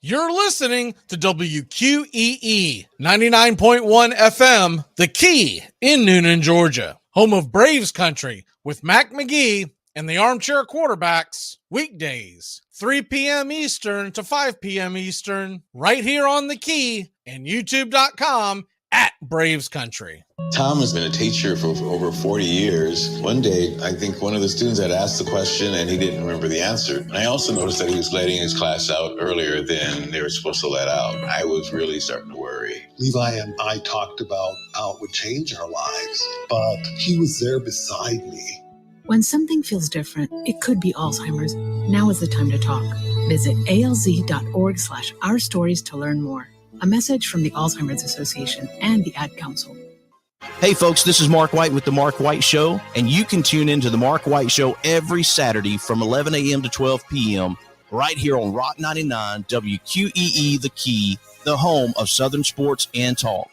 You're listening to WQEE 99.1 FM, The Key in Noonan, Georgia, home of Braves Country with Mac McGee and the Armchair Quarterbacks, weekdays, 3 p.m. Eastern to 5 p.m. Eastern, right here on The Key and YouTube.com at Braves Country. Tom has been a teacher for over 40 years. One day, I think one of the students had asked the question and he didn't remember the answer. And I also noticed that he was letting his class out earlier than they were supposed to let out. I was really starting to worry. Levi and I talked about how it would change our lives, but he was there beside me. When something feels different, it could be Alzheimer's. Now is the time to talk. Visit alz.org/ourstories to learn more. A message from the Alzheimer's Association and the Ad Council. Hey folks, this is Mark White with The Mark White Show, and you can tune into The Mark White Show every Saturday from 11 a.m. to 12 p.m. right here on Rock 99, WQEE The Key, the home of Southern sports and talk.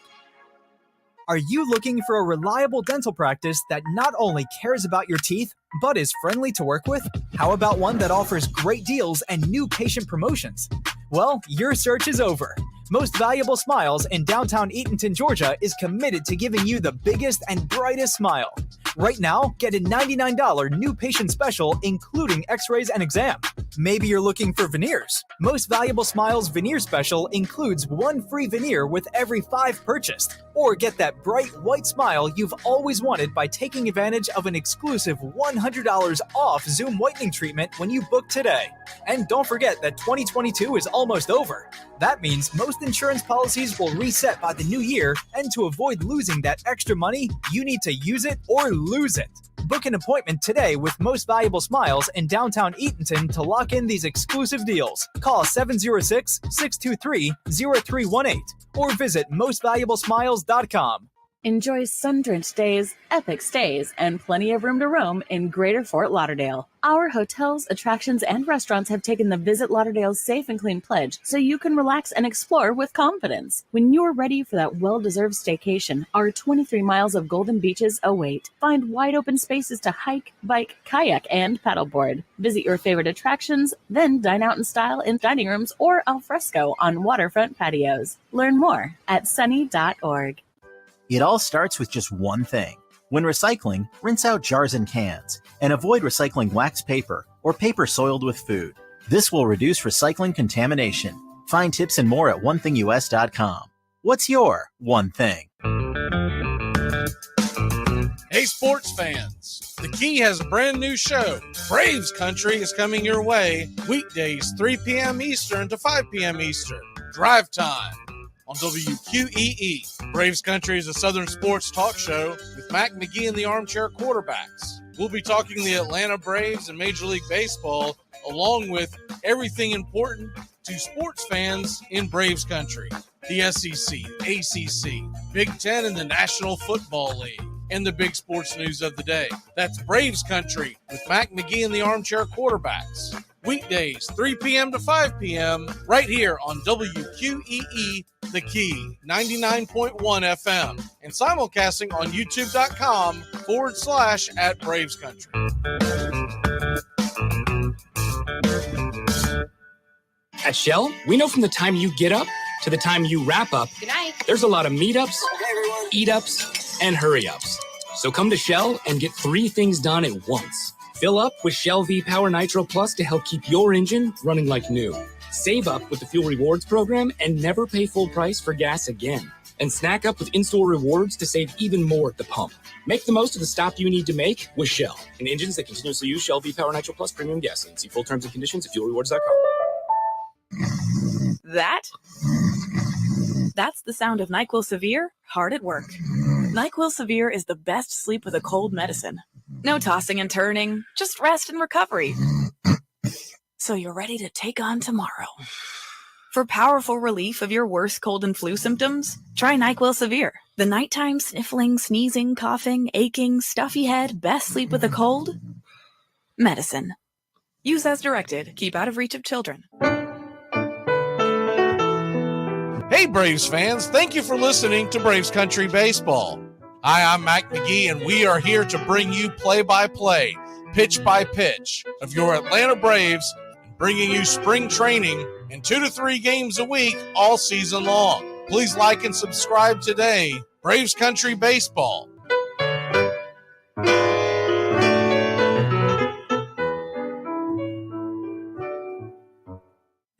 Are you looking for a reliable dental practice that not only cares about your teeth, but is friendly to work with? How about one that offers great deals and new patient promotions? Well, your search is over. Most Valuable Smiles in downtown Eatonton, Georgia is committed to giving you the biggest and brightest smile. Right now, get a $99 new patient special, including x-rays and exam. Maybe you're looking for veneers. Most Valuable Smiles veneer special includes one free veneer with every 5 purchased. Or get that bright white smile you've always wanted by taking advantage of an exclusive $100 off Zoom whitening treatment when you book today. And don't forget that 2022 is almost over. That means most insurance policies will reset by the new year, and to avoid losing that extra money, you need to use it or lose it. Book an appointment today with Most Valuable Smiles in downtown Eatonton to lock in these exclusive deals. Call 706-623-0318 or visit mostvaluablesmiles.com. Enjoy sun-drenched days, epic stays, and plenty of room to roam in Greater Fort Lauderdale. Our hotels, attractions, and restaurants have taken the Visit Lauderdale's Safe and Clean pledge so you can relax and explore with confidence. When you're ready for that well-deserved staycation, our 23 miles of golden beaches await. Find wide-open spaces to hike, bike, kayak, and paddleboard. Visit your favorite attractions, then dine out in style in dining rooms or al fresco on waterfront patios. Learn more at sunny.org. It all starts with just one thing. When recycling, rinse out jars and cans, and avoid recycling wax paper or paper soiled with food. This will reduce recycling contamination. Find tips and more at onethingus.com. What's your one thing? Hey sports fans, The Key has a brand new show. Braves Country is coming your way weekdays 3 p.m. Eastern to 5 p.m. Eastern. Drive time on WQEE. Braves Country is a Southern sports talk show with Mac McGee and the Armchair Quarterbacks. We'll be talking the Atlanta Braves and Major League Baseball, along with everything important to sports fans in Braves Country. The SEC, ACC, Big Ten, and the National Football League, and the big sports news of the day. That's Braves Country with Mac McGee and the Armchair Quarterbacks. Weekdays, 3 p.m. to 5 p.m. right here on WQEE The Key, 99.1 FM, and simulcasting on youtube.com/at Braves Country. At Shell, we know from the time you get up to the time you wrap up, good night, there's a lot of meetups, eat-ups, and hurry-ups. So come to Shell and get 3 things done at once. Fill up with Shell V-Power Nitro Plus to help keep your engine running like new. Save up with the Fuel Rewards program and never pay full price for gas again. And snack up with in-store rewards to save even more at the pump. Make the most of the stop you need to make with Shell and engines that continuously use Shell V-Power Nitro Plus premium gasoline. See full terms and conditions at fuelrewards.com. That's the sound of NyQuil Severe hard at work. NyQuil Severe is the best sleep with a cold medicine. No tossing and turning, just rest and recovery. So you're ready to take on tomorrow. For powerful relief of your worst cold and flu symptoms, try NyQuil Severe. The nighttime sniffling, sneezing, coughing, aching, stuffy head, best sleep with a cold medicine. Use as directed. Keep out of reach of children. Hey Braves fans, thank you for listening to Braves Country Baseball. Hi, I'm Mac McGee, and we are here to bring you play-by-play, pitch-by-pitch of your Atlanta Braves and bringing you spring training and 2 to 3 games a week all season long. Please like and subscribe today. Braves Country Baseball.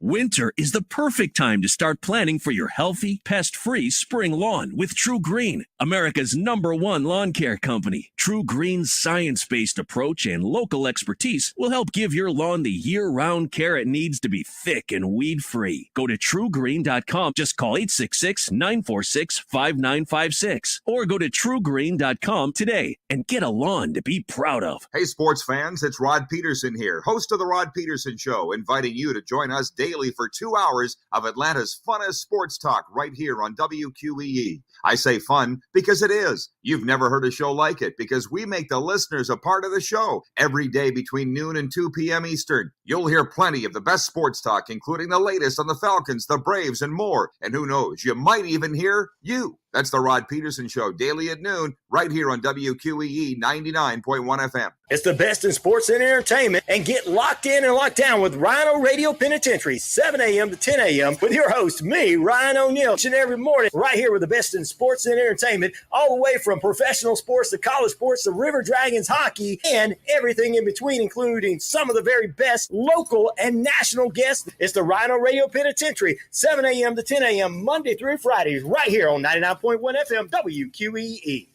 Winter is the perfect time to start planning for your healthy, pest-free spring lawn with True Green, America's #1 lawn care company. True Green's science-based approach and local expertise will help give your lawn the year-round care it needs to be thick and weed-free. Go to truegreen.com. Just call 866-946-5956 or go to truegreen.com today and get a lawn to be proud of. Hey, sports fans, it's Rod Peterson here, host of The Rod Peterson Show, inviting you to join us daily for 2 hours of Atlanta's funnest sports talk right here on WQEE. I say fun because it is. You've never heard a show like it because we make the listeners a part of the show every day between noon and 2 p.m. Eastern. You'll hear plenty of the best sports talk, including the latest on the Falcons, the Braves, and more. And who knows, you might even hear you. That's the Rod Peterson Show, daily at noon, right here on WQEE 99.1 FM. It's the best in sports and entertainment, and get locked in and locked down with Rhino Radio Penitentiary, 7 a.m. to 10 a.m. with your host, me, Ryan O'Neill, each and every morning, right here with the best in sports and entertainment, all the way from professional sports to college sports to River Dragons hockey and everything in between, including some of the very best local and national guests. It's the Rhino Radio Penitentiary, 7 a.m. to 10 a.m. Monday through Fridays, right here on 99.1 FM WQEE.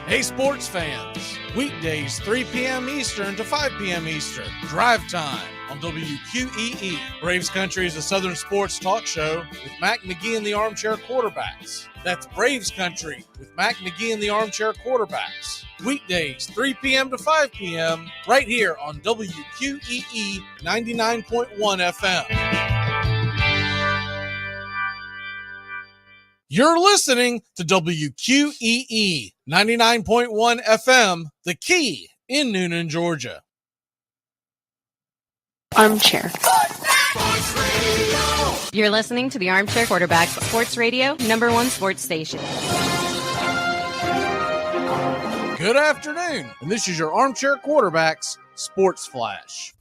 Hey, sports fans. Weekdays, 3 p.m. Eastern to 5 p.m. Eastern. Drive time on WQEE. Braves Country is a Southern sports talk show with Mac McGee and the Armchair Quarterbacks. That's Braves Country with Mac McGee and the Armchair Quarterbacks. Weekdays, 3 p.m. to 5 p.m. right here on WQEE 99.1 FM. You're listening to WQEE 99.1 FM, The Key in Noonan, Georgia. Armchair. You're listening to the Armchair Quarterbacks Sports Radio, #1 sports station. Good afternoon, and this is your Armchair Quarterbacks Sports Flash.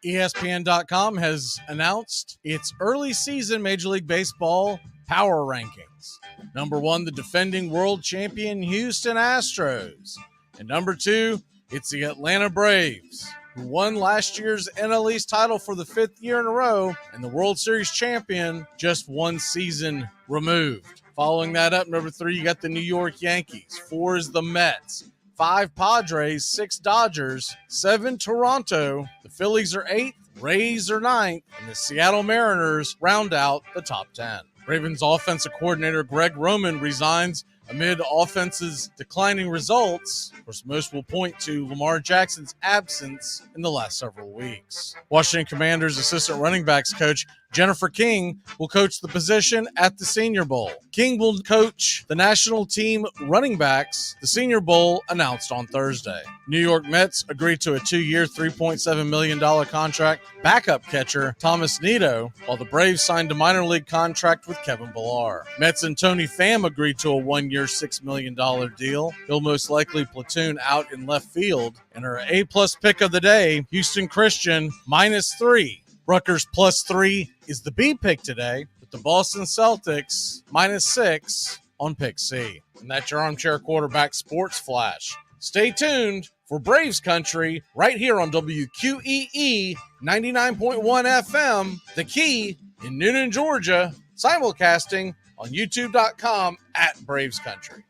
ESPN.com has announced its early season Major League Baseball power rankings. #1, the defending world champion Houston Astros. And #2, it's the Atlanta Braves, who won last year's NL East title for the 5th year in a row, and the World Series champion just 1 season removed. Following that up, #3, you got the New York Yankees. 4 is the Mets. 5 Padres, 6 Dodgers, 7 Toronto. The Phillies are 8th, Rays are 9th, and the Seattle Mariners round out the top 10. Ravens offensive coordinator Greg Roman resigns amid offense's declining results. Of course, most will point to Lamar Jackson's absence in the last several weeks. Washington Commanders assistant running backs coach Jennifer King will coach the position at the Senior Bowl. King will coach the national team running backs. The Senior Bowl announced on Thursday. New York Mets agreed to a 2-year, $3.7 million contract backup catcher Thomas Nido, while the Braves signed a minor league contract with Kevin Pillar. Mets and Tony Pham agreed to a 1-year, $6 million deal. He'll most likely platoon out in left field. And our A-plus pick of the day, Houston Christian, -3. Rutgers +3 is the B pick today, with the Boston Celtics -6 on pick C. And that's your Armchair Quarterback Sports Flash. Stay tuned for Braves Country right here on WQEE 99.1 FM, The Key in Noonan, Georgia, simulcasting on youtube.com @Braves Country.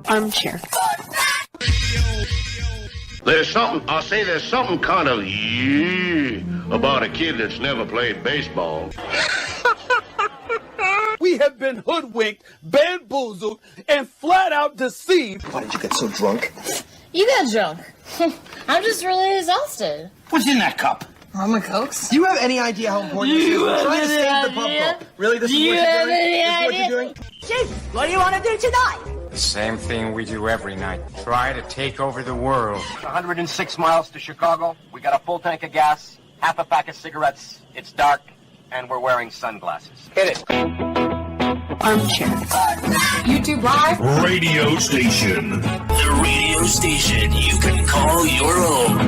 Armchair. There's something kind of about a kid that's never played baseball. We have been hoodwinked, bamboozled, and flat out deceived. Why did you get so drunk? You got drunk. I'm just really exhausted. What's in that cup? Armor Cokes. Do you have any idea how important this is? We're trying to save the pub cup. Really? This is what you're doing? This is what you're doing? Chief, what do you want to do tonight? The same thing we do every night. Try to take over the world. 106 miles to Chicago. We got a full tank of gas, half a pack of cigarettes. It's dark, and we're wearing sunglasses. Hit it. Armchair. YouTube Live. Radio station. The radio station you can call your own.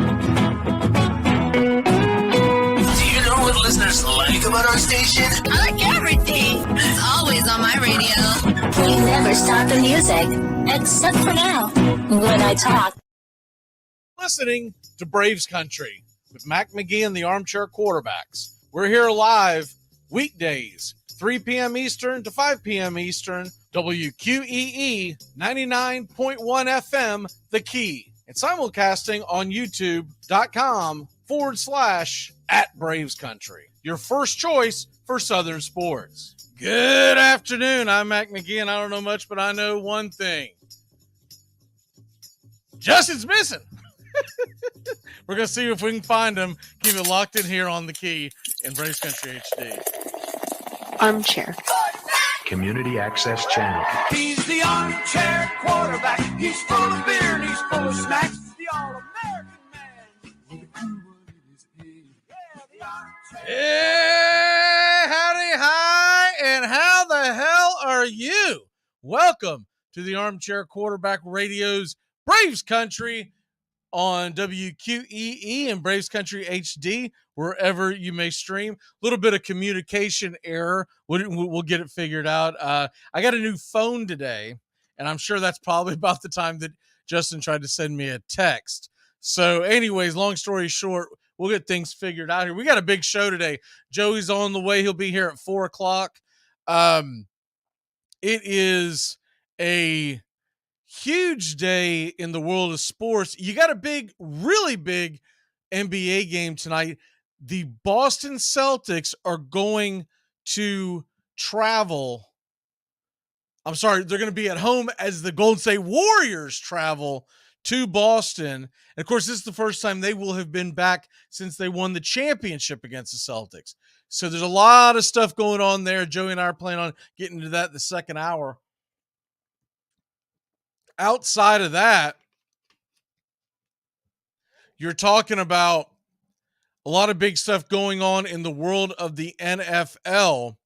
Do you know what listeners like about our station? I like everything. It's always on my radio. We never stop the music, except for now, when I talk. Listening to Braves Country with Mac McGee and the Armchair Quarterbacks. We're here live weekdays, 3 p.m. Eastern to 5 p.m. Eastern, WQEE 99.1 FM, The Key, and simulcasting on YouTube.com/@Braves Country. Your first choice for Southern sports. Good afternoon. I'm Mac McGee, and I don't know much, but I know one thing. Justin's missing. We're going to see if we can find him. Keep it locked in here on The Key in Braves Country HD. Armchair. Community Access Channel. He's the armchair quarterback. He's full of beer and he's full of snacks. The all-American man. Hey, howdy, hi, and how the hell are you? Welcome to the Armchair Quarterback Radio's Braves Country on WQEE and Braves Country HD, wherever you may stream. A little bit of communication error. We'll get it figured out. I got a new phone today, and I'm sure that's probably about the time that Justin tried to send me a text. So anyways, long story short, we'll get things figured out here. We got a big show today. Joey's on the way. He'll be here at 4 o'clock. It is a huge day in the world of sports. You got a big, really big NBA game tonight. The Boston Celtics are going to travel. I'm sorry, they're going to be at home as the Golden State Warriors travel to Boston. And of course, this is the first time they will have been back since they won the championship against the Celtics. So there's a lot of stuff going on there. Joey and I are planning on getting to that in the second hour. Outside of that, you're talking about a lot of big stuff going on in the world of the NFL.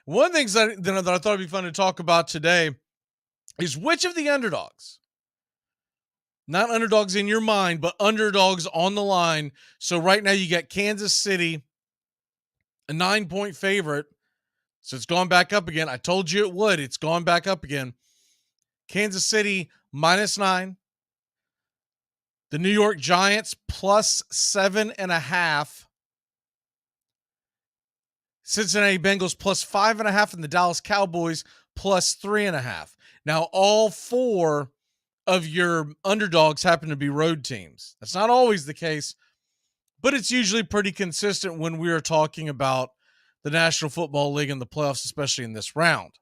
One of the things that I thought would be fun to talk about today is which of the underdogs, not underdogs in your mind, but underdogs on the line. So right now you got Kansas City, a 9-point favorite. So it's gone back up again. I told you it would. It's gone back up again. Kansas City -9. The New York Giants +7.5. Cincinnati Bengals +5.5, and the Dallas Cowboys +3.5. Now, all four of your underdogs happen to be road teams. That's not always the case, but it's usually pretty consistent when we are talking about the National Football League and the playoffs, especially in this round.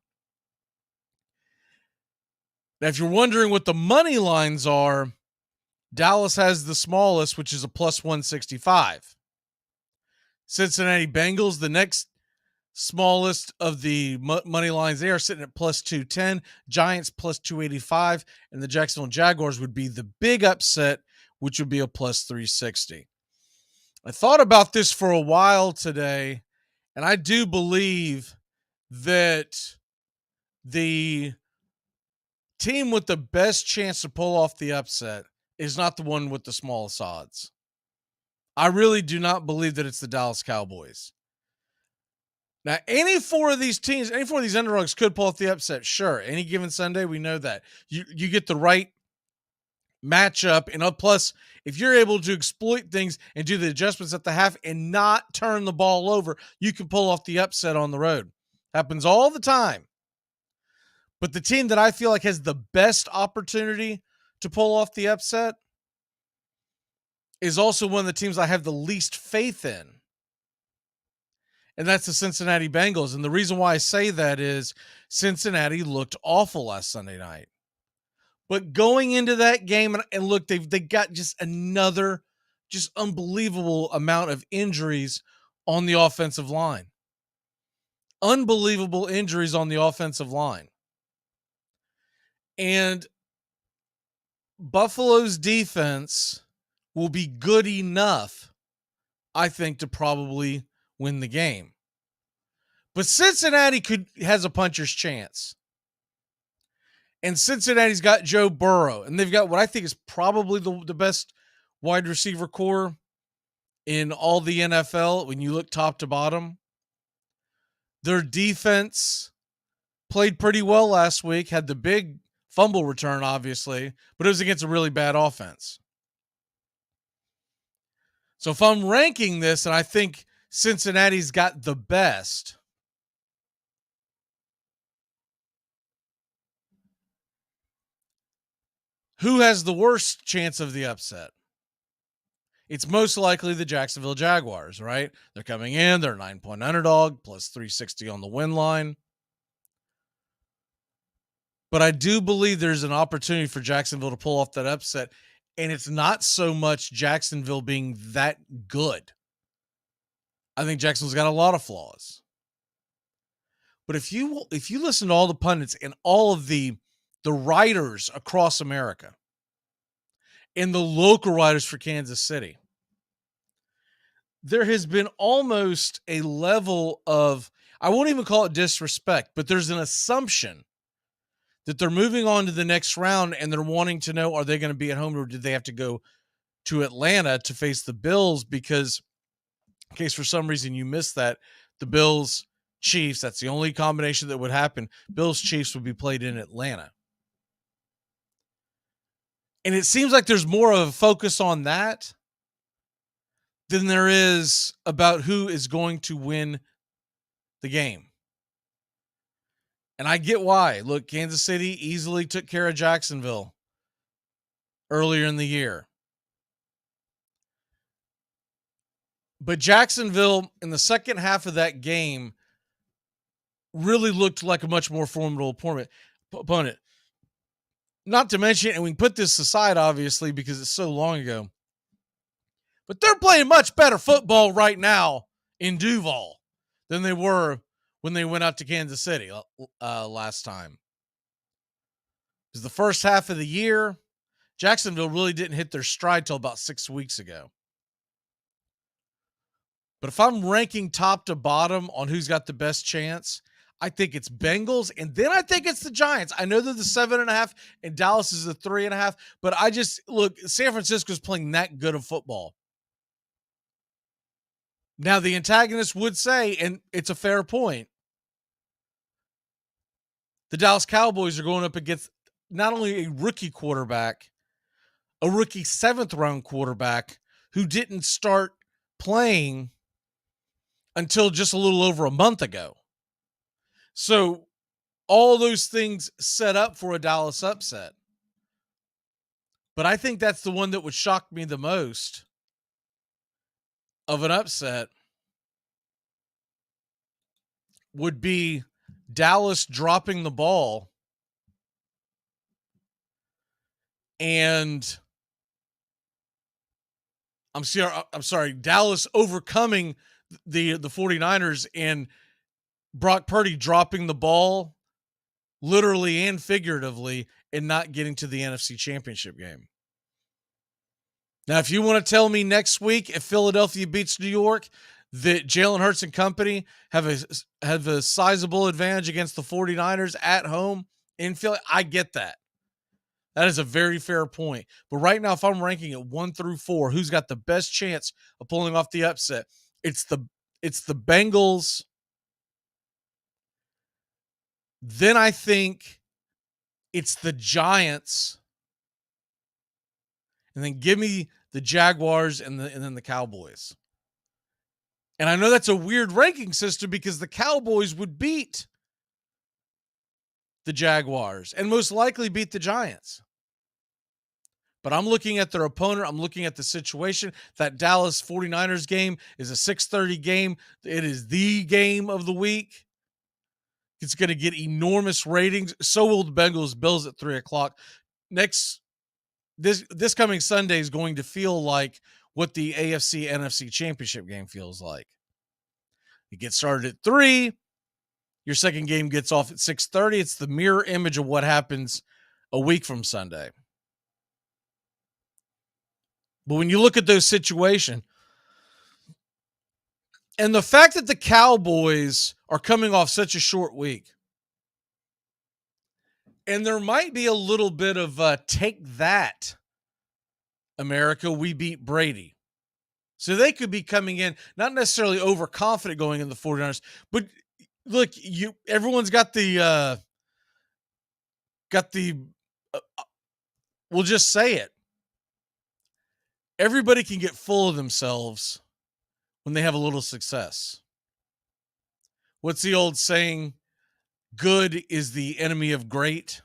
Now, if you're wondering what the money lines are, Dallas has the smallest, which is a +165. Cincinnati Bengals, the next smallest of the money lines, they are sitting at +210. Giants +285, and the Jacksonville Jaguars would be the big upset, which would be a +360. I thought about this for a while today, and I do believe that the team with the best chance to pull off the upset is not the one with the smallest odds. I really do not believe that it's the Dallas Cowboys. Now, any four of these teams, any four of these underdogs could pull off the upset. Sure. Any given Sunday, we know that. You get the right matchup. And plus, if you're able to exploit things and do the adjustments at the half and not turn the ball over, you can pull off the upset on the road. Happens all the time. But the team that I feel like has the best opportunity to pull off the upset is also one of the teams I have the least faith in and that's the Cincinnati Bengals. And the reason why I say that is Cincinnati looked awful last Sunday night. But going into that game, and look, they got just another just unbelievable amount of injuries on the offensive line. Unbelievable injuries on the offensive line. And Buffalo's defense will be good enough, I think, to probably win the game. But Cincinnati has a puncher's chance. And Cincinnati's got Joe Burrow, and they've got what I think is probably the best wide receiver core in all the NFL when you look top to bottom. Their defense played pretty well last week, had the big fumble return, obviously, but it was against a really bad offense. So if I'm ranking this, and I think Cincinnati's got the best, who has the worst chance of the upset? It's most likely the Jacksonville Jaguars, right? They're coming in, they're a 9-point underdog, plus 360 on the win line. But I do believe there's an opportunity for Jacksonville to pull off that upset, and it's not so much Jacksonville being that good. I think Jacksonville's got a lot of flaws. But if you listen to all the pundits and all of the writers across America and the local writers for Kansas City, there has been almost a level of, I won't even call it disrespect, but there's an assumption that they're moving on to the next round and they're wanting to know, are they going to be at home or did they have to go to Atlanta to face the Bills? Because in case for some reason you missed that, the Bills Chiefs, that's the only combination that would happen. Bills Chiefs would be played in Atlanta. And it seems like there's more of a focus on that than there is about who is going to win the game. And I get why. Look, Kansas City easily took care of Jacksonville earlier in the year. But Jacksonville, in the second half of that game, really looked like a much more formidable opponent. Not to mention, and we can put this aside, obviously, because it's so long ago, but they're playing much better football right now in Duval than they were when they went out to Kansas City last time. Because the first half of the year, Jacksonville really didn't hit their stride till about 6 weeks ago. But if I'm ranking top to bottom on who's got the best chance, I think it's Bengals, and then I think it's the Giants. I know they're the 7.5, and Dallas is the 3.5, but I just, look, San Francisco's playing that good of football. Now, the antagonist would say, and it's a fair point, the Dallas Cowboys are going up against not only a rookie quarterback, a rookie 7th-round quarterback who didn't start playing until just a little over a month ago. So all those things set up for a Dallas upset. But I think that's the one that would shock me the most of an upset would be Dallas dropping the ball and I'm sorry, Dallas overcoming the 49ers and Brock Purdy dropping the ball literally and figuratively and not getting to the NFC Championship game. Now, if you want to tell me next week if Philadelphia beats New York that Jalen Hurts and company have a sizable advantage against the 49ers at home in Philly, I get that. That is a very fair point. But right now, if I'm ranking it 1 through 4, who's got the best chance of pulling off the upset? It's the Bengals. Then I think it's the Giants. And then give me the Jaguars and then the Cowboys. And I know that's a weird ranking system because the Cowboys would beat the Jaguars and most likely beat the Giants. But I'm looking at their opponent. I'm looking at the situation. That Dallas 49ers game is a 6:30 game. It is the game of the week. It's going to get enormous ratings. So will the Bengals Bills at 3:00. This coming Sunday is going to feel like what the AFC NFC championship game feels like. It gets started at 3. Your second game gets off at 6:30. It's the mirror image of what happens a week from Sunday. But when you look at those situations, and the fact that the Cowboys are coming off such a short week, and there might be a little bit of take that, America, we beat Brady. So they could be coming in, not necessarily overconfident going in the 49ers, but look, everyone's got the we'll just say it. Everybody can get full of themselves when they have a little success. What's the old saying? Good is the enemy of great.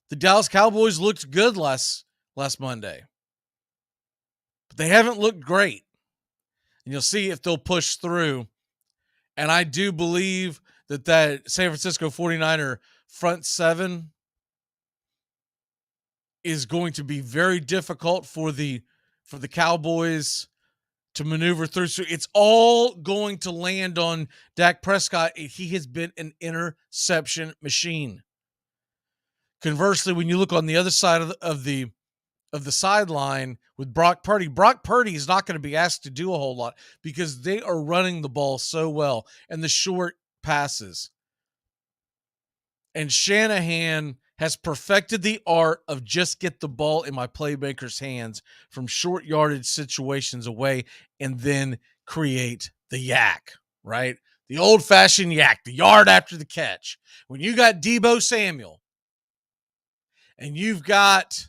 The Dallas Cowboys looked good last Monday, but they haven't looked great. And you'll see if they'll push through. And I do believe that San Francisco 49er front seven is going to be very difficult for the Cowboys to maneuver through. So it's all going to land on Dak Prescott. He has been an interception machine. Conversely, when you look on the other side of the sideline with Brock Purdy is not going to be asked to do a whole lot because they are running the ball so well and the short passes. And Shanahan has perfected the art of just get the ball in my playmaker's hands from short yardage situations away and then create the yak, right? The old-fashioned yak, the yard after the catch. When you got Deebo Samuel and you've got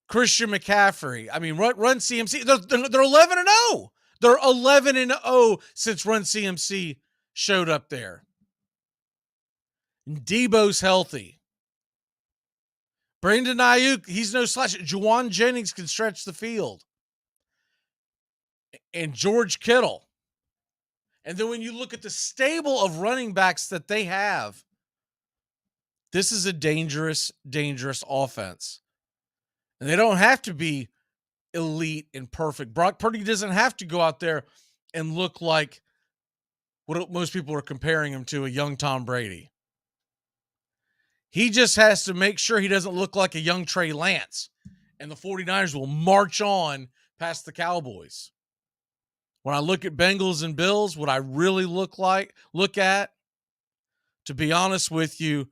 Christian McCaffrey, I mean, Run CMC, they're 11-0. They're 11-0 since Run CMC showed up there. Debo's healthy. Brandon Ayuk, he's no slouch. Juwan Jennings can stretch the field. And George Kittle. And then when you look at the stable of running backs that they have, this is a dangerous, dangerous offense. And they don't have to be elite and perfect. Brock Purdy doesn't have to go out there and look like what most people are comparing him to, a young Tom Brady. He just has to make sure he doesn't look like a young Trey Lance. And the 49ers will march on past the Cowboys. When I look at Bengals and Bills, what I really look at, to be honest with you,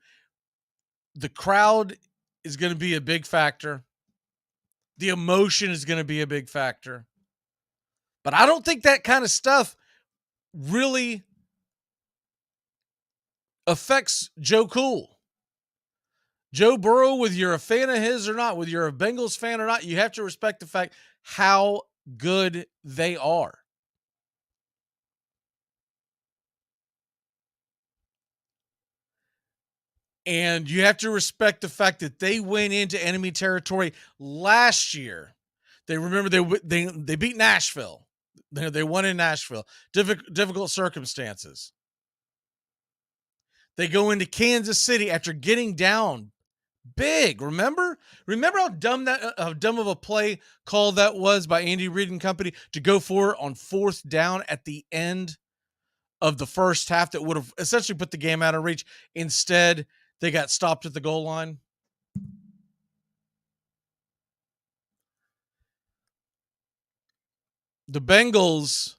the crowd is going to be a big factor. The emotion is going to be a big factor. But I don't think that kind of stuff really affects Joe Cool. Joe Burrow, whether you're a fan of his or not, whether you're a Bengals fan or not, you have to respect the fact how good they are. And you have to respect the fact that they went into enemy territory last year. They beat Nashville. They won in Nashville. Difficult circumstances. They go into Kansas City after getting down big. Remember how dumb of a play call that was by Andy Reid and company to go for it on 4th down at the end of the first half that would have essentially put the game out of reach. Instead, they got stopped at the goal line. The Bengals,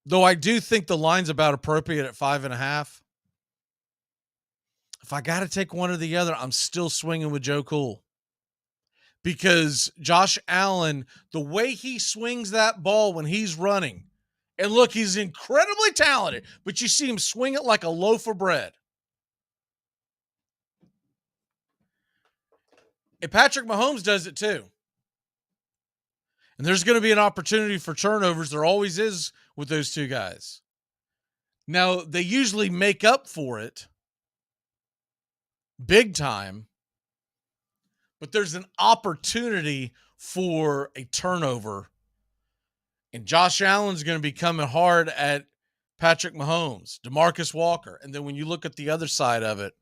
though I do think the line's about appropriate at 5.5. If I got to take one or the other, I'm still swinging with Joe Cool. Because Josh Allen, the way he swings that ball when he's running, and look, he's incredibly talented, but you see him swing it like a loaf of bread. And Patrick Mahomes does it too. And there's going to be an opportunity for turnovers. There always is with those two guys. Now, they usually make up for it big time, but there's an opportunity for a turnover. And Josh Allen's going to be coming hard at Patrick Mahomes, DeMarcus Walker. And then when you look at the other side of it,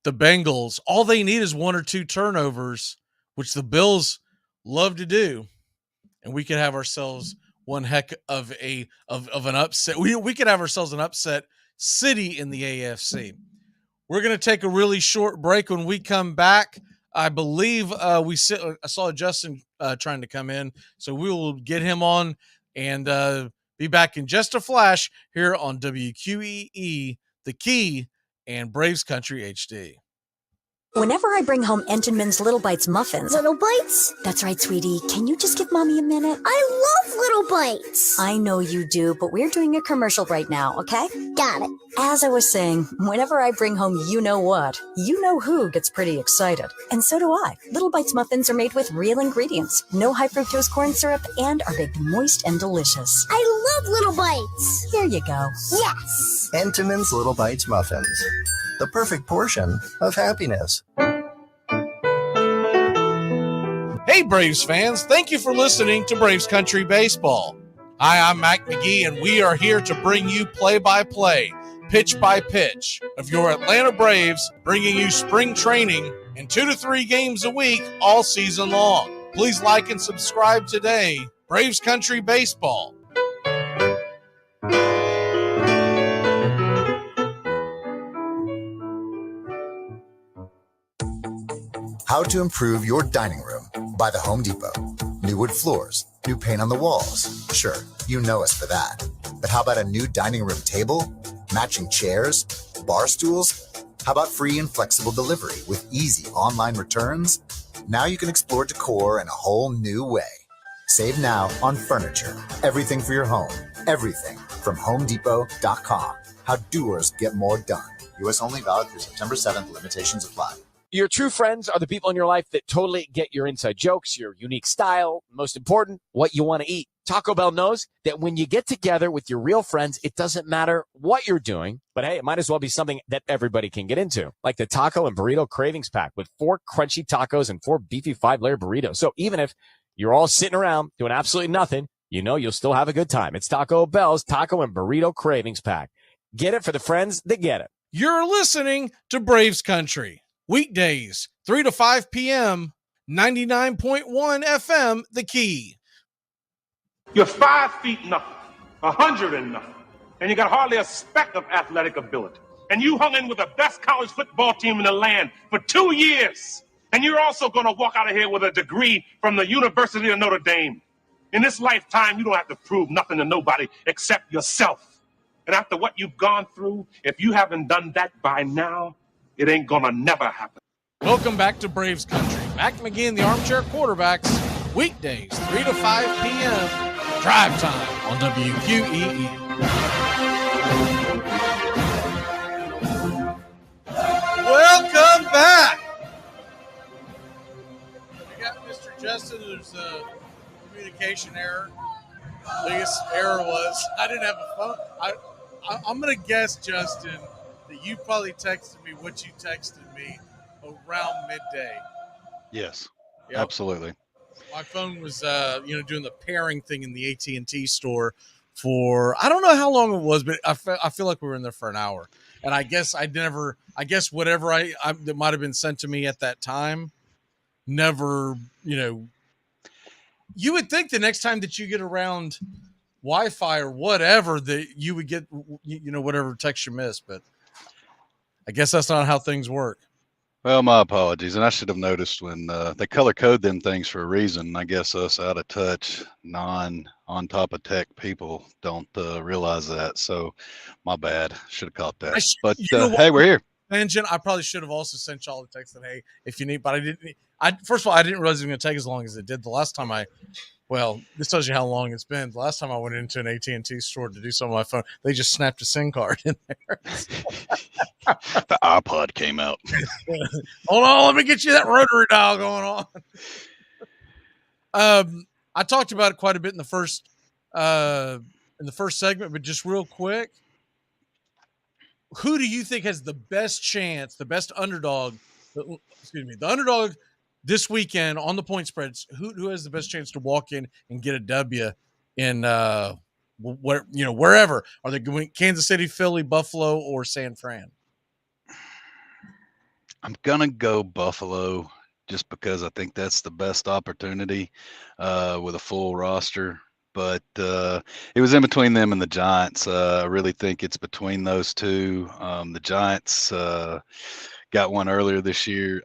the Bengals, all they need is 1 or 2 turnovers, which the Bills love to do. And we could have ourselves one heck of an upset. We could have ourselves an upset city in the AFC. We're going to take a really short break. When we come back, I believe I saw Justin trying to come in, so we will get him on and be back in just a flash here on WQEE, The Key, and Braves Country HD. Whenever I bring home Entenmann's Little Bites muffins... Little Bites? That's right, sweetie. Can you just give Mommy a minute? I love Little Bites! I know you do, but we're doing a commercial right now, okay? Got it. As I was saying, whenever I bring home you-know-what, you-know-who gets pretty excited. And so do I. Little Bites muffins are made with real ingredients, no high-fructose corn syrup, and are baked moist and delicious. I love Little Bites! Here you go. Yes! Entenmann's Little Bites muffins. The perfect portion of happiness. Hey, Braves fans. Thank you for listening to Braves Country Baseball. Hi, I'm Mac McGee, and we are here to bring you play-by-play, pitch-by-pitch of your Atlanta Braves, bringing you spring training and 2 to 3 games a week all season long. Please like and subscribe today. Braves Country Baseball. How to improve your dining room by the Home Depot. New wood floors, new paint on the walls. Sure, you know us for that. But how about a new dining room table, matching chairs, bar stools? How about free and flexible delivery with easy online returns? Now you can explore decor in a whole new way. Save now on furniture. Everything for your home. Everything from HomeDepot.com. How doers get more done. U.S. only, valid through September 7th. Limitations apply. Your true friends are the people in your life that totally get your inside jokes, your unique style, most important, what you want to eat. Taco Bell knows that when you get together with your real friends, it doesn't matter what you're doing, but hey, it might as well be something that everybody can get into, like the Taco and Burrito Cravings Pack with 4 crunchy tacos and 4 beefy 5-layer burritos. So even if you're all sitting around doing absolutely nothing, you know you'll still have a good time. It's Taco Bell's Taco and Burrito Cravings Pack. Get it for the friends that get it. You're listening to Braves Country. Weekdays, 3 to 5 p.m., 99.1 FM, The Key. You're 5 feet nothing, 100 and nothing, and you got hardly a speck of athletic ability. And you hung in with the best college football team in the land for 2 years. And you're also going to walk out of here with a degree from the University of Notre Dame. In this lifetime, you don't have to prove nothing to nobody except yourself. And after what you've gone through, if you haven't done that by now, it ain't gonna never happen. Welcome back to Braves Country. Mac McGee and the Armchair Quarterbacks, weekdays, 3 to 5 p.m., drive time on WQEE. Welcome back. We got Mr. Justin. There's a communication error. Biggest error was I didn't have a phone. I'm going to guess, Justin, that you probably texted me what you texted me around midday. Yes, Yep. absolutely. My phone was, doing the pairing thing in the AT&T store for, I don't know how long it was, but I feel like we were in there for an hour. And I guess whatever that might have been sent to me at that time, never, you would think the next time that you get around Wi-Fi or whatever that you would get, whatever text you missed, but I guess that's not how things work. Well, my apologies. And I should have noticed when they color code them things for a reason. I guess us out of touch, on top of tech people don't realize that. So my bad. Should have caught that. But hey, we're here. Engine, I probably should have also sent y'all a text that, hey, if you need, but I didn't. First of all, I didn't realize it was going to take as long as it did. The last time this tells you how long it's been. The last time I went into an AT&T store to do something on my phone, they just snapped a SIM card in there. The iPod came out. Hold on, let me get you that rotary dial going on. I talked about it quite a bit in the first segment, but just real quick, who do you think has the best chance, the best underdog? Excuse me, the underdog this weekend on the point spreads. Who has the best chance to walk in and get a W in wherever? Are they going Kansas City, Philly, Buffalo, or San Fran? I'm gonna go Buffalo just because I think that's the best opportunity with a full roster. But it was in between them and the Giants. I really think it's between those two. The Giants got one earlier this year.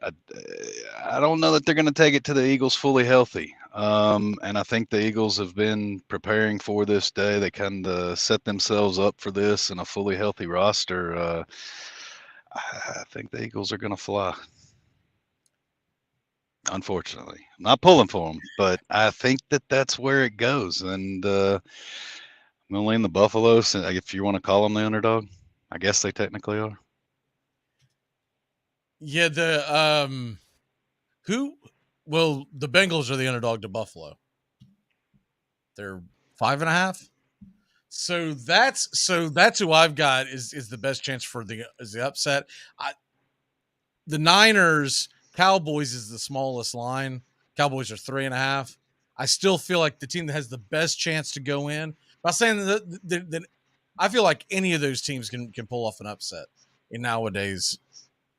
I don't know that they're going to take it to the Eagles fully healthy. And I think the Eagles have been preparing for this day. They kind of set themselves up for this in a fully healthy roster. I think the Eagles are going to fly. Unfortunately, I'm not pulling for them, but I think that that's where it goes. And I'm going to lean the Buffalo, if you want to call them the underdog. I guess they technically are. Yeah, the Bengals are the underdog to Buffalo. They're 5.5. So that's who I've got is the best chance for the upset. The Niners Cowboys is the smallest line. Cowboys are 3.5. I still feel like the team that has the best chance to go in. I'm not saying that I feel like any of those teams can pull off an upset in nowadays.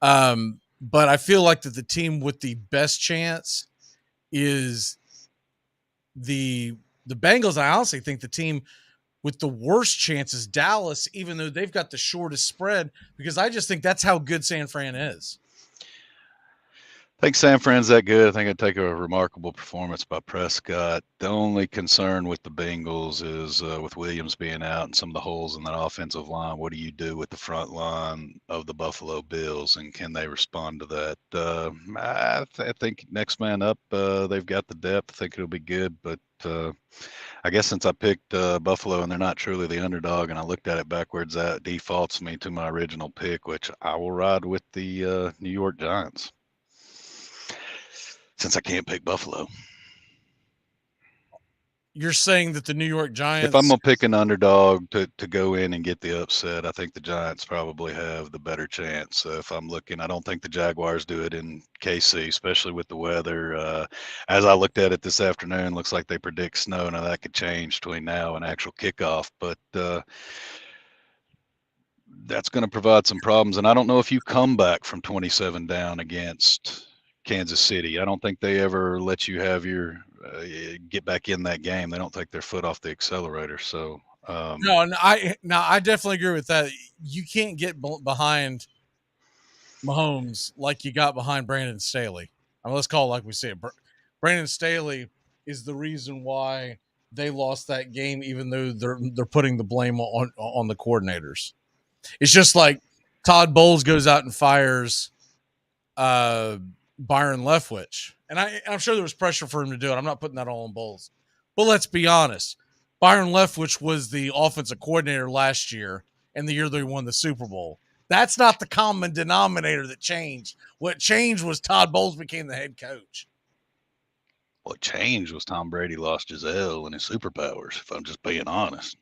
But I feel like that the team with the best chance is the Bengals. I honestly think the team with the worst chance is Dallas, even though they've got the shortest spread, because I just think that's how good San Fran is. I think San Fran's that good. I think it'd take a remarkable performance by Prescott. The only concern with the Bengals is with Williams being out and some of the holes in that offensive line. What do you do with the front line of the Buffalo Bills, and can they respond to that? I think next man up, they've got the depth. I think it'll be good, but I guess since I picked Buffalo and they're not truly the underdog, and I looked at it backwards, that defaults me to my original pick, which I will ride with the New York Giants. Since I can't pick Buffalo. You're saying that the New York Giants... If I'm going to pick an underdog to go in and get the upset, I think the Giants probably have the better chance. If I'm looking, I don't think the Jaguars do it in KC, especially with the weather. As I looked at it this afternoon, looks like they predict snow. Now, that could change between now and actual kickoff, but that's going to provide some problems. And I don't know if you come back from 27 down against Kansas City. I don't think they ever let you have your get back in that game. They don't take their foot off the accelerator. So I definitely agree with that. You can't get behind Mahomes like you got behind Brandon Staley. I mean, let's call it like we say it. Brandon Staley is the reason why they lost that game, even though they're putting the blame on the coordinators. It's just like Todd Bowles goes out and fires Byron Leftwich. And I'm sure there was pressure for him to do it. I'm not putting that all on Bowles. But let's be honest. Byron Leftwich was the offensive coordinator last year and the year they won the Super Bowl. That's not the common denominator that changed. What changed was Todd Bowles became the head coach. What changed was Tom Brady lost Giselle and his superpowers, if I'm just being honest.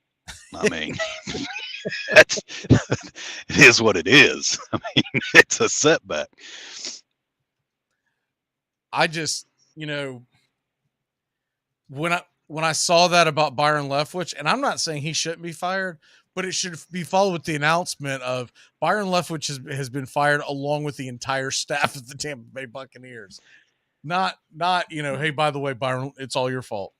I mean, it is what it is. I mean, it's a setback. I just, when I saw that about Byron Leftwich, and I'm not saying he shouldn't be fired, but it should be followed with the announcement of Byron Leftwich has been fired along with the entire staff of the Tampa Bay Buccaneers. Not, hey, by the way, Byron, it's all your fault.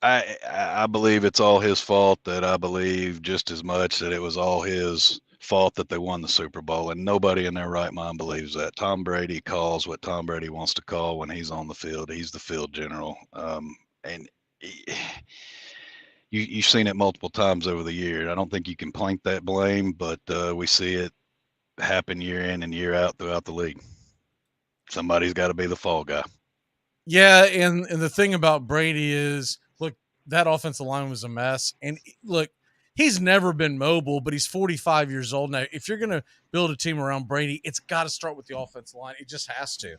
I believe it's all his fault. That I believe just as much that it was all his fault that they won the Super Bowl, and nobody in their right mind believes that. Tom Brady calls what Tom Brady wants to call when he's on the field. He's the field general, and you've seen it multiple times over the year. I don't think you can plank that blame, but we see it happen year in and year out throughout the league. Somebody's got to be the fall guy. Yeah, and the thing about Brady is, look, that offensive line was a mess. And look, he's never been mobile, but he's 45 years old now. If you're going to build a team around Brady, it's got to start with the offensive line. It just has to.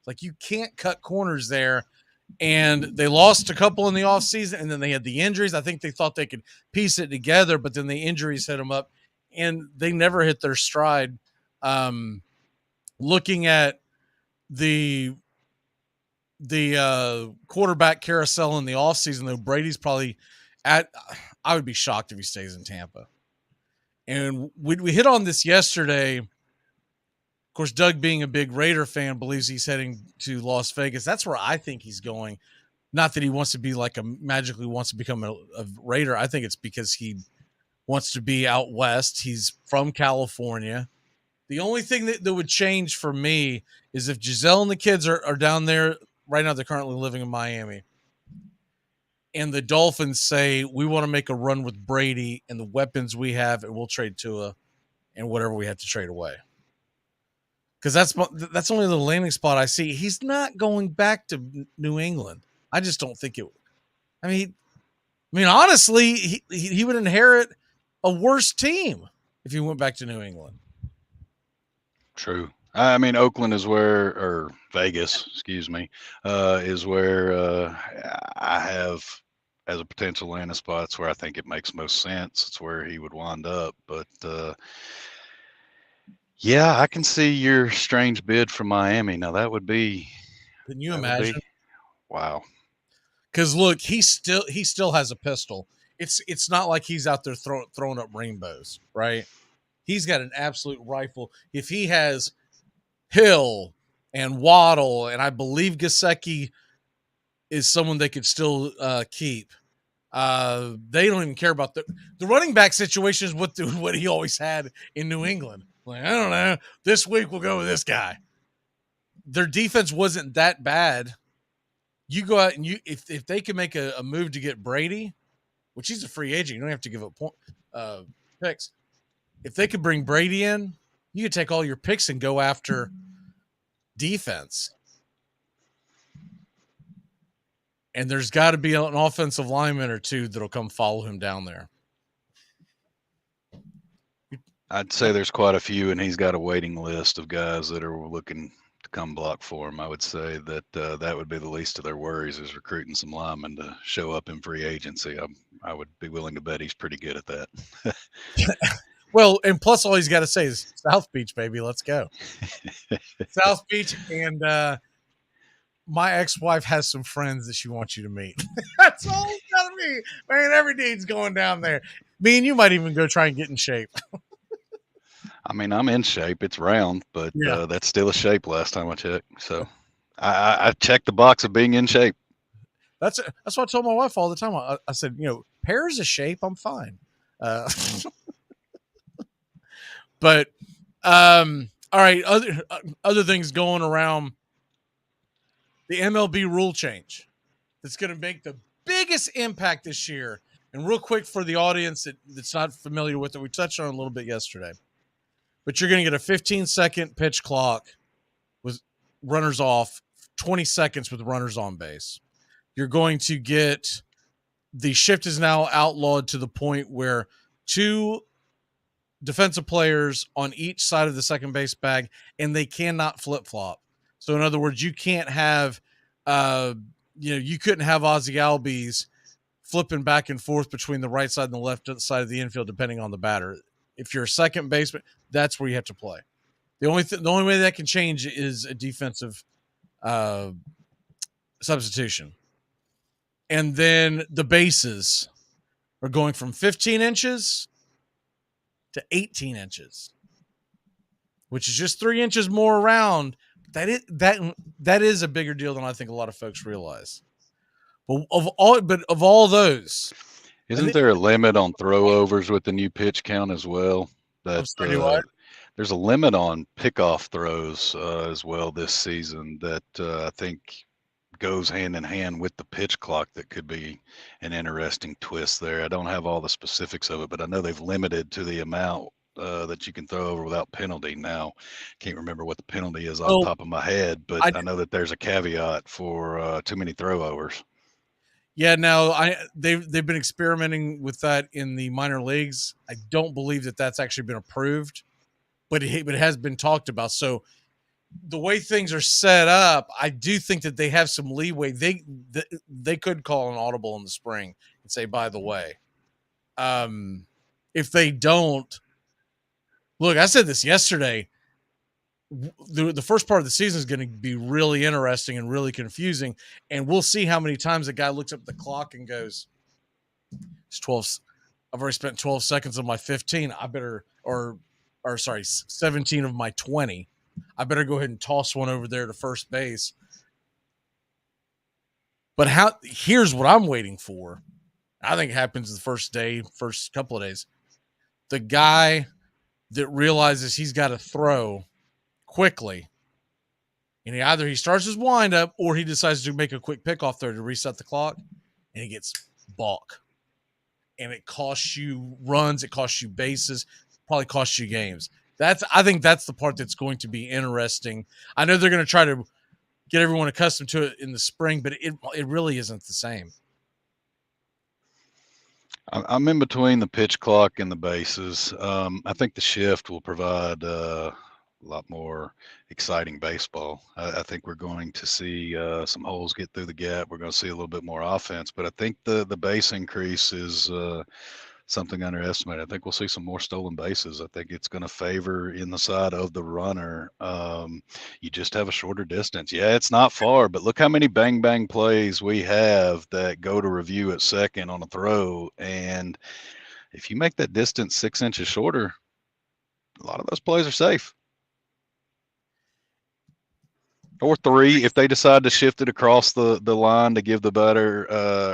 Like, you can't cut corners there. And they lost a couple in the offseason, and then they had the injuries. I think they thought they could piece it together, but then the injuries hit them up. and they never hit their stride. Looking at the quarterback carousel in the offseason, though, Brady's probably I would be shocked if he stays in Tampa. And we hit on this yesterday. Of course, Doug, being a big Raider fan, believes he's heading to Las Vegas. That's where I think he's going. Not that he wants to be magically wants to become a Raider. I think it's because he wants to be out west. He's from California. The only thing that would change for me is if Giselle and the kids are down there. Right now, they're currently living in Miami. And the Dolphins say, we want to make a run with Brady and the weapons we have, and we'll trade Tua and whatever we have to trade away. Because that's only the landing spot I see. He's not going back to New England. I just don't think it. I mean, honestly, he would inherit a worse team if he went back to New England. True. I mean, Oakland is or Vegas, excuse me, is where I have as a potential landing spot. It's where I think it makes most sense. It's where he would wind up. But yeah, I can see your strange bid from Miami. Now that would be. Can you imagine? Wow. Because look, he still has a pistol. It's not like he's out there throwing up rainbows, right? He's got an absolute rifle. If he has Hill and Waddle, and I believe Gesicki is someone they could still keep. They don't even care about the running back situation is what he always had in New England. Like, I don't know. This week we'll go with this guy. Their defense wasn't that bad. You go out and if they can make a move to get Brady, which he's a free agent, you don't have to give up picks. If they could bring Brady in, you could take all your picks and go after defense. And there's got to be an offensive lineman or two that'll come follow him down there. I'd say there's quite a few, and he's got a waiting list of guys that are looking to come block for him. I would say that that would be the least of their worries, is recruiting some linemen to show up in free agency. I would be willing to bet he's pretty good at that. Well, and plus all he's got to say is South Beach, baby. Let's go. South Beach. And my ex-wife has some friends that she wants you to meet. That's all it's got to be. Man, every deed's going down there. Me and you might even go try and get in shape. I mean, I'm in shape. It's round, but that's still a shape last time I checked. So I checked the box of being in shape. That's what I told my wife all the time. I said, pairs of shape, I'm fine. But all right, other things going around. The MLB rule change that's going to make the biggest impact this year. And real quick for the audience that's not familiar with it, we touched on it a little bit yesterday. But you're going to get a 15-second pitch clock with runners off, 20 seconds with runners on base. You're going to get the shift is now outlawed to the point where two defensive players on each side of the second base bag, and they cannot flip-flop. So, in other words, you can't have, you couldn't have Ozzie Albies flipping back and forth between the right side and the left side of the infield, depending on the batter. If you're a second baseman, that's where you have to play. The only way that can change is a defensive substitution. And then the bases are going from 15 inches to 18 inches, which is just 3 inches more around. That is a bigger deal than I think a lot of folks realize. But of all those, isn't there a limit on throwovers with the new pitch count as well? There's a limit on pickoff throws as well this season that I think goes hand in hand with the pitch clock. That could be an interesting twist there. I don't have all the specifics of it, but I know they've limited to the amount that you can throw over without penalty. Now, can't remember what the penalty is off the top of my head, but I know that there's a caveat for too many throwovers. Yeah, now they've been experimenting with that in the minor leagues. I don't believe that that's actually been approved, but it has been talked about. So the way things are set up, I do think that they have some leeway. They could call an audible in the spring and say, by the way, if they don't, Look, I said this yesterday. The first part of the season is going to be really interesting and really confusing, and we'll see how many times the guy looks up at the clock and goes, "It's 12. I've already spent 12 seconds of my 15. I better, or sorry, 17 of my 20. I better go ahead and toss one over there to first base." But here's what I'm waiting for. I think it happens the first couple of days. The guy that realizes he's got to throw quickly, and either he starts his windup or he decides to make a quick pickoff throw to reset the clock, and he gets balk. And it costs you runs, it costs you bases, probably costs you games. I think that's the part that's going to be interesting. I know they're going to try to get everyone accustomed to it in the spring, but it really isn't the same. I'm in between the pitch clock and the bases. I think the shift will provide a lot more exciting baseball. I think we're going to see some holes get through the gap. We're going to see a little bit more offense, but I think the base increase is something underestimated. I think we'll see some more stolen bases. I think it's going to favor in the side of the runner. You just have a shorter distance. Yeah, it's not far, but look how many bang bang plays we have that go to review at second on a throw. And if you make that distance 6 inches shorter, a lot of those plays are safe. Or 3 if they decide to shift it across the line to give the batter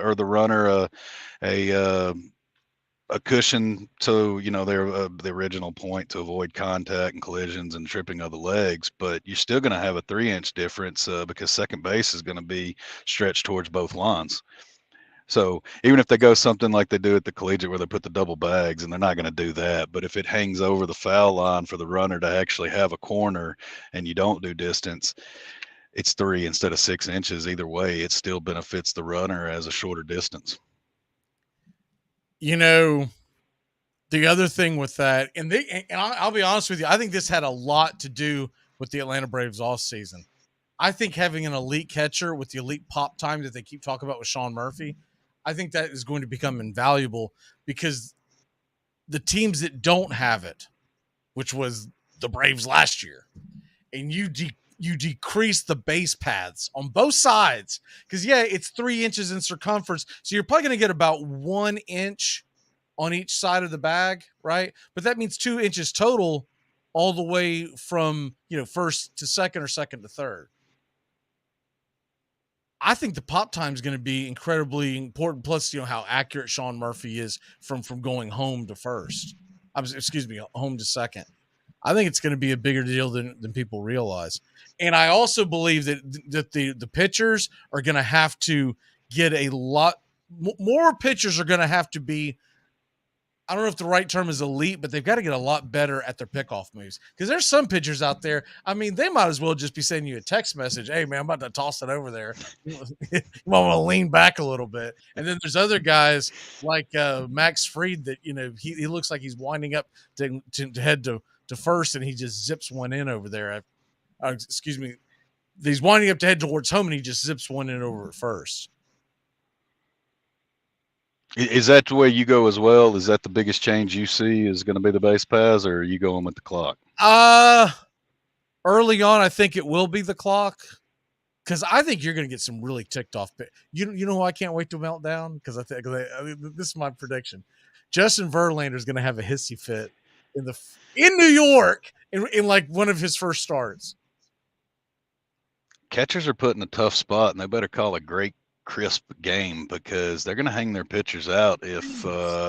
or the runner a cushion to the original point to avoid contact and collisions and tripping of the legs. But you're still going to have a 3-inch difference because second base is going to be stretched towards both lines. So even if they go something like they do at the collegiate where they put the double bags, and they're not going to do that, but if it hangs over the foul line for the runner to actually have a corner and you don't do distance, it's 3 instead of 6 inches. Either way, it still benefits the runner as a shorter distance. The other thing with that, and I'll be honest with you, I think this had a lot to do with the Atlanta Braves off season. I think having an elite catcher with the elite pop time that they keep talking about with Sean Murphy, I think that is going to become invaluable because the teams that don't have it, which was the Braves last year, and you decrease the base paths on both sides because, it's 3 inches in circumference. So you're probably going to get about 1 inch on each side of the bag, right? But that means 2 inches total all the way from, first to second or second to third. I think the pop time is going to be incredibly important. Plus, how accurate Sean Murphy is from going home to first. Home to second. I think it's going to be a bigger deal than people realize. And I also believe that the pitchers are going to have to get a lot more. Pitchers are going to have to be, I don't know if the right term is elite, but they've got to get a lot better at their pickoff moves. Because there's some pitchers out there, they might as well just be sending you a text message. Hey, man, I'm about to toss it over there. You might want to lean back a little bit. And then there's other guys like Max Fried that, he looks like he's winding up to head to first, and he just zips one in over there. He's winding up to head towards home, and he just zips one in over at first. Is that the way you go as well? Is that the biggest change you see is going to be the base paths, or are you going with the clock? Early on, I think it will be the clock because I think you're going to get some really ticked off. You know who I can't wait to melt down because this is my prediction. Justin Verlander is going to have a hissy fit in New York in like one of his first starts. Catchers are put in a tough spot, and they better call a great crisp game because they're going to hang their pitchers out if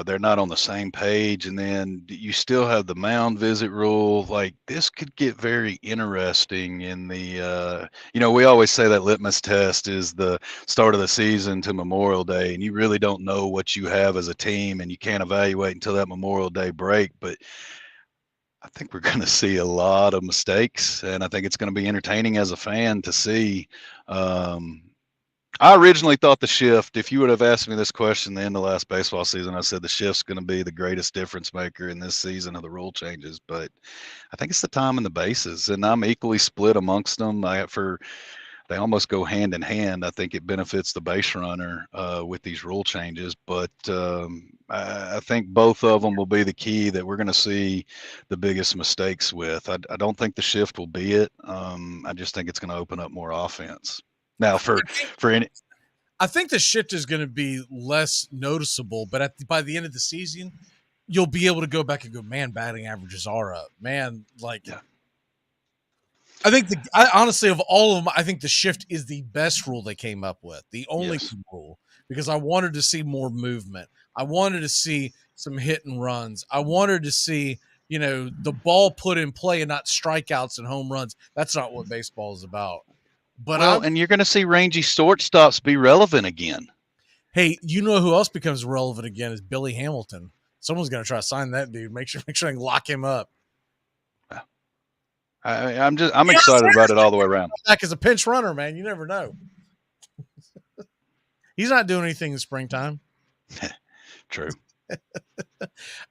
they're not on the same page. And then you still have the mound visit rule. Like, this could get very interesting in the we always say that litmus test is the start of the season to Memorial Day, and you really don't know what you have as a team, and you can't evaluate until that Memorial Day break. But I think we're going to see a lot of mistakes, and I think it's going to be entertaining as a fan to see. I originally thought the shift, if you would have asked me this question the end of last baseball season, I said the shift's going to be the greatest difference maker in this season of the rule changes. But I think it's the time and the bases, and I'm equally split amongst them. they almost go hand in hand. I think it benefits the base runner with these rule changes, but I think both of them will be the key that we're going to see the biggest mistakes with. I don't think the shift will be it. I just think it's going to open up more offense. Now, for any, I think the shift is going to be less noticeable, but by the end of the season, you'll be able to go back and go, man, batting averages are up. Man, like, yeah. I think honestly, of all of them, I think the shift is the best rule they came up with, the only rule, because I wanted to see more movement. I wanted to see some hit and runs. I wanted to see, the ball put in play and not strikeouts and home runs. That's not what baseball is about. But and you're going to see rangy shortstops be relevant again. Hey, you know who else becomes relevant again is Billy Hamilton. Someone's going to try to sign that dude. Make sure I can lock him up. I'm excited about it all the way around. Back as a pinch runner, man. You never know. He's not doing anything in springtime. True.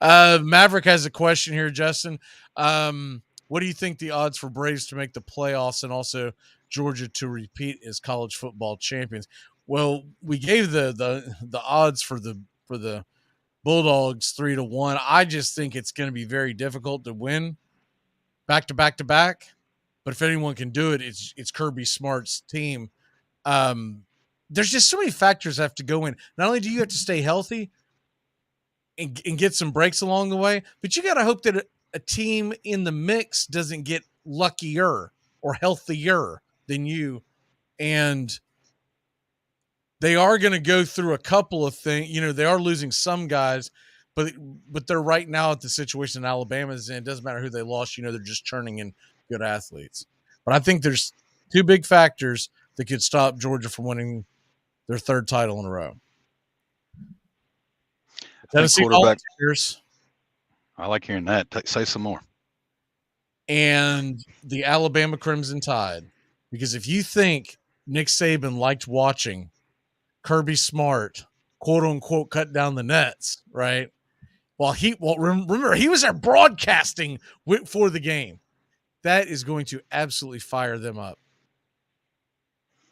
Maverick has a question here, Justin. What do you think the odds for Braves to make the playoffs and also Georgia to repeat as college football champions? Well, we gave the odds for the Bulldogs 3-1. I just think it's going to be very difficult to win back to back to back. But if anyone can do it, it's Kirby Smart's team. There's just so many factors that have to go in. Not only do you have to stay healthy and get some breaks along the way, but you got to hope that a team in the mix doesn't get luckier or healthier than you. And they are going to go through a couple of things. They are losing some guys, but they're right now at the situation Alabama's in. It doesn't matter who they lost. They're just churning in good athletes. But I think there's two big factors that could stop Georgia from winning their third title in a row. Tennessee Volunteers. I like hearing that. Say some more. And the Alabama Crimson Tide. Because if you think Nick Saban liked watching Kirby Smart, quote unquote, cut down the nets, right? Remember, he was there broadcasting for the game. That is going to absolutely fire them up.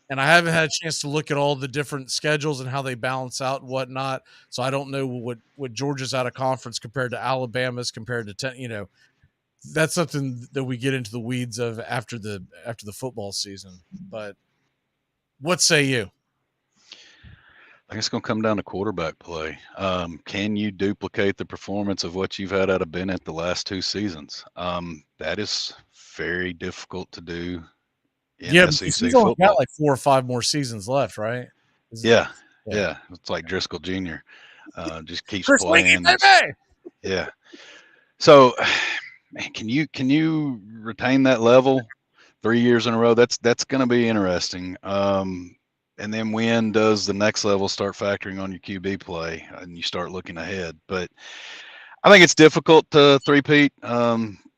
And I haven't had a chance to look at all the different schedules and how they balance out and whatnot. So I don't know what Georgia's out of conference compared to Alabama's compared to that's something that we get into the weeds of after the football season. But what say you? I think it's going to come down to quarterback play. Can you duplicate the performance of what you've had out of Bennett the last two seasons? That is very difficult to do in SEC he's football. Only got like 4 or 5 more seasons left, right? Yeah. It's like Driscoll Jr. Just keeps Chris playing. Wiggy, yeah. So, man, can you retain that level 3 years in a row? That's going to be interesting. And then when does the next level start factoring on your QB play and you start looking ahead? But I think it's difficult to three-peat.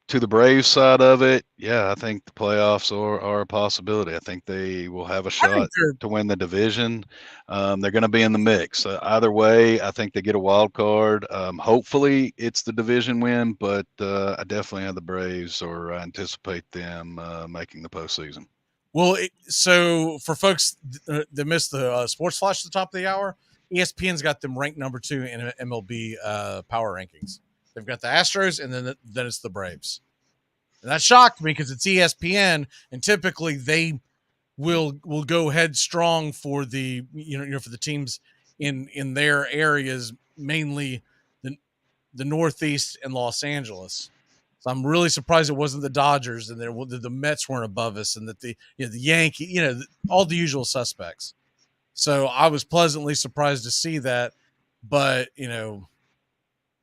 To the Braves side of it, I think the playoffs are a possibility. I think they will have a shot to win the division. They're going to be in the mix. Either way, I think they get a wild card. Hopefully it's the division win, but I definitely have the Braves, or I anticipate them making the postseason. Well, so for folks that missed the Sports Flash at the top of the hour, ESPN's got them ranked number 2 in MLB power rankings. They've got the Astros, and then it's the Braves. And that shocked me because it's ESPN, and typically they will go headstrong for the for the teams in their areas, mainly the Northeast and Los Angeles. So I'm really surprised it wasn't the Dodgers and the Mets weren't above us, and that the Yankee, all the usual suspects. So I was pleasantly surprised to see that, but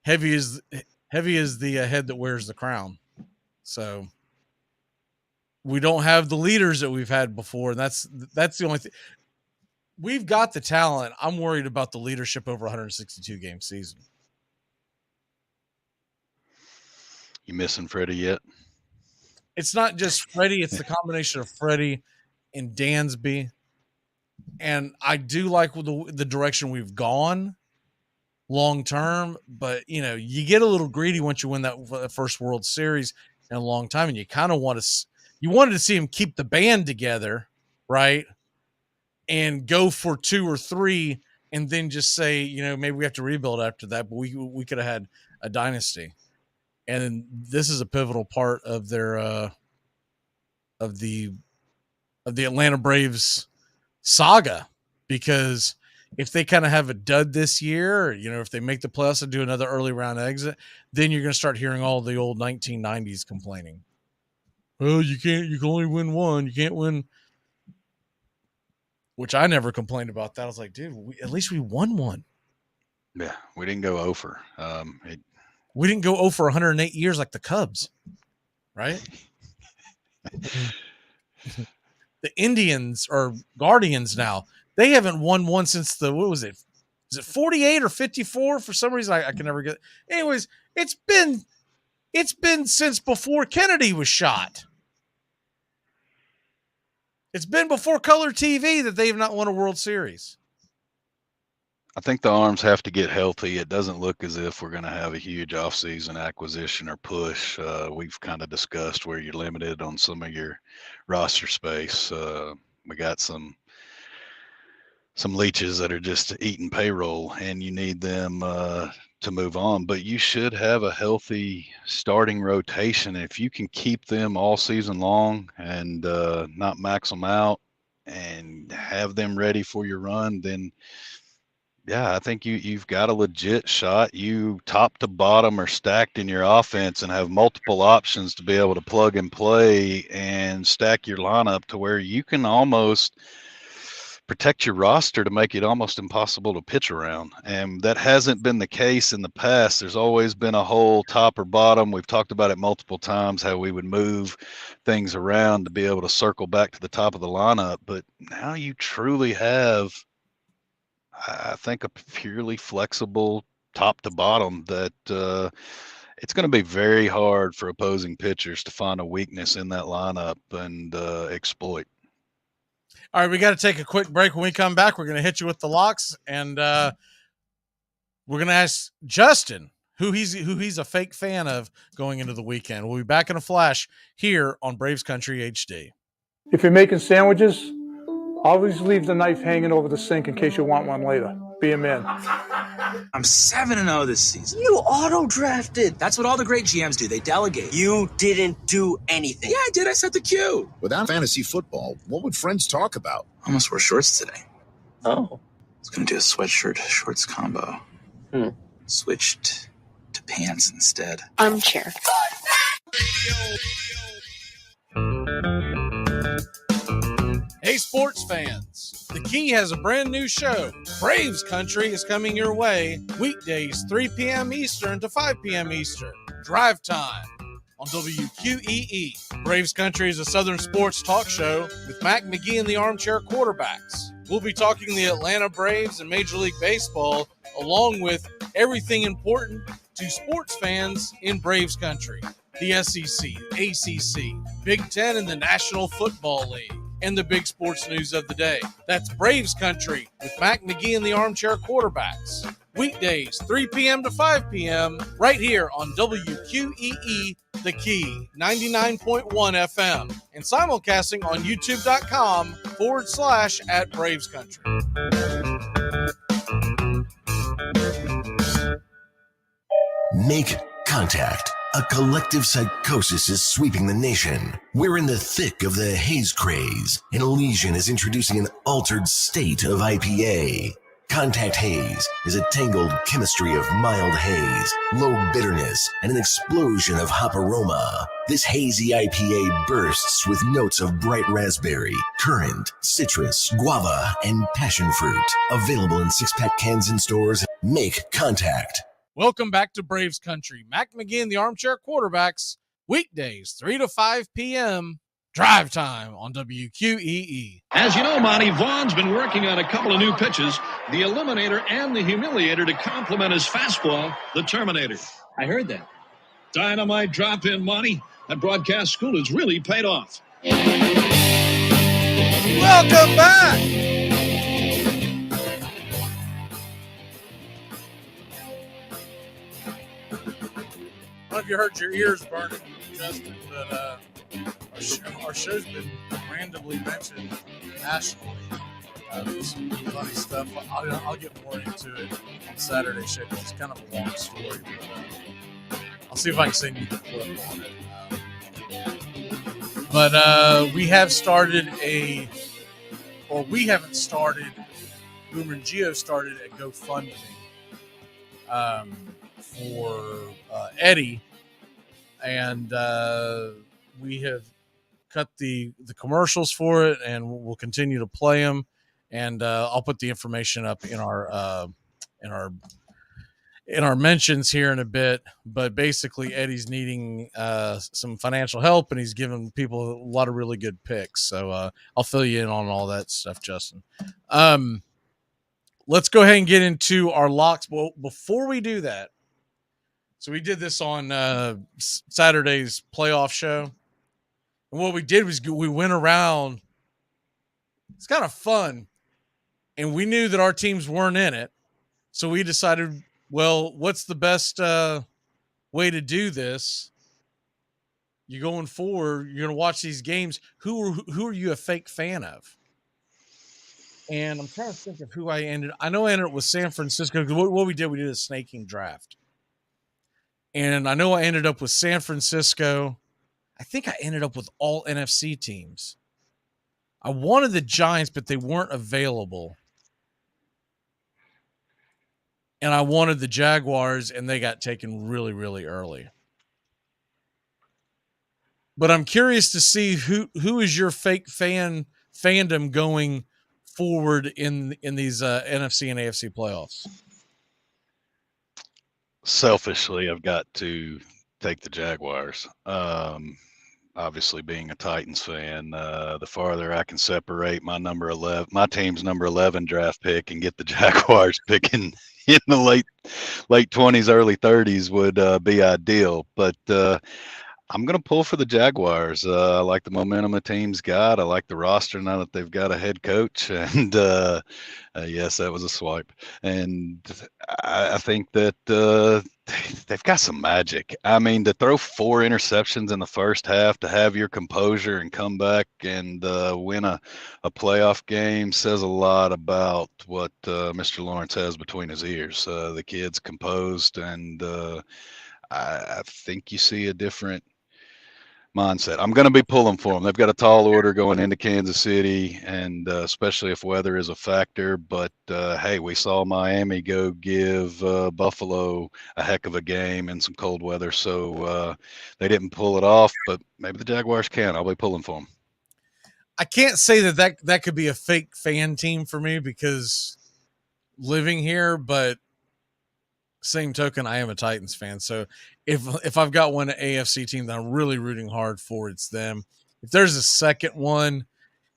heavy is the head that wears the crown. So we don't have the leaders that we've had before, and that's the only thing. We've got the talent. I'm worried about the leadership over 162 game season. You missing Freddie yet? It's not just Freddie. It's the combination of Freddie and Dansby. And I do like the direction we've gone long term, but you get a little greedy once you win that first World Series in a long time, and you kind of wanted to see him keep the band together right? And go for 2 or 3 and then just say, maybe we have to rebuild after that, but we could have had a dynasty. And this is a pivotal part of their of the Atlanta Braves saga, because if they kind of have a dud this year, if they make the playoffs and do another early round exit, then you're going to start hearing all the old 1990s complaining. Oh, you can only win one. You can't win. Which I never complained about that. I was like, dude, at least we won one. Yeah, we didn't go over. We didn't go over 108 years like the Cubs, right? The Indians or Guardians now, they haven't won one since what was it? Is it 48 or 54? For some reason, I can never get. Anyways, it's been since before Kennedy was shot. It's been before color TV that they've not won a World Series. I think the arms have to get healthy. It doesn't look as if we're going to have a huge offseason acquisition or push. We've kind of discussed where you're limited on some of your roster space. We got some leeches that are just eating payroll, and you need them to move on. But you should have a healthy starting rotation. If you can keep them all season long and not max them out and have them ready for your run, then yeah, I think you've got a legit shot. You top to bottom are stacked in your offense and have multiple options to be able to plug and play and stack your lineup to where you can almost protect your roster to make it almost impossible to pitch around. And that hasn't been the case in the past. There's always been a whole top or bottom. We've talked about it multiple times, how we would move things around to be able to circle back to the top of the lineup. But now you truly have, I think, a purely flexible top to bottom that it's going to be very hard for opposing pitchers to find a weakness in that lineup and exploit. All right, we got to take a quick break. When we come back, we're going to hit you with the locks, and we're going to ask Justin who he's a fake fan of going into the weekend. We'll be back in a flash here on Braves Country HD. If you're making sandwiches, always leave the knife hanging over the sink in case you want one later. Be a man. I'm 7-0 this season. You auto-drafted. That's what all the great GMs do. They delegate. You didn't do anything. Yeah, I did. I set the cue. Without fantasy football, what would friends talk about? I almost wore shorts today. Oh. I was going to do a sweatshirt shorts combo. Switched to pants instead. Armchair. Hey, sports fans. The Key has a brand new show. Braves Country is coming your way weekdays 3 p.m. Eastern to 5 p.m. Eastern. Drive time on WQEE. Braves Country is a Southern sports talk show with Mac McGee and the Armchair Quarterbacks. We'll be talking the Atlanta Braves and Major League Baseball, along with everything important to sports fans in Braves Country. The SEC, ACC, Big Ten, and the National Football League. And the big sports news of the day. That's Braves Country with Mac McGee and the Armchair Quarterbacks. Weekdays, 3 p.m. to 5 p.m. right here on WQEE, The Key, 99.1 FM. And simulcasting on youtube.com/@Braves Country. Make contact. A collective psychosis is sweeping the nation. We're in the thick of the haze craze, and Elysian is introducing an altered state of IPA. Contact Haze is a tangled chemistry of mild haze, low bitterness, and an explosion of hop aroma. This hazy IPA bursts with notes of bright raspberry, currant, citrus, guava, and passion fruit. Available in 6-pack cans in stores. Make contact. Welcome back to Braves Country. Mac McGee and the Armchair Quarterbacks, weekdays 3 to 5 p.m. Drive time on WQEE. As you know, Monty, Vaughn's been working on a couple of new pitches, the Eliminator and the Humiliator, to complement his fastball, the Terminator. I heard that. Dynamite drop in, Monty. That broadcast school has really paid off. Welcome back. I don't know if you hurt your ears burning, Justin, but Our show's been randomly mentioned nationally. Some funny stuff. I'll get more into it on Saturday's show because it's kind of a long story. But, I'll see if I can send you the clip on it. But we have started we haven't started. Boomer and Geo started a GoFundMe for Eddie, and we have cut the commercials for it, and we'll continue to play them. And I'll put the information up in our mentions here in a bit. But basically, Eddie's needing some financial help, and he's giving people a lot of really good picks. So I'll fill you in on all that stuff, Justin. Let's go ahead and get into our locks. Well, before we do that, so we did this on Saturday's playoff show. And what we did was we went around. It's kind of fun. And we knew that our teams weren't in it. So we decided, well, what's the best way to do this? You're going forward. You're going to watch these games. Who are you a fake fan of? And I'm trying to think of who I ended. I know I ended up with San Francisco. What we did a snaking draft. And I know I ended up with San Francisco. I think I ended up with all NFC teams. I wanted the Giants, but they weren't available. And I wanted the Jaguars, and they got taken really, really early. But I'm curious to see who is your fake fandom going forward in these NFC and AFC playoffs. Selfishly, I've got to take the Jaguars. Obviously, being a Titans fan, the farther I can separate my team's number 11 draft pick and get the Jaguars picking in the late 20s, early 30s would be ideal. But I'm going to pull for the Jaguars. I like the momentum the team's got. I like the roster now that they've got a head coach. And yes, that was a swipe. And I think that they've got some magic. I mean, to throw 4 interceptions in the first half, to have your composure and come back and win a playoff game says a lot about what Mr. Lawrence has between his ears. The kid's composed, and I think you see a different mindset. I'm going to be pulling for them. They've got a tall order going into Kansas City, and especially if weather is a factor. But hey, we saw Miami go give Buffalo a heck of a game in some cold weather, so they didn't pull it off. But maybe the Jaguars can. I'll be pulling for them. I can't say that could be a fake fan team for me because living here, but same token, I am a Titans fan. So if I've got one AFC team that I'm really rooting hard for, it's them. If there's a second one,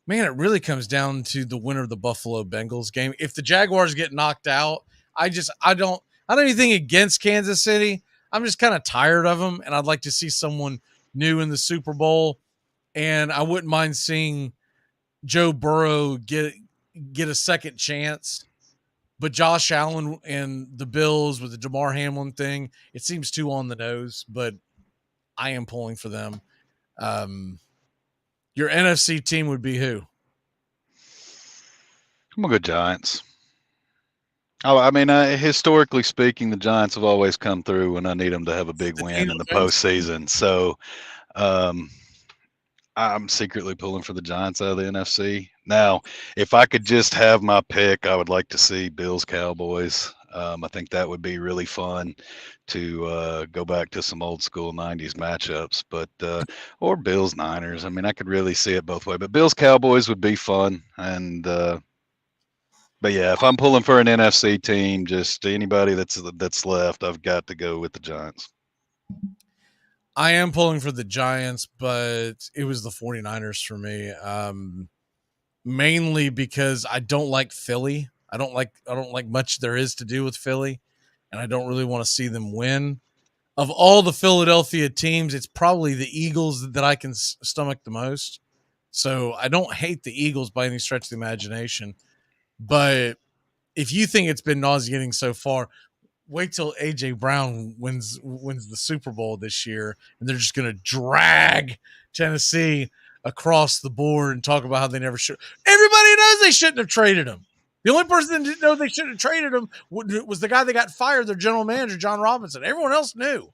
man, it really comes down to the winner of the Buffalo Bengals game. If the Jaguars get knocked out, I don't have anything against Kansas City. I'm just kind of tired of them, and I'd like to see someone new in the Super Bowl. And I wouldn't mind seeing Joe Burrow get a second chance. But Josh Allen and the Bills with the Damar Hamlin thing, it seems too on the nose, but I am pulling for them. Your NFC team would be who? I'm going to go Giants. Oh, I mean, historically speaking, the Giants have always come through when I need them to have a big win in the postseason. So I'm secretly pulling for the Giants out of the NFC. Now, if I could just have my pick, I would like to see Bills Cowboys. I think that would be really fun to go back to some old school 90s matchups, but or Bills Niners. I mean, I could really see it both ways, but Bills Cowboys would be fun. And but yeah, if I'm pulling for an NFC team, just anybody that's left, I've got to go with the Giants. I am pulling for the Giants, but it was the 49ers for me. Mainly because I don't like Philly. I don't like much there is to do with Philly, and I don't really want to see them win. Of all the Philadelphia teams, it's probably the Eagles that I can stomach the most. So I don't hate the Eagles by any stretch of the imagination. But if you think it's been nauseating so far, wait till A.J. Brown wins the Super Bowl this year, and they're just going to drag Tennessee across the board and talk about how they never should. Everybody knows they shouldn't have traded him. The only person that didn't know they shouldn't have traded him was the guy that got fired, their general manager, John Robinson. Everyone else knew.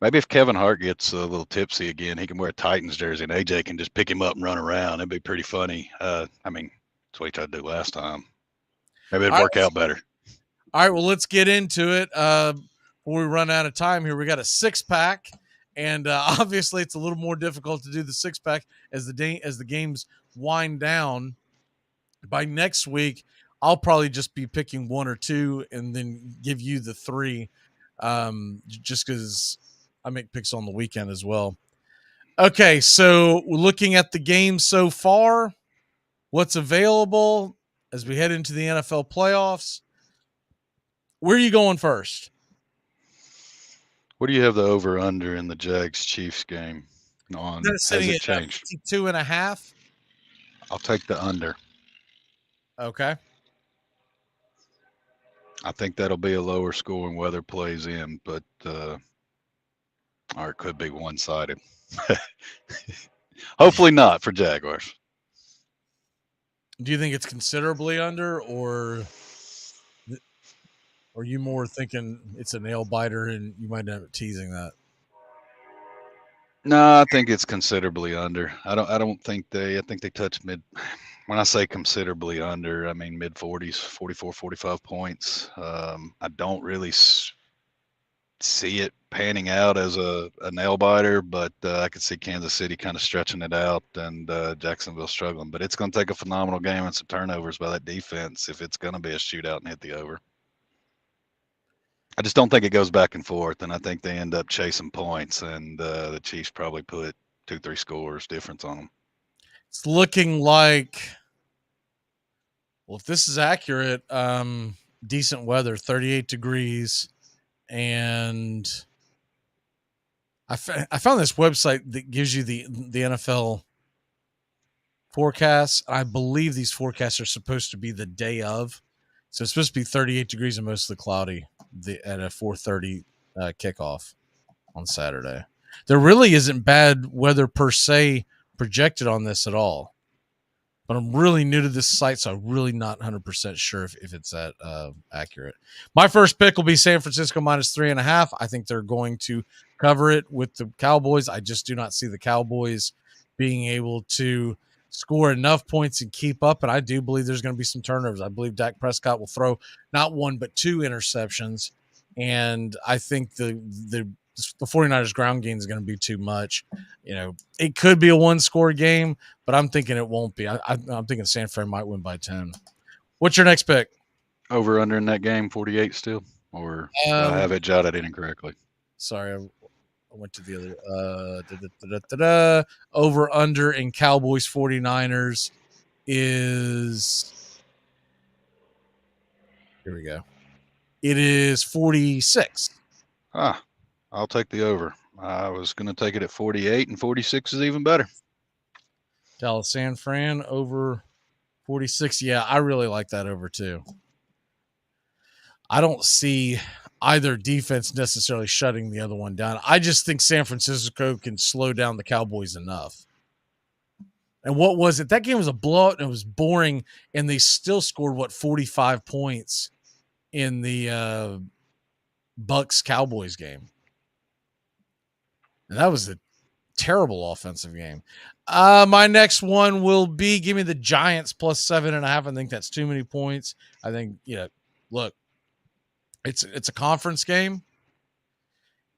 Maybe if Kevin Hart gets a little tipsy again, he can wear a Titans jersey and AJ can just pick him up and run around. It'd be pretty funny. I mean, that's what he tried to do last time. Maybe it'd work out better. All right, well, let's get into it. Before we run out of time here, we got a 6-pack, and obviously it's a little more difficult to do the 6-pack as the games wind down. By next week, I'll probably just be picking 1 or 2 and then give you the 3, just because I make picks on the weekend as well. Okay, so we're looking at the games so far, what's available as we head into the NFL playoffs. Where are you going first? What do you have the over-under in the Jags-Chiefs game on? Has it changed? 52.5. I'll take the under. Okay. I think that'll be a lower score when weather plays in, but or it could be one-sided. Hopefully not for Jaguars. Do you think it's considerably under, or are you more thinking it's a nail biter and you might end up teasing that? No, I think it's considerably under. I think they touch mid. When I say considerably under, I mean mid 40s, 44, 45 points. I don't really see it panning out as a nail biter, but I could see Kansas City kind of stretching it out and Jacksonville struggling. But it's going to take a phenomenal game and some turnovers by that defense if it's going to be a shootout and hit the over. I just don't think it goes back and forth, and I think they end up chasing points, and the Chiefs probably put 2-3 scores difference on them. It's looking like, well, if this is accurate, decent weather, 38 degrees. And I found this website that gives you the NFL forecasts. I believe these forecasts are supposed to be the day of. So it's supposed to be 38 degrees and mostly cloudy at a 4:30 kickoff on Saturday. There really isn't bad weather per se projected on this at all. But I'm really new to this site, so I'm really not 100% sure if it's that accurate. My first pick will be San Francisco minus 3.5. I think they're going to cover it with the Cowboys. I just do not see the Cowboys being able to score enough points and keep up, and I do believe there's going to be some turnovers. I believe Dak Prescott will throw not 1 but 2 interceptions, and I think the 49ers ground game is going to be too much. You know, it could be a 1-score game, but I'm thinking it won't be. I'm thinking San Fran might win by 10. What's your next pick? Over under in that game, 48 still, or I have it jotted in incorrectly. Sorry, I went to the other. Over under in Cowboys 49ers is, here we go. It is 46. I'll take the over. I was going to take it at 48, and 46 is even better. Dallas San Fran over 46. Yeah, I really like that over too. I don't see either defense necessarily shutting the other one down. I just think San Francisco can slow down the Cowboys enough. And what was it? That game was a blowout and it was boring, and they still scored 45 points in the Bucks-Cowboys game. And that was a terrible offensive game. My next one will be, give me the Giants plus 7.5. I think that's too many points. I think, look, it's a conference game.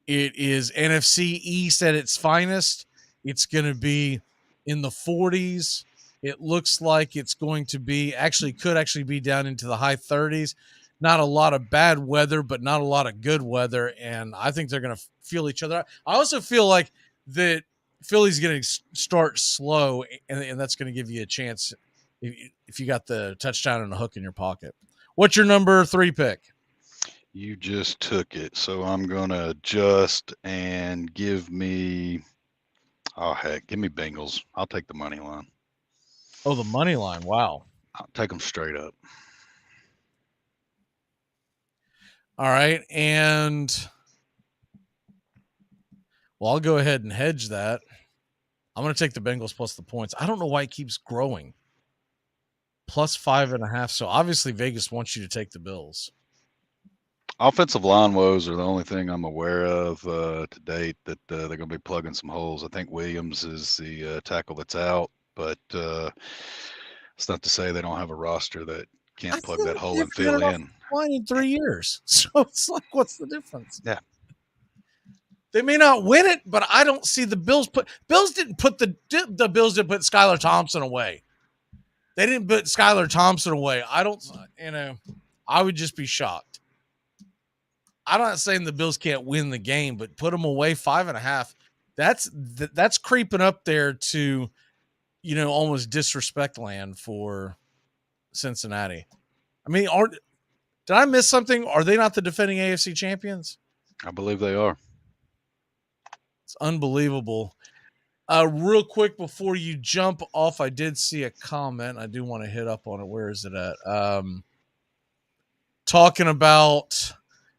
It is NFC East at its finest. It's going to be in the 40s. It looks like it's going to be, could be down into the high 30s. Not a lot of bad weather, but not a lot of good weather. And I think they're going to feel each other out. I also feel like that Philly's going to start slow, and that's going to give you a chance if you got the touchdown and a hook in your pocket. What's your number 3 pick? You just took it. So I'm going to adjust and give me Bengals. I'll take the money line. Oh, the money line. Wow. I'll take them straight up. All right. And, well, I'll go ahead and hedge that. I'm going to take the Bengals plus the points. I don't know why it keeps growing. Plus 5.5. So obviously Vegas wants you to take the Bills. Offensive line woes are the only thing I'm aware of to date that they're going to be plugging some holes. I think Williams is the tackle that's out, but it's not to say they don't have a roster that can't plug that hole and fill in. Line in 3 years. So it's like, what's the difference? Yeah. They may not win it, but I don't see the Bills didn't put Skylar Thompson away. They didn't put Skylar Thompson away. I would just be shocked. I'm not saying the Bills can't win the game, but put them away 5.5. That's creeping up there to, almost disrespect land for Cincinnati. I mean, did I miss something? Are they not the defending AFC champions? I believe they are. It's unbelievable. Real quick before you jump off, I did see a comment. I do want to hit up on it. Where is it at? Talking about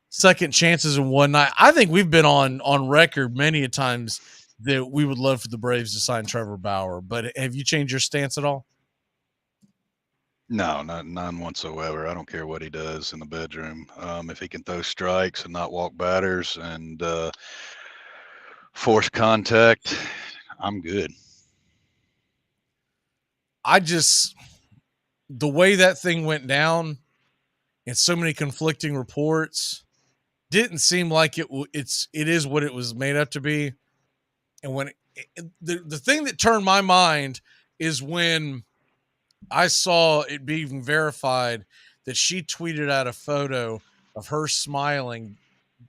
second chances and whatnot. I think we've been on record many a times that we would love for the Braves to sign Trevor Bauer. But have you changed your stance at all? No, none whatsoever. I don't care what he does in the bedroom. If he can throw strikes and not walk batters and force contact, I'm good. The way that thing went down and so many conflicting reports didn't seem like it is what it was made up to be. And when the thing that turned my mind is when I saw it being verified that she tweeted out a photo of her smiling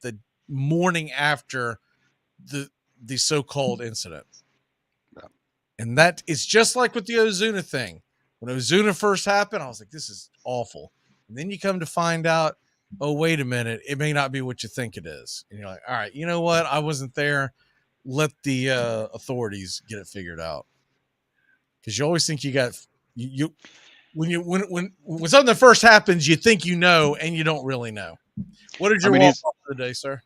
the morning after the so-called incident. Yeah. And that is just like with the Ozuna thing. When Ozuna first happened, I was like, this is awful. And then you come to find out, oh, wait a minute, it may not be what you think it is. And you're like, all right, you know what? I wasn't there. Let the authorities get it figured out. Because you always think you got when something first happens, you think you know, and you don't really know. What did your walk off for the day, sir?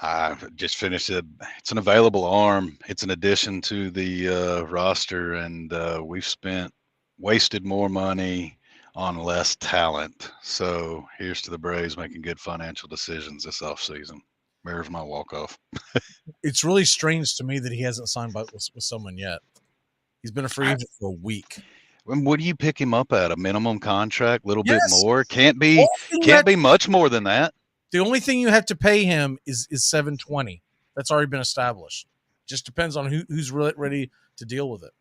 I just finished it. It's an available arm. It's an addition to the roster, and we've wasted more money on less talent. So here's to the Braves making good financial decisions this offseason. Where's my walk-off? It's really strange to me that he hasn't signed with someone yet. He's been a free agent for a week. What do you pick him up at? A minimum contract? A little bit more? Can't be much more than that. The only thing you have to pay him is $720. That's already been established. Just depends on who's really ready to deal with it.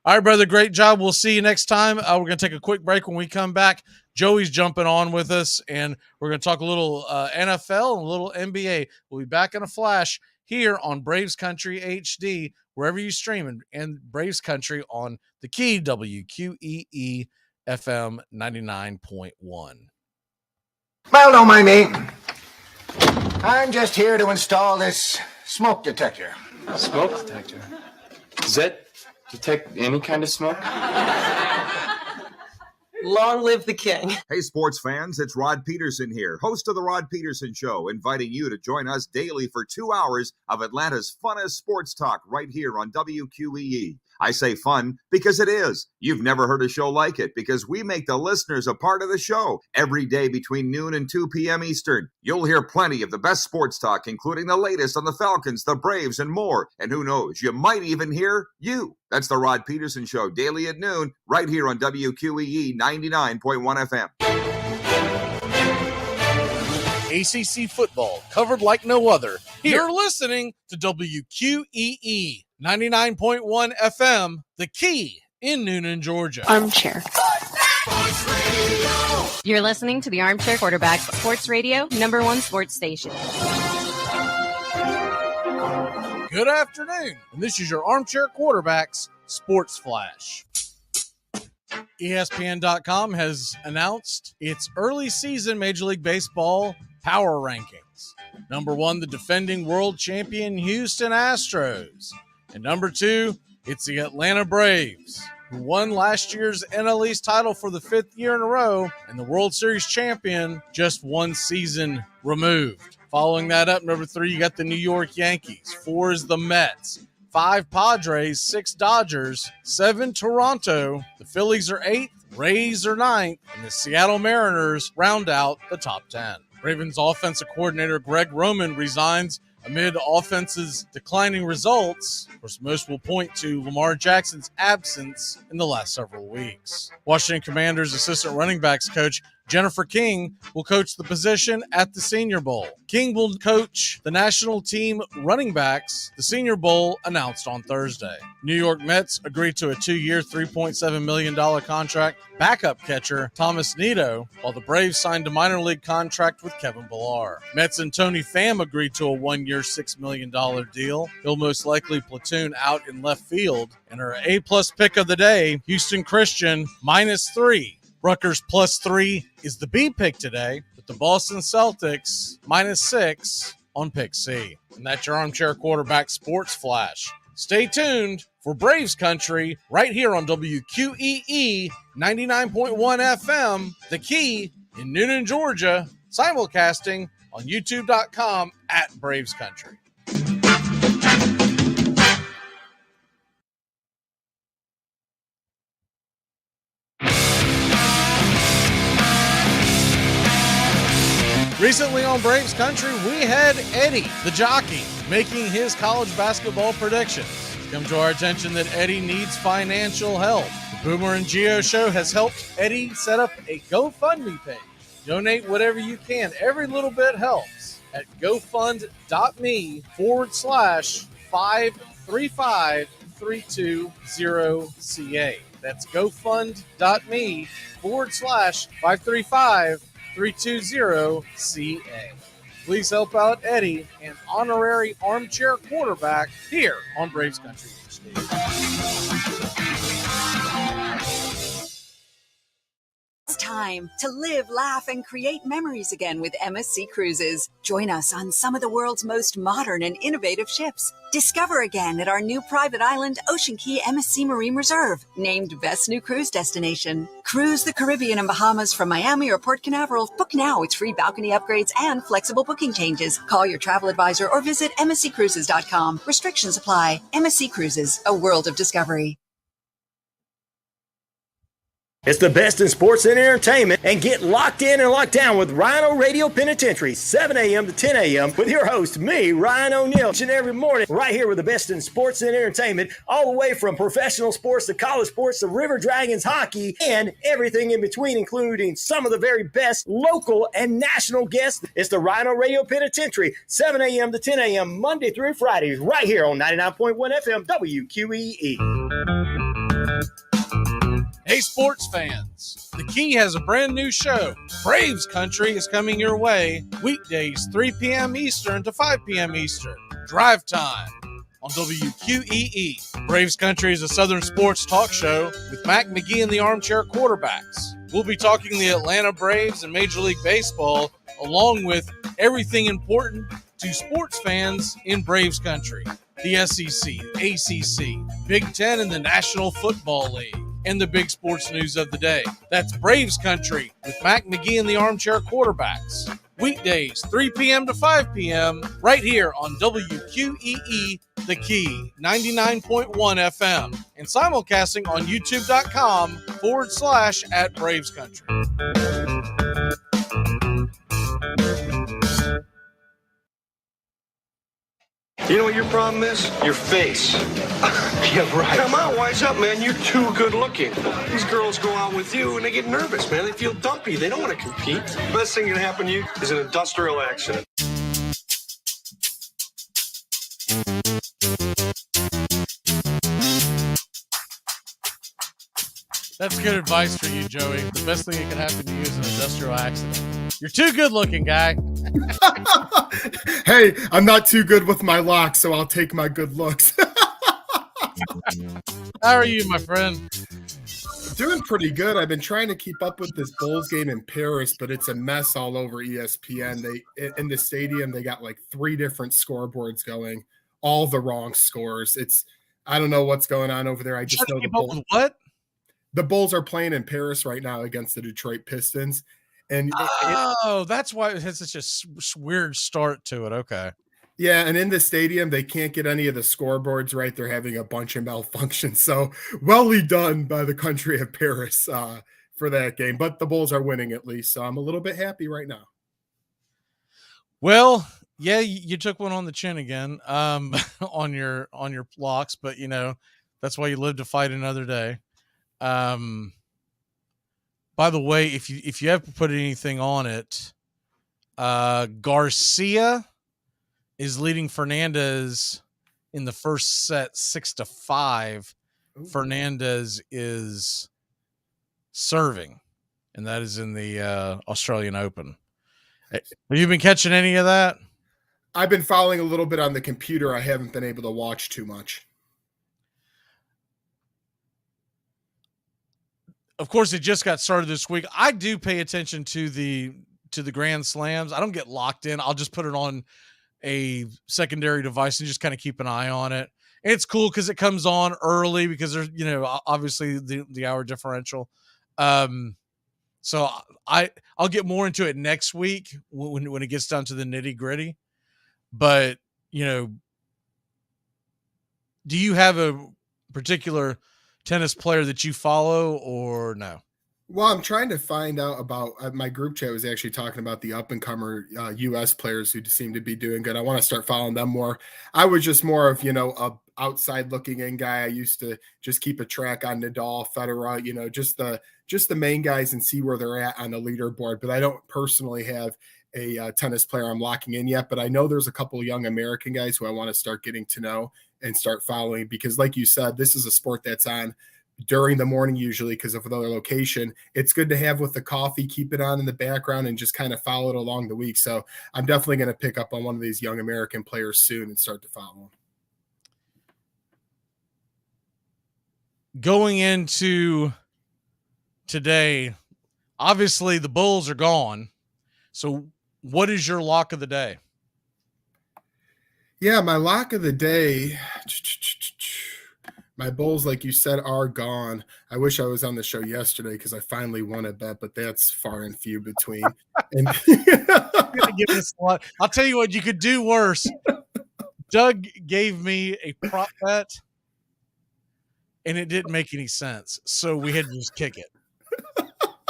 All right, brother, great job. We'll see you next time. We're going to take a quick break. When we come back, Joey's jumping on with us, and we're going to talk a little NFL and a little NBA. We'll be back in a flash here on Braves Country HD, wherever you stream, and Braves Country on the key WQEE FM 99.1. Well, don't mind me. I'm just here to install this smoke detector. Smoke detector? Does that detect any kind of smoke? Long live the king. Hey, sports fans, it's Rod Peterson here, host of The Rod Peterson Show, inviting you to join us daily for 2 hours of Atlanta's funnest sports talk right here on WQEE. I say fun because it is. You've never heard a show like it because we make the listeners a part of the show every day between noon and 2 p.m. Eastern. You'll hear plenty of the best sports talk, including the latest on the Falcons, the Braves, and more. And who knows, you might even hear you. That's the Rod Peterson Show, daily at noon, right here on WQEE 99.1 FM. ACC football covered like no other. You're listening to WQEE 99.1 FM, the key in Noonan, Georgia. Armchair. You're listening to the Armchair Quarterback Sports Radio, #1 sports station. Good afternoon, and this is your Armchair Quarterbacks Sports Flash. ESPN.com has announced its early season Major League Baseball power rankings. #1, the defending world champion Houston Astros. And #2, it's the Atlanta Braves, who won last year's NL East title for the 5th year in a row, and the World Series champion just 1 season removed. Following that up, #3, you got the New York Yankees. 4 is the Mets. 5 Padres, 6 Dodgers, 7 Toronto. The Phillies are 8th, Rays are 9th, and the Seattle Mariners round out the top 10. Ravens offensive coordinator Greg Roman resigns amid offense's declining results. Of course, most will point to Lamar Jackson's absence in the last several weeks. Washington Commanders assistant running backs coach Jennifer King will coach the position at the Senior Bowl. King will coach the national team running backs. The Senior Bowl announced on Thursday. New York Mets agreed to a 2-year, $3.7 million contract backup catcher Thomas Nido, while the Braves signed a minor league contract with Kevin Pillar. Mets and Tony Pham agreed to a 1-year, $6 million deal. He'll most likely platoon out in left field. And our A-plus pick of the day, Houston Christian, -3. Rutgers +3 is the B pick today, with the Boston Celtics -6 on pick C. And that's your Armchair Quarterback Sports Flash. Stay tuned for Braves Country right here on WQEE 99.1 FM, The Key in Newnan, Georgia, simulcasting on youtube.com at Braves Country. Recently on Braves Country, we had Eddie, the jockey, making his college basketball predictions. It's come to our attention that Eddie needs financial help. The Boomer and Geo Show has helped Eddie set up a GoFundMe page. Donate whatever you can. Every little bit helps at gofund.me/535-320-CA. That's gofund.me/535-320-CA. Please help out Eddie, an honorary armchair quarterback, here on Braves Country. It's time to live, laugh, and create memories again with MSC Cruises. Join us on some of the world's most modern and innovative ships. Discover again at our new private island, Ocean Key MSC Marine Reserve, named Best New Cruise Destination. Cruise the Caribbean and Bahamas from Miami or Port Canaveral. Book now with free balcony upgrades and flexible booking changes. Call your travel advisor or visit msccruises.com. Restrictions apply. MSC Cruises, a world of discovery. It's the best in sports and entertainment, and get locked in and locked down with Rhino Radio Penitentiary, 7 a.m. to 10 a.m. with your host, me, Ryan O'Neill, each and every morning, right here with the best in sports and entertainment, all the way from professional sports to college sports to River Dragons hockey and everything in between, including some of the very best local and national guests. It's the Rhino Radio Penitentiary, 7 a.m. to 10 a.m. Monday through Friday, right here on 99.1 FM WQEE. Hey, sports fans, The Key has a brand new show. Braves Country is coming your way weekdays 3 p.m. Eastern to 5 p.m. Eastern. Drive time on WQEE. Braves Country is a Southern sports talk show with Mac McGee and the Armchair Quarterbacks. We'll be talking the Atlanta Braves and Major League Baseball, along with everything important to sports fans in Braves Country. The SEC, ACC, Big Ten, and the National Football League, and the big sports news of the day. That's Braves Country with Mac McGee and the Armchair Quarterbacks. Weekdays, 3 p.m. to 5 p.m. right here on WQEE, The Key, 99.1 FM, and simulcasting on youtube.com/@Braves Country. You know what your problem is? Your face. Yeah, right. Come on, wise up, man. You're too good looking. These girls go out with you and they get nervous, man. They feel dumpy. They don't want to compete. The best thing that can happen to you is an industrial accident. That's good advice for you, Joey. The best thing that can happen to you is an industrial accident. You're too good looking, guy. Hey, I'm not too good with my locks, so I'll take my good looks. How are you, my friend? Doing pretty good. I've been trying to keep up with this Bulls game in Paris, but it's a mess all over ESPN. In the stadium, they got like 3 different scoreboards going, all the wrong scores. I don't know what's going on over there. I just know the Bulls. What? The Bulls are playing in Paris right now against the Detroit Pistons. And that's why it has such a weird start to it. Okay. Yeah, and in the stadium, they can't get any of the scoreboards right. They're having a bunch of malfunctions. So welly done by the country of Paris for that game. But the Bulls are winning at least, so I'm a little bit happy right now. Well, yeah, you took one on the chin again on your locks, but that's why you live to fight another day. By the way, if you have to put anything on it, Garcia is leading Fernandez in the first set 6-5. Fernandez is serving, and that is in the Australian Open. Have you been catching any of that? I've been following a little bit on the computer. I haven't been able to watch too much. Of course, it just got started this week. I do pay attention to the Grand Slams. I don't get locked in. I'll just put it on a secondary device and just kind of keep an eye on it. And it's cool because it comes on early because there's, obviously the hour differential. So I'll get more into it next week when it gets down to the nitty gritty. But, do you have a particular tennis player that you follow or no? Well, I'm trying to find out about my group chat was actually talking about the up-and-comer U.S. players who seem to be doing good. I want to start following them more. I was just more of, a outside looking in guy. I used to just keep a track on Nadal, Federer, just the main guys and see where they're at on the leaderboard. But I don't personally have a tennis player I'm locking in yet. But I know there's a couple of young American guys who I want to start getting to know and start following because, like you said, this is a sport that's on during the morning usually because of their location. It's good to have with the coffee, keep it on in the background and just kind of follow it along the week. So I'm definitely going to pick up on one of these young American players soon and start to follow them. Going into today, obviously the Bulls are gone. So what is your lock of the day? Yeah, my lock of the day, my Bulls, like you said, are gone. I wish I was on the show yesterday because I finally won a bet, but that's far and few between. And I'll tell you what, you could do worse. Doug gave me a prop bet, and it didn't make any sense, so we had to just kick it.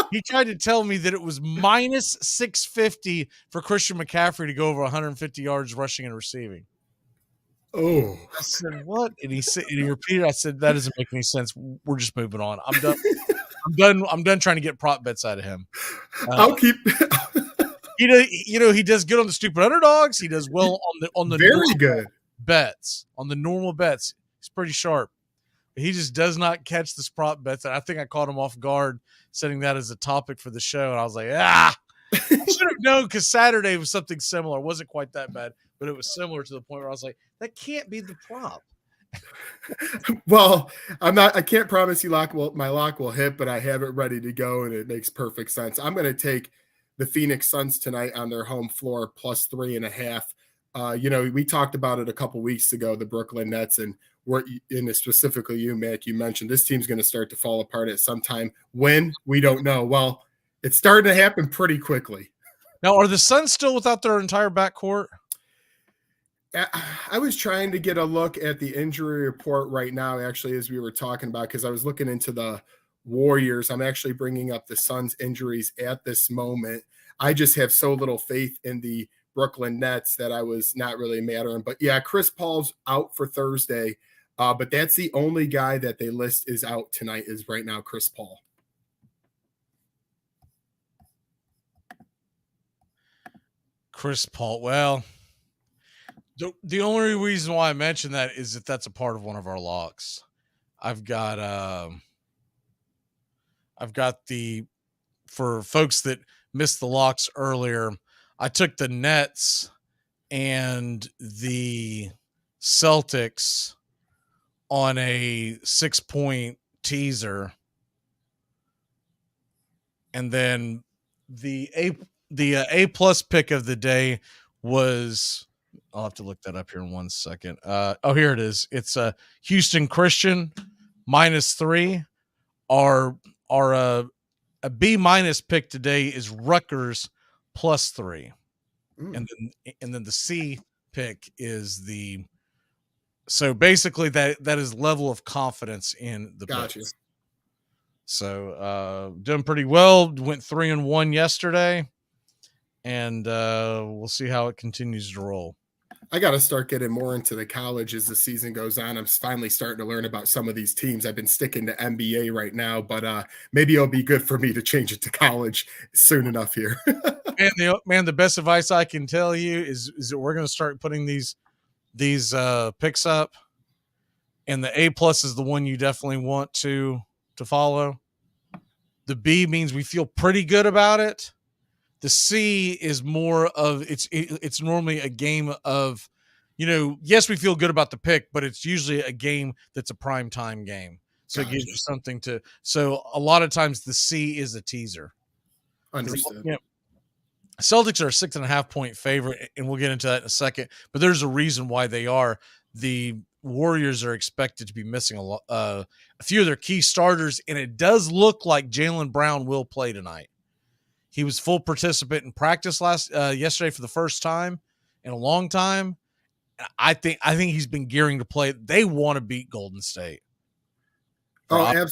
He tried to tell me that it was minus 650 for Christian McCaffrey to go over 150 yards rushing and receiving. Oh, I said, what? And he repeated, I said, that doesn't make any sense. We're just moving on. I'm done trying to get prop bets out of him. I'll keep he does good on the stupid underdogs. He does well on the very good bets. On the normal bets. He's pretty sharp. He just does not catch this prop bets. And I think I caught him off guard setting that as a topic for the show. And I was like, I should have known because Saturday was something similar. It wasn't quite that bad, but it was similar to the point where I was like, that can't be the prop. Well, I can't promise you my lock will hit, but I have it ready to go and it makes perfect sense. I'm going to take the Phoenix Suns tonight on their home floor plus 3.5. We talked about it a couple weeks ago, the Brooklyn Nets, and specifically you, Mac, you mentioned this team's going to start to fall apart at some time. When? We don't know. Well, it's starting to happen pretty quickly. Now, are the Suns still without their entire backcourt? I was trying to get a look at the injury report right now, actually, as we were talking about, because I was looking into the Warriors. I'm actually bringing up the Suns injuries at this moment. I just have so little faith in the Brooklyn Nets that I was not really mattering. But yeah, Chris Paul's out for Thursday. But that's the only guy that they list is out tonight is right now Chris Paul. Chris Paul. Well, the only reason why I mentioned that is that that's a part of one of our locks. I've got for folks that missed the locks earlier, I took the Nets and the Celtics on a 6-point teaser. And then the A plus pick of the day was, I'll have to look that up here in 1 second. Here it is. It's a Houston Christian -3. A B minus pick today is Rutgers +3. And then the C pick is so basically that is level of confidence in the Gotcha. picks. So doing pretty well. Went 3-1 yesterday, and we'll see how it continues to roll. I got to start getting more into the college as the season goes on. I'm finally starting to learn about some of these teams. I've been sticking to NBA right now, but maybe it'll be good for me to change it to college soon enough here. The best advice I can tell you is that we're going to start putting these picks up, and the A+ is the one you definitely want to follow. The B means we feel pretty good about it. The C is more of it's normally a game of, yes, we feel good about the pick, but it's usually a game that's a prime time game. So It gives you something to. So a lot of times the C is a teaser. Understood. Celtics are a 6.5 point favorite, and we'll get into that in a second. But there's a reason why they are. The Warriors are expected to be missing a few of their key starters, and it does look like Jaylen Brown will play tonight. He was full participant in practice yesterday for the first time in a long time. I think he's been gearing to play. They want to beat Golden State. Oh,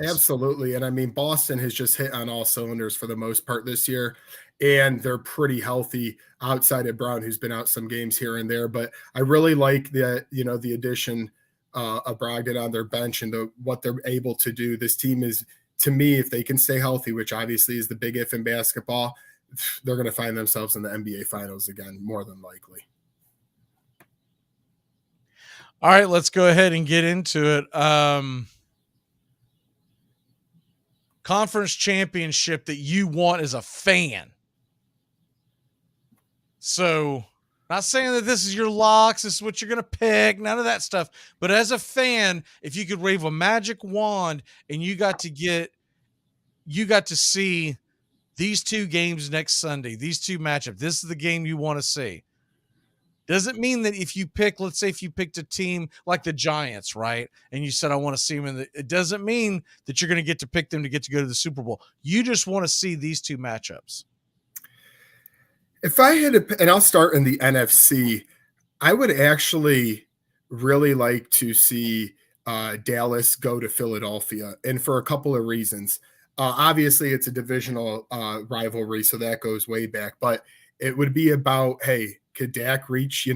absolutely. And I mean, Boston has just hit on all cylinders for the most part this year, and they're pretty healthy outside of Brown, who's been out some games here and there. But I really like the addition of Brogdon on their bench and what they're able to do. This team is, to me, if they can stay healthy, which obviously is the big if in basketball, they're going to find themselves in the NBA Finals again, more than likely. All right, let's go ahead and get into it. Conference championship that you want as a fan. So, not saying that this is your locks, this is what you're going to pick, none of that stuff. But as a fan, if you could wave a magic wand and you got to see these two games next Sunday, these two matchups, this is the game you want to see. Doesn't mean that if you pick, let's say if you picked a team like the Giants, right? And you said, I want to see them it doesn't mean that you're going to get to pick them to go to the Super Bowl. You just want to see these two matchups. If I had to, and I'll start in the NFC, I would actually really like to see Dallas go to Philadelphia, and for a couple of reasons. Obviously, it's a divisional rivalry, so that goes way back. But it would be about, hey, could Dak reach,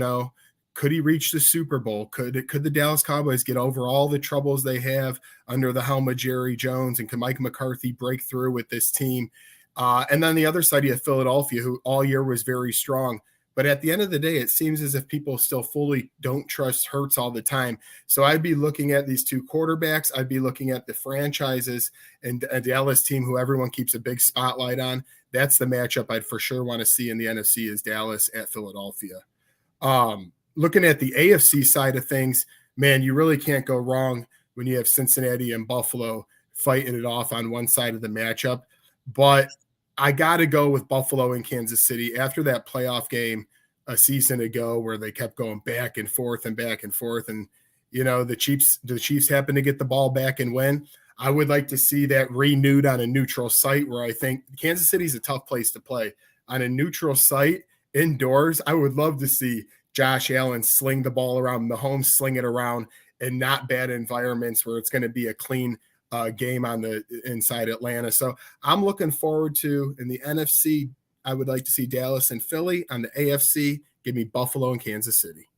could he reach the Super Bowl? Could the Dallas Cowboys get over all the troubles they have under the helm of Jerry Jones? And can Mike McCarthy break through with this team? And then the other side, you have Philadelphia, who all year was very strong. But at the end of the day, it seems as if people still fully don't trust Hurts all the time. So I'd be looking at these two quarterbacks. I'd be looking at the franchises and a Dallas team who everyone keeps a big spotlight on. That's the matchup I'd for sure want to see in the NFC is Dallas at Philadelphia. Looking at the AFC side of things, man, you really can't go wrong when you have Cincinnati and Buffalo fighting it off on one side of the matchup. But I got to go with Buffalo and Kansas City after that playoff game a season ago where they kept going back and forth. And, the Chiefs happened to get the ball back and win. I would like to see that renewed on a neutral site where I think Kansas City is a tough place to play. On a neutral site, indoors, I would love to see Josh Allen sling the ball around, Mahomes sling it around, and not bad environments where it's going to be a clean game on the inside Atlanta. So I'm looking forward to, in the NFC, I would like to see Dallas and Philly. On the AFC, give me Buffalo and Kansas City.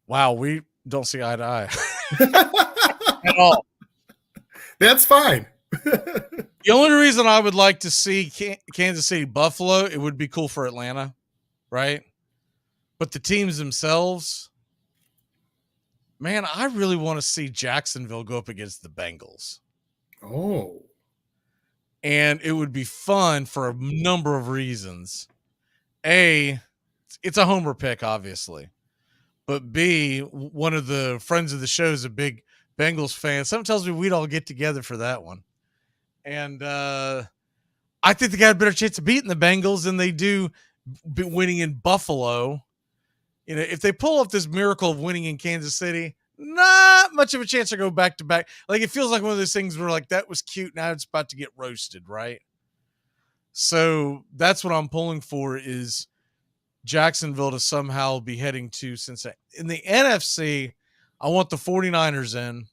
Wow, we don't see eye to eye at all. That's fine. The only reason I would like to see Kansas City, Buffalo, it would be cool for Atlanta, right? But the teams themselves, man, I really want to see Jacksonville go up against the Bengals. Oh. And it would be fun for a number of reasons. A, it's a homer pick, obviously. But B, one of the friends of the show is a big Bengals fan. Something tells me we'd all get together for that one. And I think they got a better chance of beating the Bengals than they do winning in Buffalo. If they pull off this miracle of winning in Kansas City, not much of a chance to go back to back. Like, it feels like one of those things where, like, that was cute. Now it's about to get roasted, right? So that's what I'm pulling for is Jacksonville to somehow be heading to Cincinnati. In the NFC, I want the 49ers in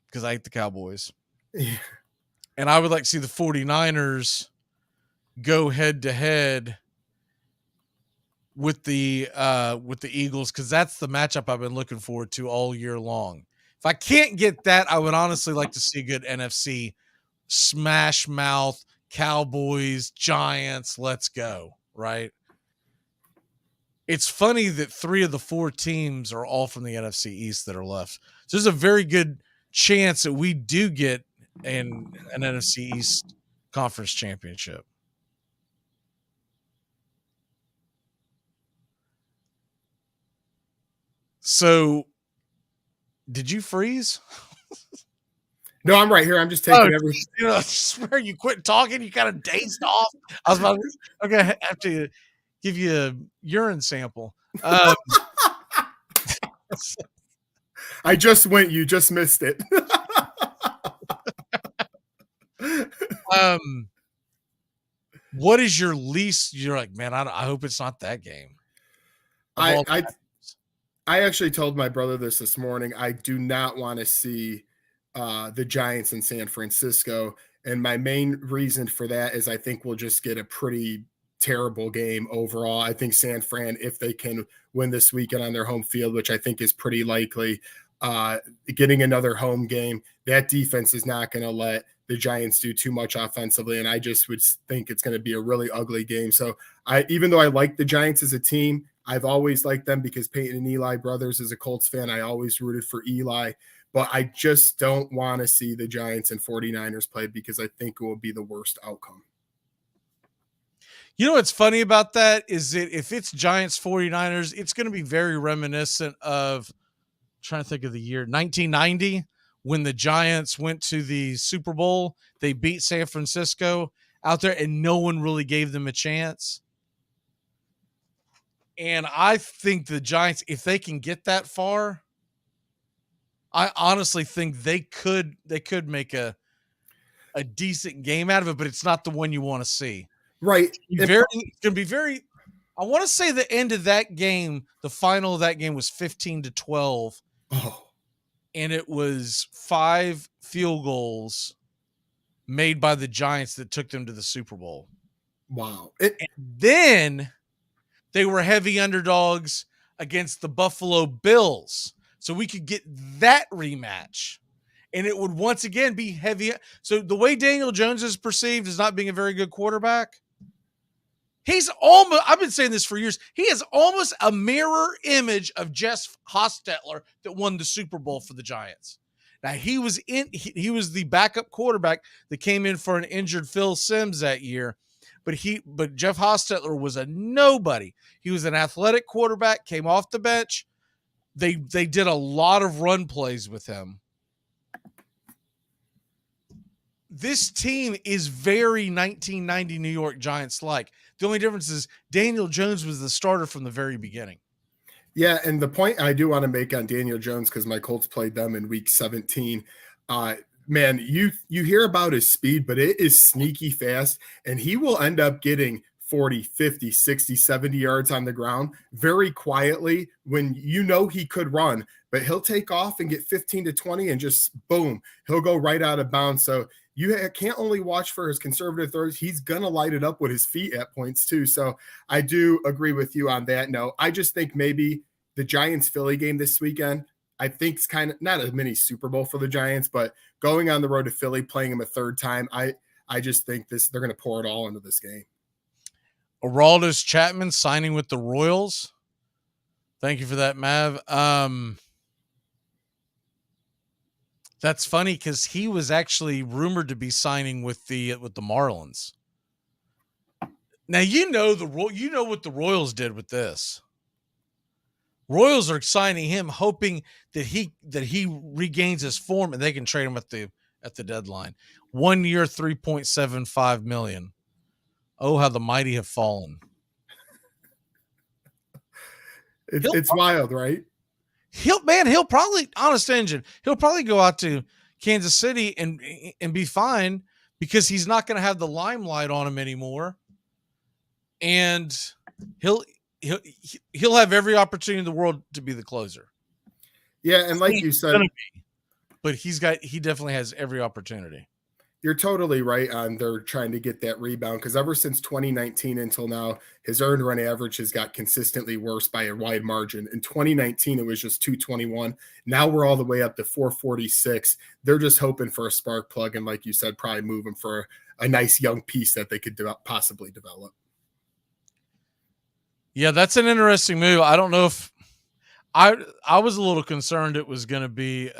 because I hate the Cowboys. Yeah. And I would like to see the 49ers go head to head with the Eagles, because that's the matchup I've been looking forward to all year long. If I can't get that, I would honestly like to see good NFC smash mouth, Cowboys, Giants, let's go, right? It's funny that 3 of the 4 teams are all from the NFC East that are left. So there's a very good chance that we do get an NFC East conference championship. So did you freeze? No, I'm right here. I'm just taking everything. You know, I swear you quit talking. You kind of dazed off. I was about to, okay, I have to give you a urine sample. I just went. You just missed it. What is your least? You're like, man, I hope it's not that game. I actually told my brother this morning. I do not want to see the Giants in San Francisco. And my main reason for that is I think we'll just get a pretty terrible game overall. I think San Fran, if they can win this weekend on their home field, which I think is pretty likely, getting another home game, that defense is not going to let the Giants do too much offensively. And I just would think it's going to be a really ugly game. So even though I like the Giants as a team, I've always liked them because Peyton and Eli brothers, as a Colts fan, I always rooted for Eli. But I just don't want to see the Giants and 49ers play because I think it will be the worst outcome. You know what's funny about that is that if it's Giants 49ers, it's going to be very reminiscent of, I'm trying to think of the year, 1990, when the Giants went to the Super Bowl. They beat San Francisco out there and no one really gave them a chance. And I think the Giants, if they can get that far, I honestly think they could make a decent game out of it, but it's not the one you want to see. Right. It's going to be very, I want to say the end of that game, the final of that game was 15-12. Oh. And it was 5 field goals made by the Giants that took them to the Super Bowl. Wow. And then they were heavy underdogs against the Buffalo Bills. So we could get that rematch. And it would once again be heavy. So the way Daniel Jones is perceived as not being a very good quarterback, he's almost, I've been saying this for years, he is almost a mirror image of Jeff Hostetler that won the Super Bowl for the Giants. Now he was the backup quarterback that came in for an injured Phil Simms that year. But Jeff Hostetler was a nobody. He was an athletic quarterback, came off the bench. They did a lot of run plays with him. This team is very 1990 New York Giants like. The only difference is Daniel Jones was the starter from the very beginning. Yeah, and the point I do want to make on Daniel Jones, because my Colts played them in week 17, man, you hear about his speed, but it is sneaky fast, and he will end up getting 40, 50, 60, 70 yards on the ground very quietly when you know he could run, but he'll take off and get 15 to 20 and just boom, he'll go right out of bounds. So you can't only watch for his conservative throws. He's going to light it up with his feet at points too. So I do agree with you on that. No, I just think maybe the Giants-Philly game this weekend, I think it's kind of not a mini Super Bowl for the Giants, but going on the road to Philly, playing them a third time, I just think they're going to pour it all into this game. Aroldis Chapman signing with the Royals. Thank you for that, Mav. That's funny because he was actually rumored to be signing with the Marlins. Now you know what the Royals did with this. Royals are signing him, hoping that he regains his form and they can trade him at the deadline. 1 year, $3.75 million. Oh, how the mighty have fallen. It's wild, right? He'll probably, honest engine, he'll probably go out to Kansas City and be fine because he's not going to have the limelight on him anymore. And he'll have every opportunity in the world to be the closer. Yeah, and like you said, but he definitely has every opportunity. You're totally right on they're trying to get that rebound, because ever since 2019 until now, his earned run average has got consistently worse by a wide margin. In 2019, it was just 221. Now we're all the way up to 446. They're just hoping for a spark plug, and like you said, probably move him for a nice young piece that they could possibly develop. Yeah, that's an interesting move. I don't know if I was a little concerned it was going to be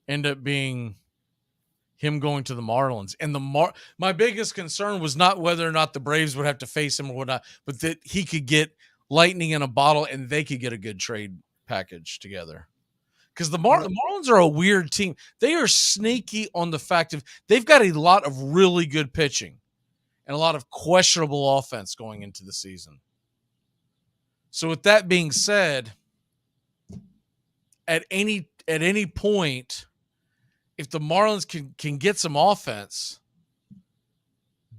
end up being him going to the Marlins. And my biggest concern was not whether or not the Braves would have to face him or whatnot, but that he could get lightning in a bottle and they could get a good trade package together. Because the Marlins are a weird team. They are sneaky on the fact of they've got a lot of really good pitching and a lot of questionable offense going into the season. So with that being said, at any point, if the Marlins can get some offense,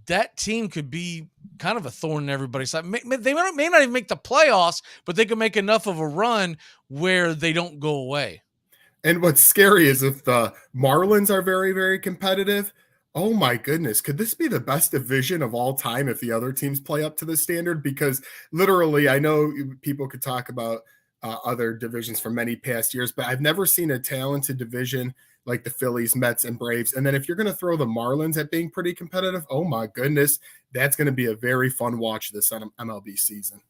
that team could be kind of a thorn in everybody's side. They may not even make the playoffs, but they could make enough of a run where they don't go away. And what's scary is if the Marlins are very, very competitive, oh my goodness, could this be the best division of all time if the other teams play up to the standard? Because literally, I know people could talk about other divisions from many past years, but I've never seen a talented division like the Phillies, Mets, and Braves. And then if you're going to throw the Marlins at being pretty competitive, oh my goodness, that's going to be a very fun watch this MLB season.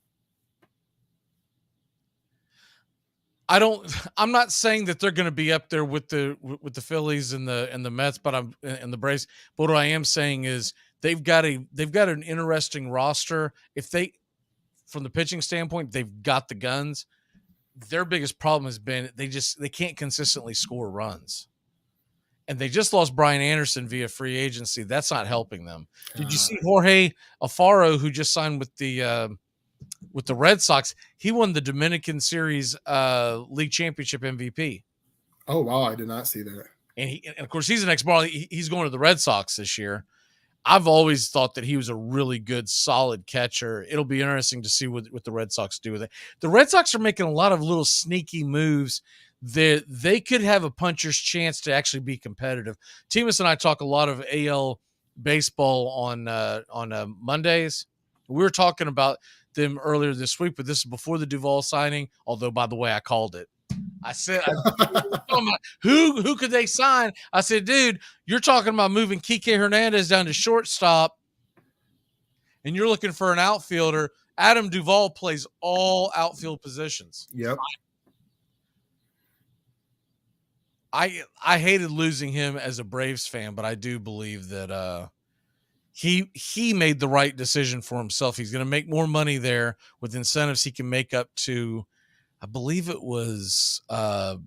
I'm not saying that they're going to be up there with the Phillies and the Mets, but and the Braves. But what I am saying is they've got an interesting roster. If from the pitching standpoint, they've got the guns. Their biggest problem has been they can't consistently score runs. And they just lost Brian Anderson via free agency. That's not helping them. Did you see Jorge Alfaro, who just signed with the Red Sox? He won the Dominican Series League Championship MVP. Oh, wow. I did not see that. And of course, he's an ex-Marlin. He's going to the Red Sox this year. I've always thought that he was a really good, solid catcher. It'll be interesting to see what the Red Sox do with it. The Red Sox are making a lot of little sneaky moves that they could have a puncher's chance to actually be competitive. Timus and I talk a lot of AL baseball on Mondays. We were talking about them earlier this week, but this is before the Duvall signing. Although, by the way, I called it. I said, who could they sign? I said, dude, you're talking about moving Kike Hernandez down to shortstop, and you're looking for an outfielder. Adam Duvall plays all outfield positions. Yep. I hated losing him as a Braves fan, but I do believe that he made the right decision for himself. He's going to make more money there with incentives he can make up to, I believe it was $3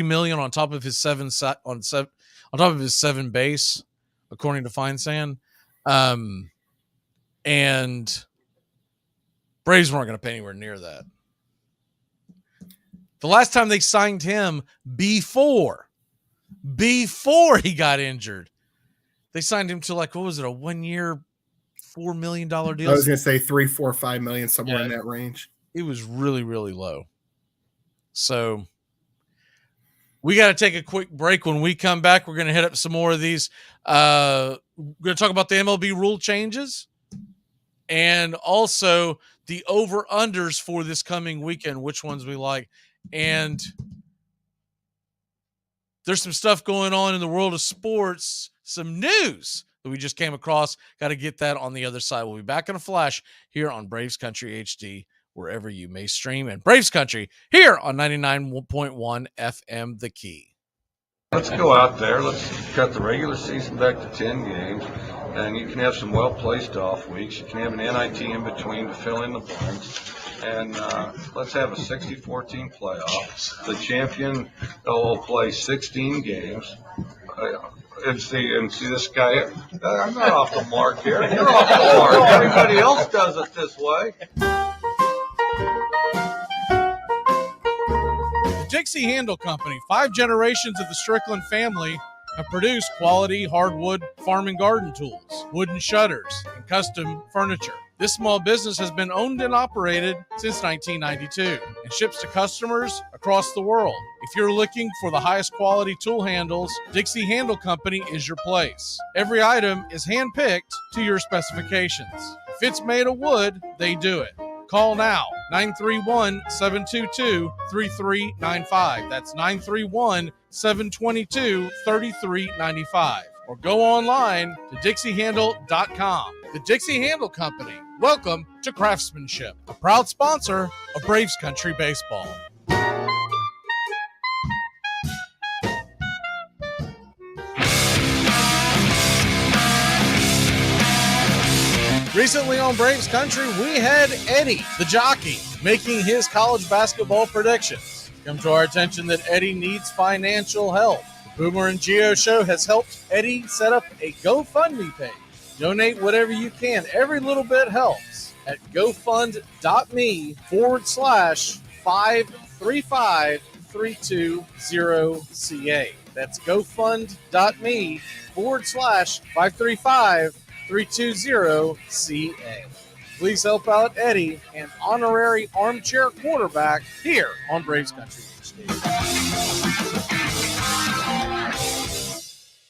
million on top of his seven base, according to Feinsand. And Braves weren't going to pay anywhere near that. The last time they signed him before he got injured, they signed him to a 1 year, $4 million deal. I was going to say 3, 4, 5 million, somewhere in that range. It was really, really low. So we got to take a quick break. When we come back, we're going to hit up some more of these. We're going to talk about the MLB rule changes and also the over-unders for this coming weekend, which ones we like. And there's some stuff going on in the world of sports, some news that we just came across. Got to get that on the other side. We'll be back in a flash here on Braves Country HD, wherever you may stream, and Braves Country here on 99.1 FM, The Key. Let's go out there. Let's cut the regular season back to 10 games, and you can have some well-placed off weeks. You can have an NIT in between to fill in the blanks. And let's have a 64-team playoff. The champion will play 16 games. And see this guy. I'm not off the mark here. You're off the mark. Everybody else does it this way. The Dixie Handle Company, 5 generations of the Strickland family, and produce quality hardwood farm and garden tools, wooden shutters, and custom furniture. This small business has been owned and operated since 1992 and ships to customers across the world. If you're looking for the highest quality tool handles, Dixie Handle Company is your place. Every item is handpicked to your specifications. If it's made of wood, they do it. Call now, 931-722-3395. That's 931-722-3395. Or go online to dixiehandle.com. The Dixie Handle Company. Welcome to Craftsmanship, a proud sponsor of Braves Country Baseball. Recently on Braves Country, we had Eddie, the jockey, making his college basketball predictions. Come to our attention that Eddie needs financial help. The Boomer and Geo Show has helped Eddie set up a GoFundMe page. Donate whatever you can. Every little bit helps at gofund.me/535-320-CA. That's gofund.me/535-320-CA. Please help out Eddie, an honorary armchair quarterback here on Braves Country.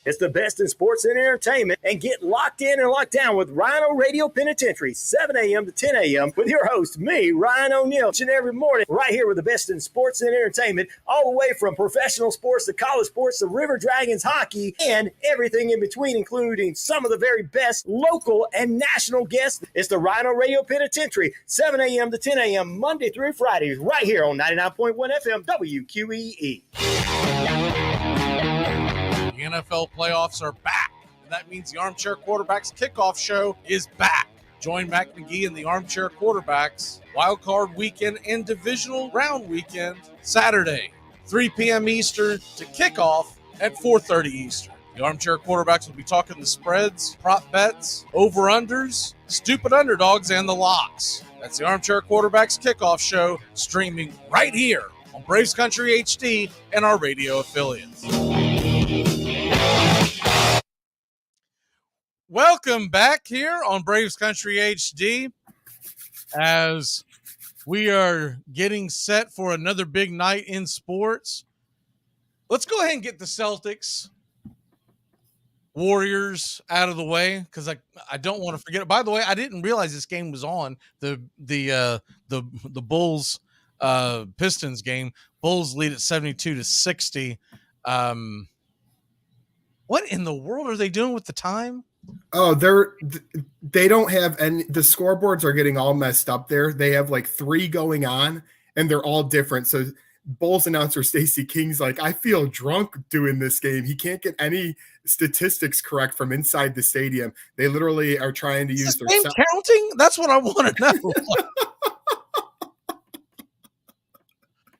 It's the best in sports and entertainment, and get locked in and locked down with Rhino Radio Penitentiary, 7 a.m. to 10 a.m. with your host, me, Ryan O'Neill, each and every morning, right here with the best in sports and entertainment, all the way from professional sports to college sports to River Dragons hockey and everything in between, including some of the very best local and national guests. It's the Rhino Radio Penitentiary, 7 a.m. to 10 a.m. Monday through Friday, right here on 99.1 FM WQEE. The NFL playoffs are back, and that means the Armchair Quarterbacks Kickoff Show is back. Join Mac McGee and the Armchair Quarterbacks Wild Card Weekend and Divisional Round Weekend Saturday, 3 p.m. Eastern to kick off at 4:30 Eastern. The Armchair Quarterbacks will be talking the spreads, prop bets, over-unders, stupid underdogs, and the locks. That's the Armchair Quarterbacks Kickoff Show, streaming right here on Braves Country HD and our radio affiliates. Welcome back here on Braves Country HD as we are getting set for another big night in sports. Let's go ahead and get the Celtics Warriors out of the way because I don't want to forget it. By the way, I didn't realize this game was on the Bulls Pistons game. Bulls lead at 72-60. What in the world are they doing with the time? Oh, they don't have any. The scoreboards are getting all messed up there. They have like 3 going on, and they're all different. So Bulls announcer Stacey King's like, I feel drunk doing this game. He can't get any statistics correct from inside the stadium. They literally are trying to use their counting. That's what I want to know.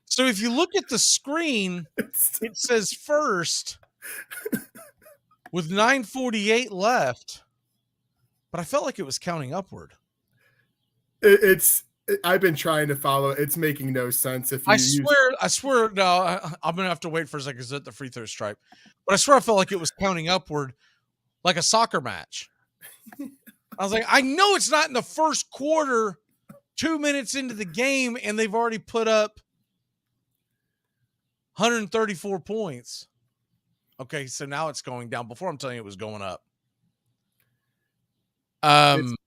So if you look at the screen, it says first with 9:48 left, but I felt like it was counting upward. I've been trying to follow. It's making no sense. I swear. No, I'm gonna have to wait for a second. It's at the free throw stripe, but I swear I felt like it was counting upward, like a soccer match. I was like, I know it's not in the first quarter, 2 minutes into the game, and they've already put up 134 points. Okay, so now it's going down. Before I'm telling you it was going up.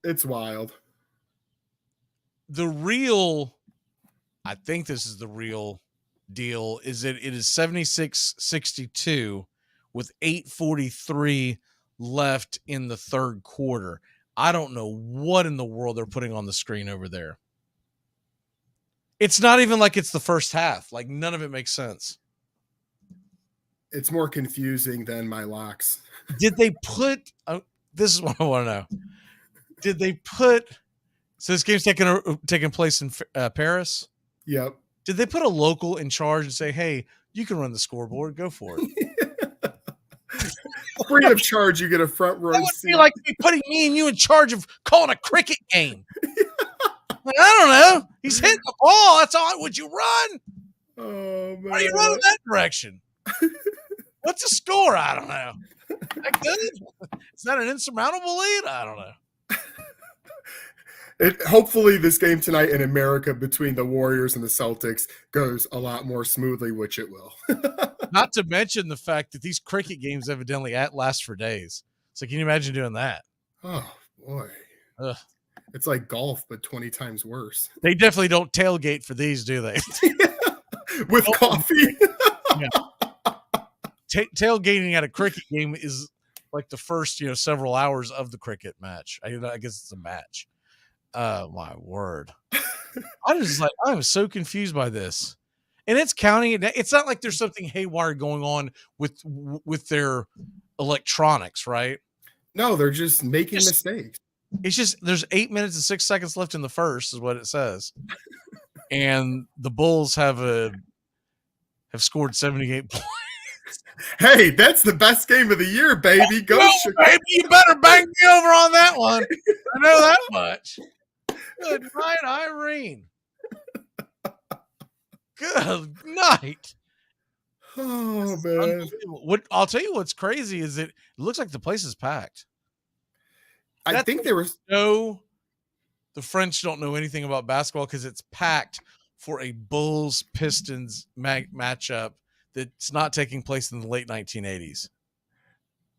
It's wild. I think this is the real deal, is that it is 76-62 with 8:43 left in the third quarter. I don't know what in the world they're putting on the screen over there. It's not even like it's the first half. Like, none of it makes sense. It's more confusing than my locks. Did they put this is what I want to know. Did they put so this game's taking place in Paris? Yep. Did they put a local in charge and say, hey, you can run the scoreboard, go for it? Free of charge, you get a front row That would seat. be like putting me and you in charge of calling a cricket game. Like, I don't know. He's hitting the ball. That's all. Would you run? Oh, man. Why are you running that direction? What's the score? I don't know. That good? Is that an insurmountable lead? I don't know. Hopefully this game tonight in America between the Warriors and the Celtics goes a lot more smoothly, which it will. Not to mention the fact that these cricket games evidently last for days. So can you imagine doing that? Oh, boy. Ugh. It's like golf, but 20 times worse. They definitely don't tailgate for these, do they? With coffee. Yeah. Tailgating at a cricket game is like the first, several hours of the cricket match. I guess it's a match. My word. I'm so confused by this. And it's counting it. It's not like there's something haywire going on with their electronics, right? No, they're just making mistakes. It's just there's 8 minutes and 6 seconds left in the first, is what it says. And the Bulls have scored 78 points. Hey, that's the best game of the year, baby. Go, baby, you better bang me over on that one. I know that much. Good night, Irene. Good night. Oh, man. I'll tell you what's crazy is it looks like the place is packed. I think there was the French don't know anything about basketball because it's packed for a Bulls Pistons matchup that's not taking place in the late 1980s.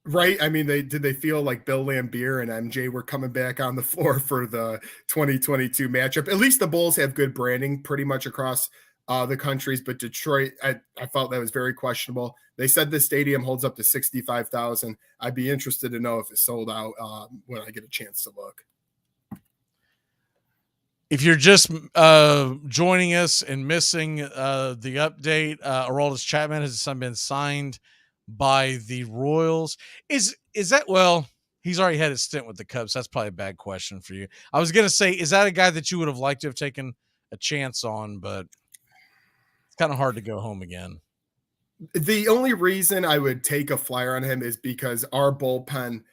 Right. I mean, did they feel like Bill Laimbeer and MJ were coming back on the floor for the 2022 matchup? At least the Bulls have good branding pretty much across the countries, but Detroit, I felt that was very questionable. They said the stadium holds up to 65,000. I'd be interested to know if it's sold out when I get a chance to look. If you're just joining us and missing the update, Aroldis Chapman has been signed by the Royals. Is that, well, he's already had his stint with the Cubs. That's probably a bad question for you. I was going to say, is that a guy that you would have liked to have taken a chance on, but it's kind of hard to go home again. The only reason I would take a flyer on him is because our bullpen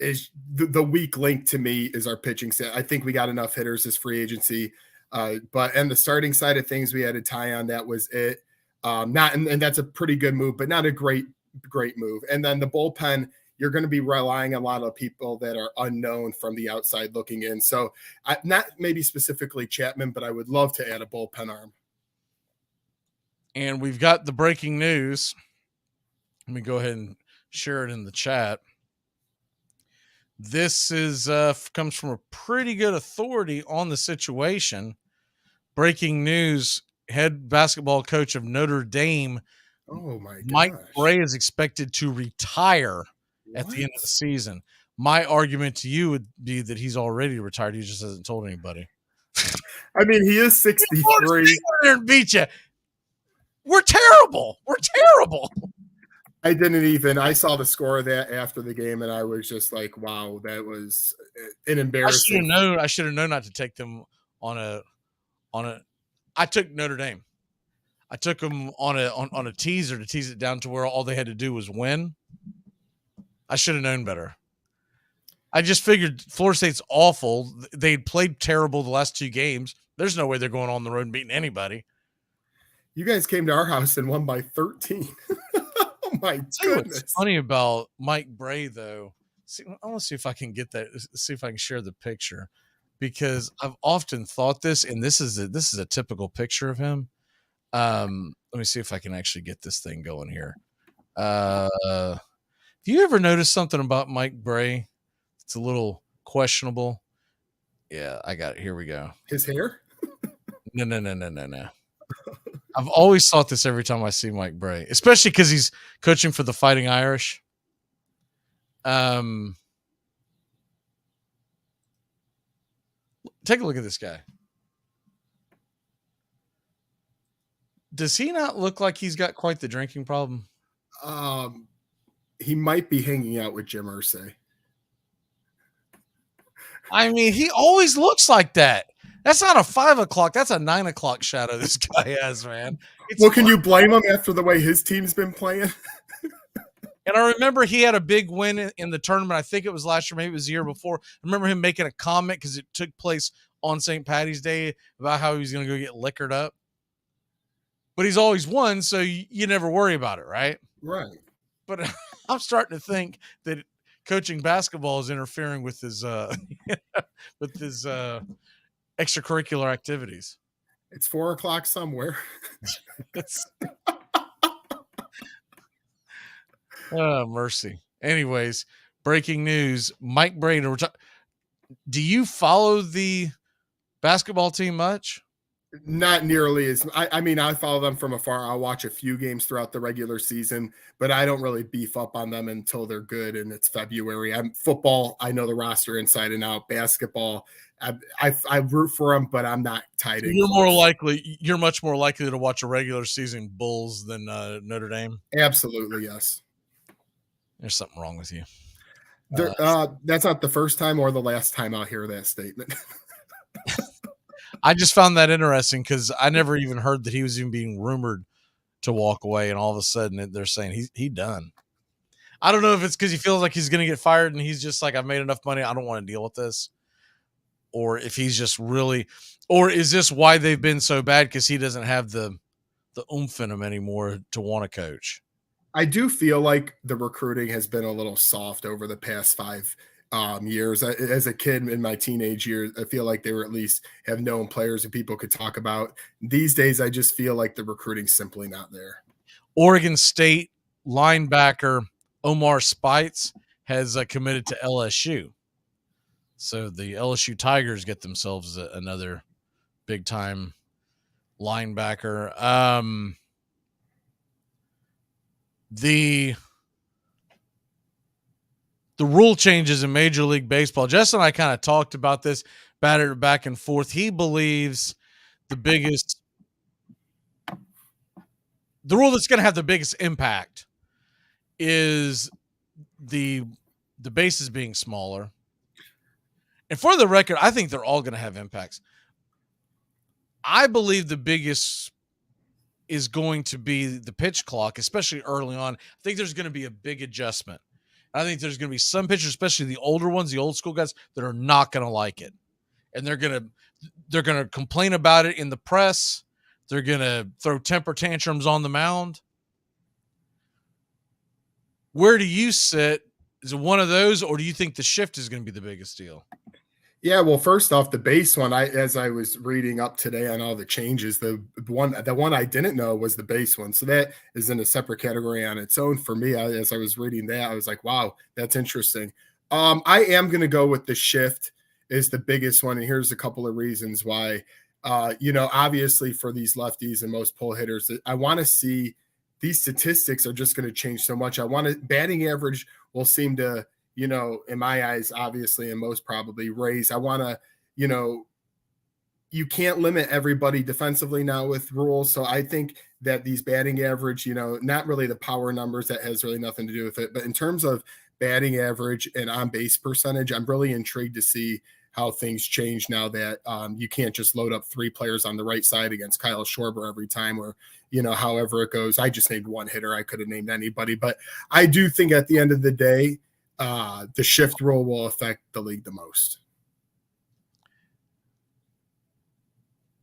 is the weak link to me is our pitching set. I think we got enough hitters this free agency. But and the starting side of things, we had a tie on. That was it. And that's a pretty good move, but not a great move. And then the bullpen, you're going to be relying on a lot of people that are unknown from the outside looking in. So not maybe specifically Chapman, but I would love to add a bullpen arm. And we've got the breaking news. Let me go ahead and share it in the chat. This is comes from a pretty good authority on the situation. Breaking news: head basketball coach of Notre Dame, oh my gosh, Mike Bray, is expected to retire at the end of the season. My argument to you would be that he's already retired. He just hasn't told anybody. I mean, he is 63. Beat you. We're terrible. I saw the score of that after the game, and I was just like, wow, that was an embarrassing. I should have known not to take them on a I took Notre Dame. I took them on a teaser to tease it down to where all they had to do was win. I should have known better. I just figured Florida State's awful. They played terrible the last two games. There's no way they're going on the road and beating anybody. You guys came to our house and won by 13. Oh my goodness. What's funny about Mike Bray, though, I want to see if I can get that, see if I can share the picture, because I've often thought this, and this is a typical picture of him. Let me see if I can actually get this thing going here. Have you ever noticed something about Mike Bray? It's a little questionable. Yeah, I got it. Here we go. His hair? No. I've always thought this every time I see Mike Bray, especially because he's coaching for the Fighting Irish. Take a look at this guy. Does he not look like he's got quite the drinking problem? He might be hanging out with Jim Irsay. I mean, he always looks like that. That's not a 5 o'clock. That's a 9 o'clock shadow this guy has, man. Well, can you blame him after the way his team's been playing? And I remember he had a big win in the tournament. I think it was last year, maybe it was the year before. I remember him making a comment because it took place on St. Patty's Day about how he was going to go get liquored up. but he's always won, so you never worry about it, right? Right. But I'm starting to think that coaching basketball is interfering with his with his extracurricular activities. It's 4:00 somewhere. It's oh, mercy. Anyways, breaking news: Mike Braden. Do you follow the basketball team much? Not nearly as I mean, I follow them from afar. I'll watch a few games throughout the regular season, but I don't really beef up on them until they're good and it's February. I'm football, I know the roster inside and out. Basketball, I root for them, but I'm not tied in. You're much more likely to watch a regular season Bulls than Notre Dame. Absolutely, yes. There's something wrong with you. That's not the first time or the last time I'll hear that statement. I just found that interesting because I never even heard that he was even being rumored to walk away, and all of a sudden they're saying he done. I don't know if it's because he feels like he's going to get fired and he's just like, I've made enough money, I don't want to deal with this, or if he's just really, or is this why they've been so bad because he doesn't have the oomph in him anymore to want to coach. I do feel like the recruiting has been a little soft over the past 5 years. As a kid in my teenage years, I feel like they were at least have known players that people could talk about. These days, I just feel like the recruiting's simply not there. Oregon State linebacker Omar Spites has committed to LSU. So the LSU Tigers get themselves another big-time linebacker. The rule changes in Major League Baseball. Justin and I kind of talked about this, battered back and forth. He believes the rule that's going to have the biggest impact is the bases being smaller. And for the record, I think they're all going to have impacts. I believe the biggest is going to be the pitch clock, especially early on. I think there's going to be a big adjustment. I think there's going to be some pitchers, especially the older ones, the old school guys, that are not going to like it. And they're going to complain about it in the press. They're going to throw temper tantrums on the mound. Where do you sit? Is it one of those, or do you think the shift is going to be the biggest deal? Yeah, well, first off, the base one, as I was reading up today on all the changes, the one I didn't know was the base one. So that is in a separate category on its own for me. As I was reading that, I was like, wow, that's interesting. I am going to go with the shift is the biggest one. And here's a couple of reasons why. Obviously for these lefties and most pull hitters, I want to see these statistics are just going to change so much. Batting average will seem to, in my eyes, obviously, and most probably raise. I want to, you can't limit everybody defensively now with rules. So I think that these batting average, not really the power numbers, that has really nothing to do with it. But in terms of batting average and on base percentage, I'm really intrigued to see how things change now that you can't just load up 3 players on the right side against Kyle Schwarber every time, or, however it goes. I just named one hitter. I could have named anybody, but I do think at the end of the day, the shift rule will affect the league the most.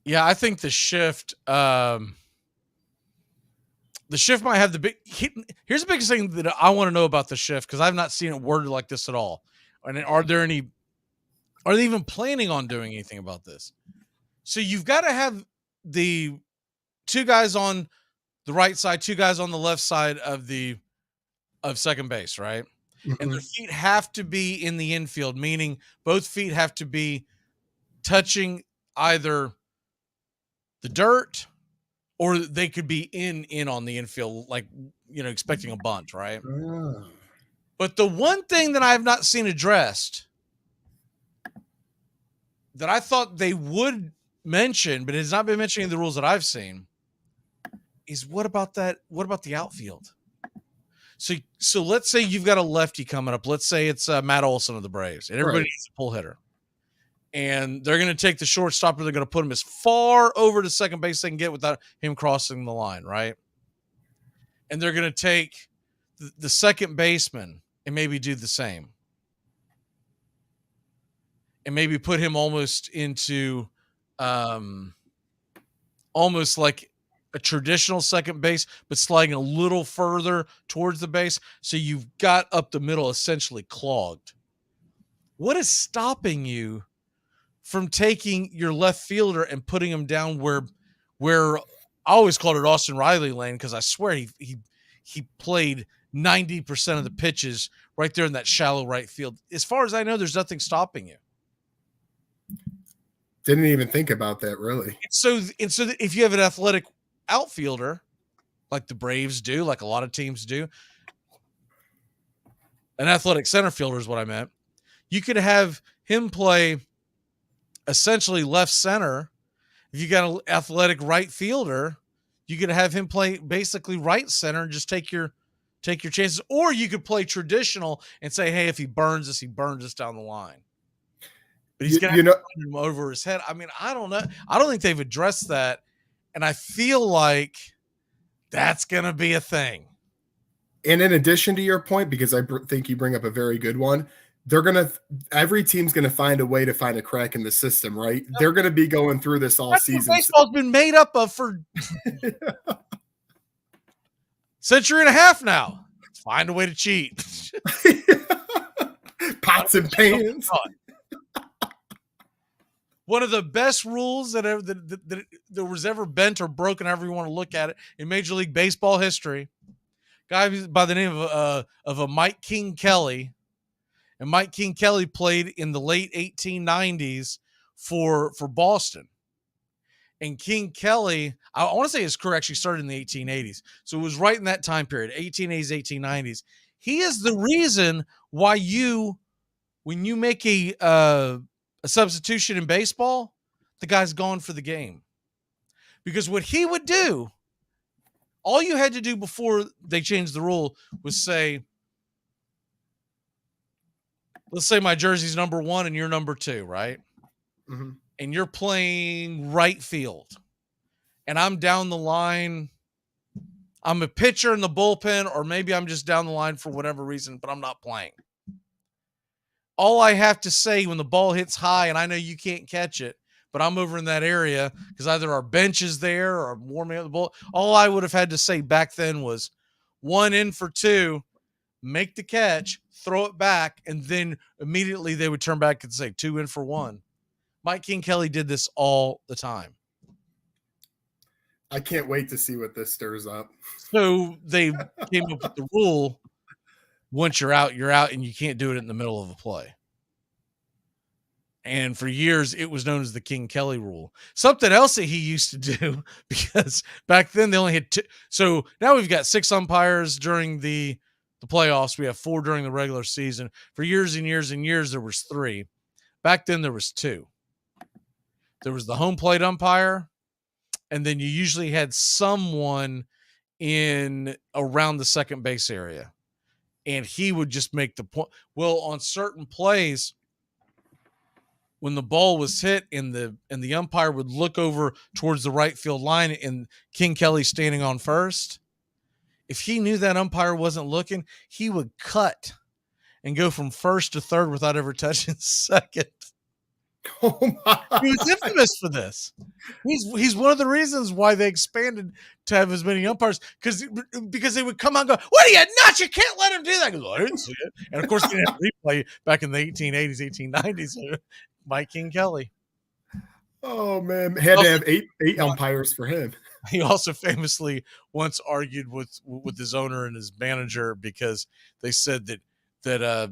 Yeah, I think the shift might have the big. Here's the biggest thing that I want to know about the shift, because I've not seen it worded like this at all. And are they even planning on doing anything about this? So you've got to have the 2 guys on the right side, 2 guys on the left side of second base, right? Mm-hmm. And their feet have to be in the infield, meaning both feet have to be touching either the dirt, or they could be in on the infield, like, expecting a bunt, right? Oh. But the one thing that I have not seen addressed that I thought they would mention, but it has not been mentioned in the rules that I've seen, is what about the outfield? So let's say you've got a lefty coming up. Let's say it's Matt Olson of the Braves, and everybody needs a pull hitter. And they're going to take the shortstop, or they're going to put him as far over to second base they can get without him crossing the line, right? And they're going to take the second baseman and maybe do the same. And maybe put him almost into almost like a traditional second base, but sliding a little further towards the base. So you've got up the middle essentially clogged. What is stopping you from taking your left fielder and putting him down where I always called it Austin Riley lane, because I swear he played 90% of the pitches right there in that shallow right field. As far as I know, there's nothing stopping you. Didn't even think about that, really. So if you have an athletic outfielder, like the Braves do, like a lot of teams do, an athletic center fielder is what I meant. You could have him play essentially left center. If you got an athletic right fielder, you could have him play basically right center and just take your chances. Or you could play traditional and say, hey, if he burns us down the line. But he's going to have him over his head. I mean, I don't know. I don't think they've addressed that. And I feel like that's going to be a thing. And in addition to your point, because I think you bring up a very good one, every team's going to find a way to find a crack in the system, right? They're going to be going through this all season. What baseball's been made up of for century and a half now. Find a way to cheat. Pots and pans. One of the best rules that was ever bent or broken, however you want to look at it, in Major League Baseball history. Guy by the name of a Mike King Kelly. And Mike King Kelly played in the late 1890s for Boston. And King Kelly, I want to say his career actually started in the 1880s. So it was right in that time period, 1880s, 1890s. He is the reason why when you make a substitution in baseball, the guy's gone for the game. Because what he would do, all you had to do before they changed the rule was say, let's say my jersey's number 1 and you're number 2, right? Mm-hmm. And you're playing right field. And I'm down the line. I'm a pitcher in the bullpen, or maybe I'm just down the line for whatever reason, but I'm not playing. All I have to say when the ball hits high, and I know you can't catch it, but I'm over in that area because either our bench is there or I'm warming up the ball. All I would have had to say back then was 1 in for 2, make the catch, throw it back, and then immediately they would turn back and say 2 in for 1. Mike King Kelly did this all the time. I can't wait to see what this stirs up. So they came up with the rule, once you're out, and you can't do it in the middle of a play. And for years, it was known as the King Kelly rule. Something else that he used to do, because back then they only had 2. So now we've got 6 umpires during the playoffs. We have 4 during the regular season. For years and years and years, there was 3. Back then, there was 2. There was the home plate umpire, and then you usually had someone in around the second base area, and he would just make the point. Well, on certain plays, when the ball was hit and the umpire would look over towards the right field line and King Kelly standing on first, if he knew that umpire wasn't looking, he would cut and go from first to third without ever touching second. Oh my. He was infamous for this. He's one of the reasons why they expanded to have as many umpires, because they would come out and go, "What are you nuts? You can't let him do that." Goes, "I didn't see it." And of course, they didn't have replay back in the 1880s, 1890s. Mike King Kelly. Oh man, had to have eight umpires for him. He also famously once argued with his owner and his manager because they said that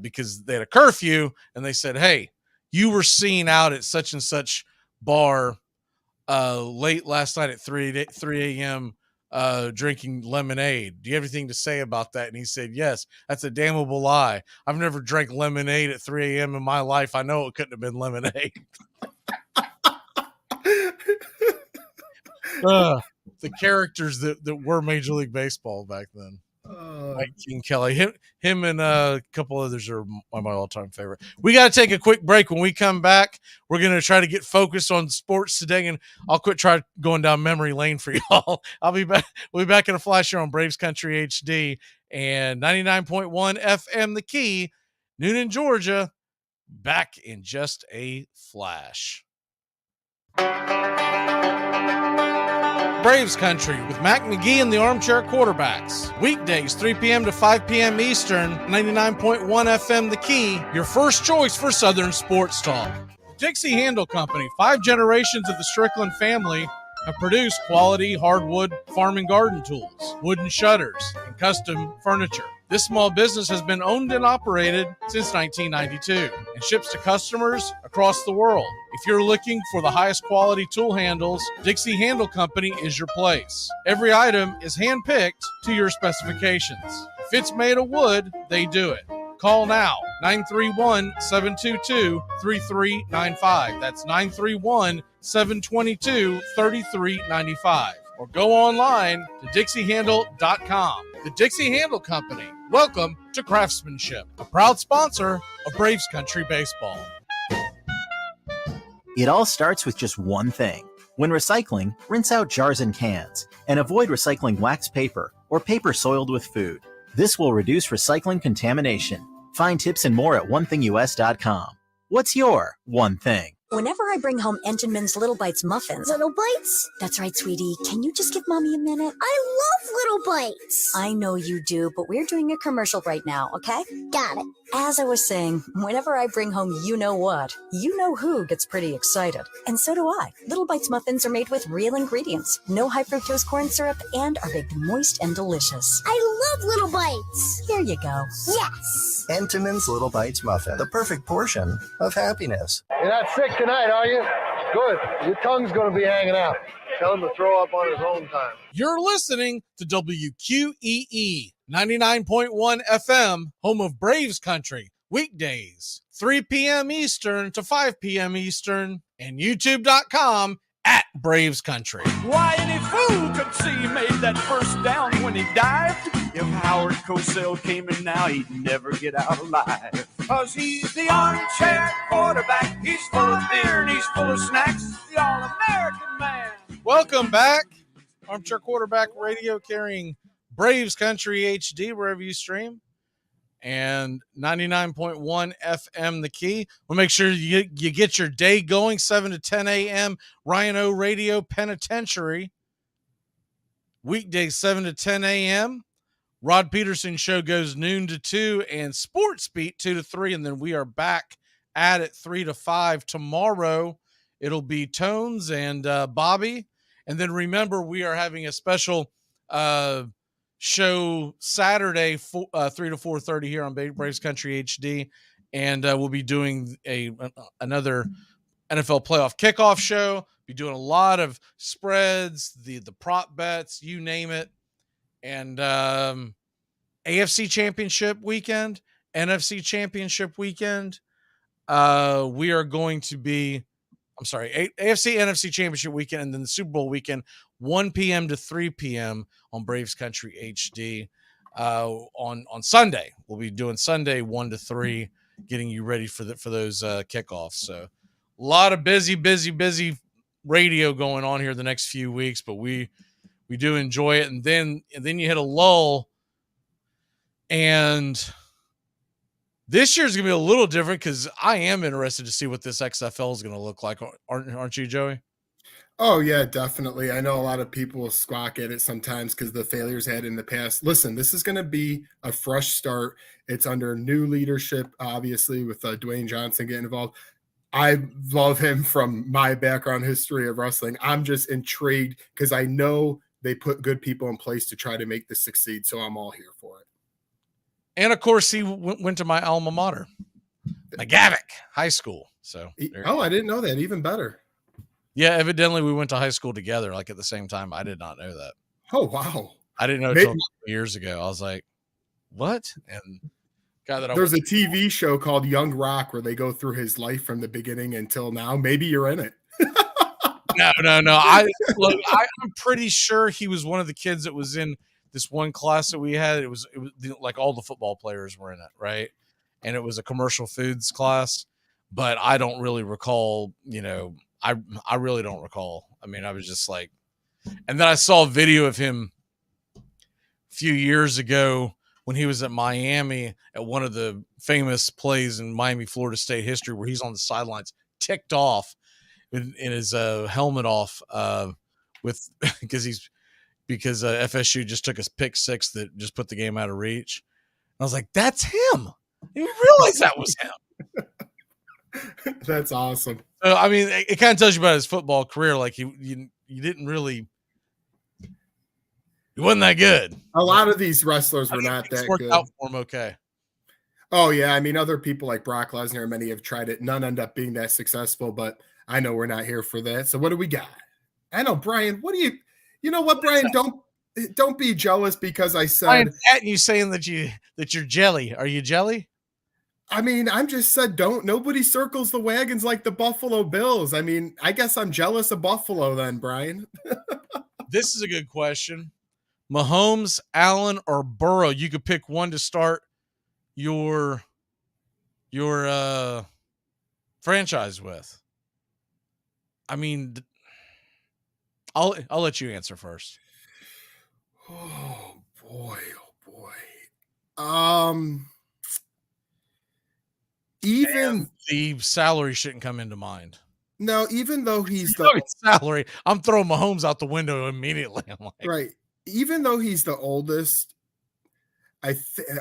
because they had a curfew and they said, "Hey, you were seen out at such and such bar late last night at 3 a.m. Drinking lemonade. Do you have anything to say about that?" And he said, "Yes, that's a damnable lie. I've never drank lemonade at 3 a.m. in my life. I know it couldn't have been lemonade." The characters that were Major League Baseball back then. Mike King Kelly, him and a couple others are my all-time favorite. We got to take a quick break. When we come back, we're going to try to get focused on sports today, and I'll quit trying going down memory lane for y'all. I'll be back. We'll be back in a flash here on Braves Country HD and 99.1 FM The Key, Noonan, Georgia. Back in just a flash. Braves Country with Mac McGee and the Armchair Quarterbacks. Weekdays, 3 p.m. to 5 p.m. Eastern, 99.1 FM The Key, your first choice for Southern sports talk. Dixie Handle Company, 5 generations of the Strickland family have produced quality hardwood farm and garden tools, wooden shutters, and custom furniture. This small business has been owned and operated since 1992 and ships to customers across the world. If you're looking for the highest quality tool handles, Dixie Handle Company is your place. Every item is hand-picked to your specifications. If it's made of wood, they do it. Call now, 931-722-3395. That's 931-722-3395. Or go online to dixiehandle.com. The Dixie Handle Company. Welcome to Craftsmanship, a proud sponsor of Braves Country Baseball. It all starts with just one thing. When recycling, rinse out jars and cans, and avoid recycling wax paper or paper soiled with food. This will reduce recycling contamination. Find tips and more at onethingus.com. What's your one thing? Whenever I bring home Entenmann's Little Bites muffins. Little Bites? That's right, sweetie. Can you just give Mommy a minute? I love Little Bites. I know you do, but we're doing a commercial right now, okay? Got it. As I was saying, whenever I bring home you-know-what, you-know-who gets pretty excited. And so do I. Little Bites muffins are made with real ingredients, no high-fructose corn syrup, and are baked moist and delicious. I love Little Bites. There you go. Yes. Entenmann's Little Bites muffin, the perfect portion of happiness. You're not sick tonight, are you? Good. Your tongue's going to be hanging out. Tell him to throw up on his own time. You're listening to WQEE 99.1 FM, home of Braves Country, weekdays, 3 p.m. Eastern to 5 p.m. Eastern, and YouTube.com at Braves Country. Why, any fool could see he made that first down when he dived. If Howard Cosell came in now, he'd never get out alive. 'Cause he's the armchair quarterback. He's full of beer and he's full of snacks. The all-American man. Welcome back. Armchair Quarterback Radio carrying Braves Country HD wherever you stream. And 99.1 FM The Key. We'll make sure you get your day going, 7 to 10 a.m. Ryan O Radio Penitentiary. Weekdays, 7 to 10 a.m. Rod Peterson Show goes noon to 2 and Sports Beat 2 to 3. And then we are back at it 3 to 5 tomorrow. It'll be Tones and Bobby. And then remember, we are having a special show Saturday, 3 to 4:30 here on Braves Country HD. And we'll be doing another NFL playoff kickoff show. Be doing a lot of spreads, the prop bets, you name it. And AFC Championship weekend, NFC Championship weekend. We are going to be, AFC, NFC Championship weekend, and then the Super Bowl weekend, 1 p.m. to 3 p.m. on Braves Country HD. On Sunday, we'll be doing Sunday 1 to 3, getting you ready for those kickoffs. So a lot of busy radio going on here the next few weeks, but we do enjoy it. And then you hit a lull, and this year's going to be a little different because I am interested to see what this XFL is going to look like. Aren't you, Joey? Oh, yeah, definitely. I know a lot of people squawk at it sometimes because the failures had in the past. Listen, this is going to be a fresh start. It's under new leadership, obviously, with Dwayne Johnson getting involved. I love him from my background history of wrestling. I'm just intrigued because I know they put good people in place to try to make this succeed, so I'm all here for it. And, of course, he went to my alma mater, McGavick High School. So, I didn't know that. Even better. Yeah, evidently we went to high school together, like at the same time. I did not know that. Oh, wow. I didn't know until years ago. I was like, what? And there's a TV show called Young Rock where they go through his life from the beginning until now. Maybe you're in it. No. I'm pretty sure he was one of the kids that was in this one class that we had. It was like all the football players were in it, right? And it was a commercial foods class, but I don't really recall, I really don't recall. I mean, I was just like, and then I saw a video of him a few years ago when he was at Miami at one of the famous plays in Miami, Florida State history, where he's on the sidelines, ticked off in his helmet off with because FSU just took a pick 6 that just put the game out of reach. I was like, that's him. I didn't realize that was him. That's awesome. So, I mean, it kind of tells you about his football career. Like you didn't really, he wasn't that good. A lot of these wrestlers were not that worked good. out for him okay. Oh yeah, I mean, other people like Brock Lesnar, many have tried it. None end up being that successful, but I know we're not here for that. So what do we got? I know, Brian. What do you? You know what, Brian? Don't be jealous because I said. Brian's at you saying that you're jelly. Are you jelly? I mean, I'm just said nobody circles the wagons like the Buffalo Bills. I mean, I guess I'm jealous of Buffalo then, Brian. This is a good question. Mahomes, Allen, or Burrow? You could pick one to start your franchise with. I mean, I'll let you answer first. Oh boy. Even the salary shouldn't come into mind. No, even though he's the salary, I'm throwing Mahomes out the window immediately. I'm like, right. Even though he's the oldest,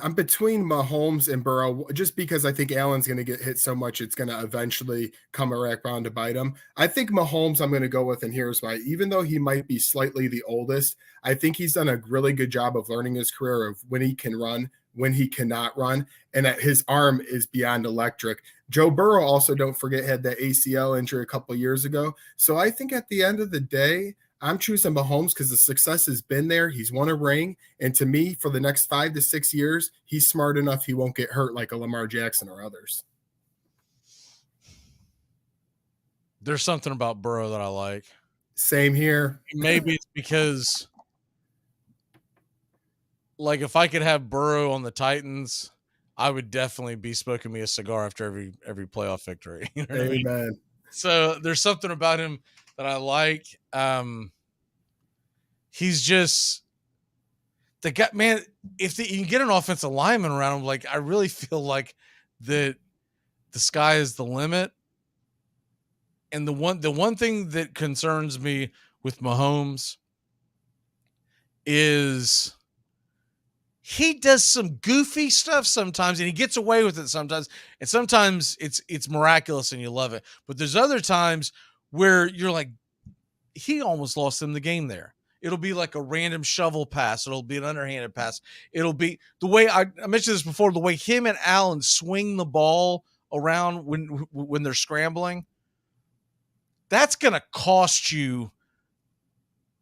I'm between Mahomes and Burrow just because I think Allen's going to get hit so much it's going to eventually come around to bite him. I think Mahomes I'm going to go with, and here's why. Even though he might be slightly the oldest, I think he's done a really good job of learning his career of when he can run, when he cannot run, and that his arm is beyond electric. Joe Burrow also, don't forget, had that ACL injury a couple of years ago. So I think at the end of the day, I'm choosing Mahomes because the success has been there. He's won a ring. And to me, for the next 5 to 6 years, he's smart enough he won't get hurt like a Lamar Jackson or others. There's something about Burrow that I like. Same here. Maybe it's because, like, if I could have Burrow on the Titans, I would definitely be smoking me a cigar after every playoff victory. You know what I mean? So there's something about him that I like. He's just the guy, man. If you can get an offensive lineman around him, like, I really feel like that the sky is the limit. And the one thing that concerns me with Mahomes is he does some goofy stuff sometimes, and he gets away with it sometimes. And sometimes it's miraculous and you love it. But there's other times where you're like, he almost lost them the game there. It'll be like a random shovel pass. It'll be an underhanded pass. It'll be the way I mentioned this before, the way him and Allen swing the ball around when they're scrambling. That's going to cost you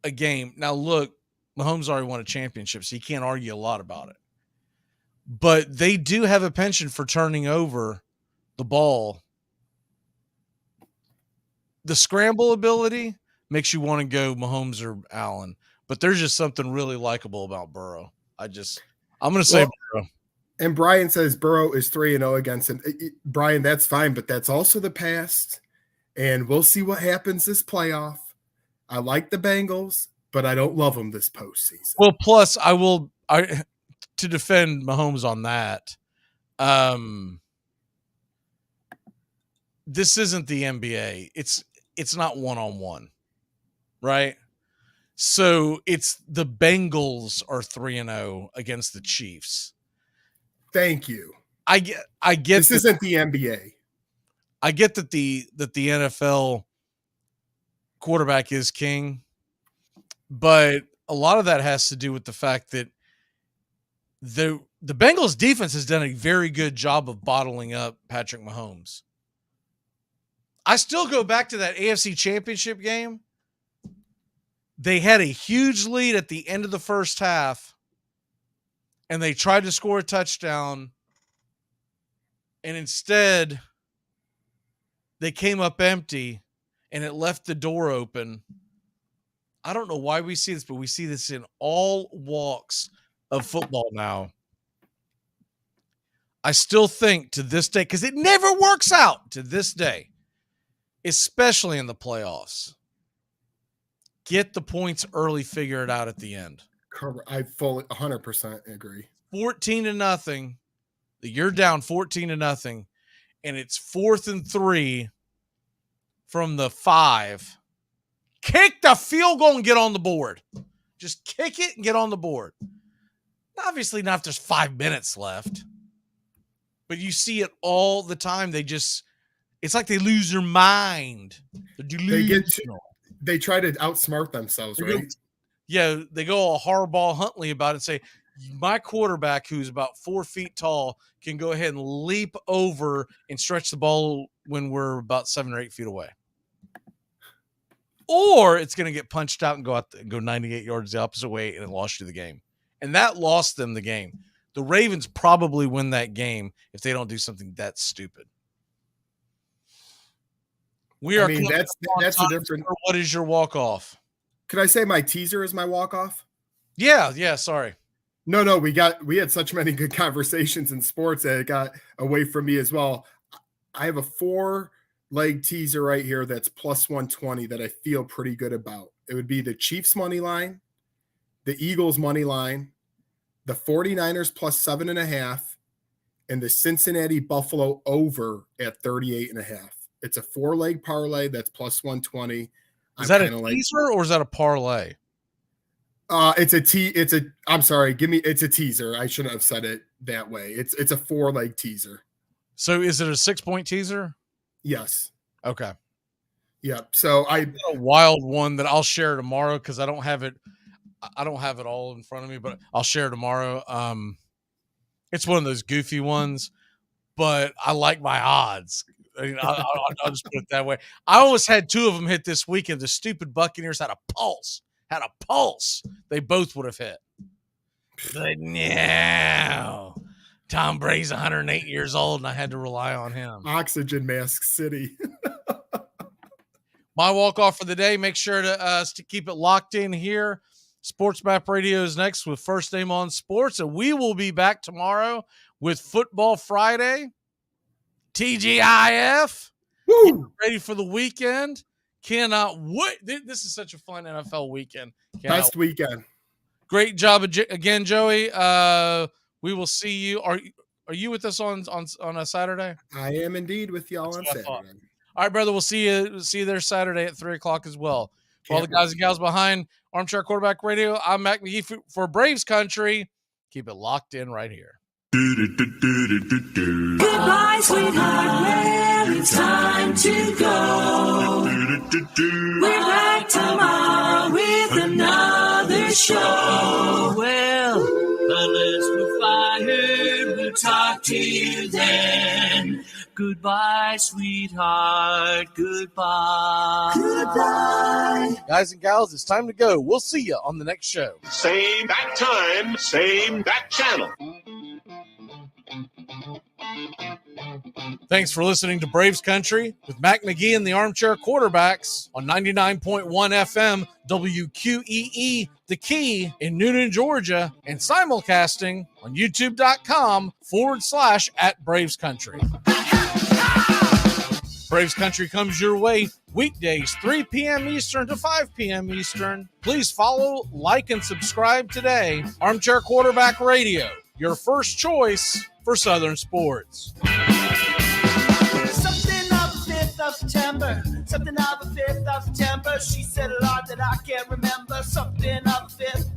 a game. Now, look, Mahomes already won a championship, so you can't argue a lot about it. But they do have a penchant for turning over the ball. The scramble ability makes you want to go Mahomes or Allen, but there's just something really likable about Burrow. I'm going to say Burrow. And Brian says Burrow is 3-0 against him. Brian, that's fine, but that's also the past. And we'll see what happens this playoff. I like the Bengals, but I don't love them this postseason. Well, plus to defend Mahomes on that. This isn't the NBA. It's not one-on-one, right? So it's the Bengals are 3-0 against the Chiefs. Thank you. I get this isn't the NBA. I get that the NFL quarterback is king, but a lot of that has to do with the fact that the Bengals defense has done a very good job of bottling up Patrick Mahomes. I still go back to that AFC Championship game. They had a huge lead at the end of the first half, and they tried to score a touchdown, and instead they came up empty, and it left the door open. I don't know why we see this, but we see this in all walks of football now. I still think to this day, because it never works out to this day, especially in the playoffs, get the points early, figure it out at the end. I fully 100% agree. 14-0. You're down 14-0, and it's 4th and 3 from the 5. Kick the field goal and get on the board. Just kick it and get on the board. Obviously not if there's 5 minutes left. But you see it all the time. It's like they lose their mind. They're delusional. They try to outsmart themselves, right? Yeah, they go all Harbaugh Huntley about it and say, my quarterback, who's about 4 feet tall, can go ahead and leap over and stretch the ball when we're about 7 or 8 feet away. Or it's going to get punched out and go 98 yards the opposite way, and it lost you the game. And that lost them the game. The Ravens probably win that game if they don't do something that stupid. That's the difference. What is your walk-off? Could I say my teaser is my walk-off? Yeah, sorry. No, we had such many good conversations in sports that it got away from me as well. I have a 4-leg teaser right here that's plus 120 that I feel pretty good about. It would be the Chiefs money line, the Eagles money line, the 49ers plus 7.5, and the Cincinnati Buffalo over at 38.5. It's a 4-leg parlay that's plus 120. Is that a teaser or is that a parlay? It's a teaser. I shouldn't have said it that way. It's a 4-leg teaser. So is it a 6-point teaser? Yes. Okay. Yeah. So a wild one that I'll share tomorrow because I don't have it all in front of me, but I'll share tomorrow. It's one of those goofy ones, but I like my odds. I'll just put it that way. I almost had 2 of them hit this weekend. The stupid Buccaneers had a pulse. They both would have hit. But no. Tom Brady's 108 years old, and I had to rely on him. Oxygen mask city. My walk-off for the day, make sure to keep it locked in here. Sports Map Radio is next with First Name on Sports, and we will be back tomorrow with Football Friday. TGIF. Woo! Ready for the weekend. Cannot wait. This is such a fun NFL weekend. Best weekend. Great job again, Joey. We will see you. Are you with us on a Saturday? I am indeed with y'all on Saturday. All right, brother. We'll see you there Saturday at 3:00 as well. For all the guys and gals behind Armchair Quarterback Radio, I'm Mac McGee for Braves Country. Keep it locked in right here. Goodbye, sweetheart. Well, it's time to go. We're back tomorrow with another show. Well, unless we're fired, we'll talk to you then. Goodbye, sweetheart. Goodbye. Goodbye. Guys and gals, it's time to go. We'll see you on the next show. Same bat time, same bat channel. Thanks for listening to Braves Country with Mac McGee and the Armchair Quarterbacks on 99.1 FM WQEE, The Key in Noonan, Georgia, and simulcasting on youtube.com/@Braves Country. Braves Country comes your way weekdays, 3 p.m. Eastern to 5 p.m. Eastern. Please follow, like, and subscribe today. Armchair Quarterback Radio, your first choice for Southern sports. Something of the 5th of September. Something of the 5th of September. She said a lot that I can't remember. Something of the 5th.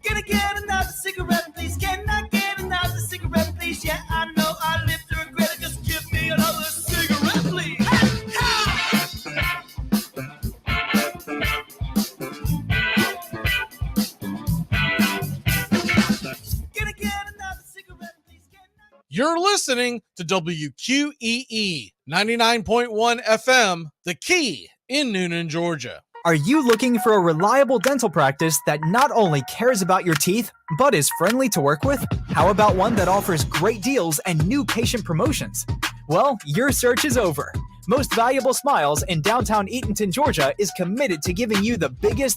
Can I get another cigarette, please? Can I get another cigarette, please? Yeah, I know I live to regret it. Just give me another cigarette, please. You're listening to WQEE 99.1 FM, The Key in Noonan, Georgia. Are you looking for a reliable dental practice that not only cares about your teeth, but is friendly to work with? How about one that offers great deals and new patient promotions? Well, your search is over. Most Valuable Smiles in downtown Eatonton, Georgia is committed to giving you the biggest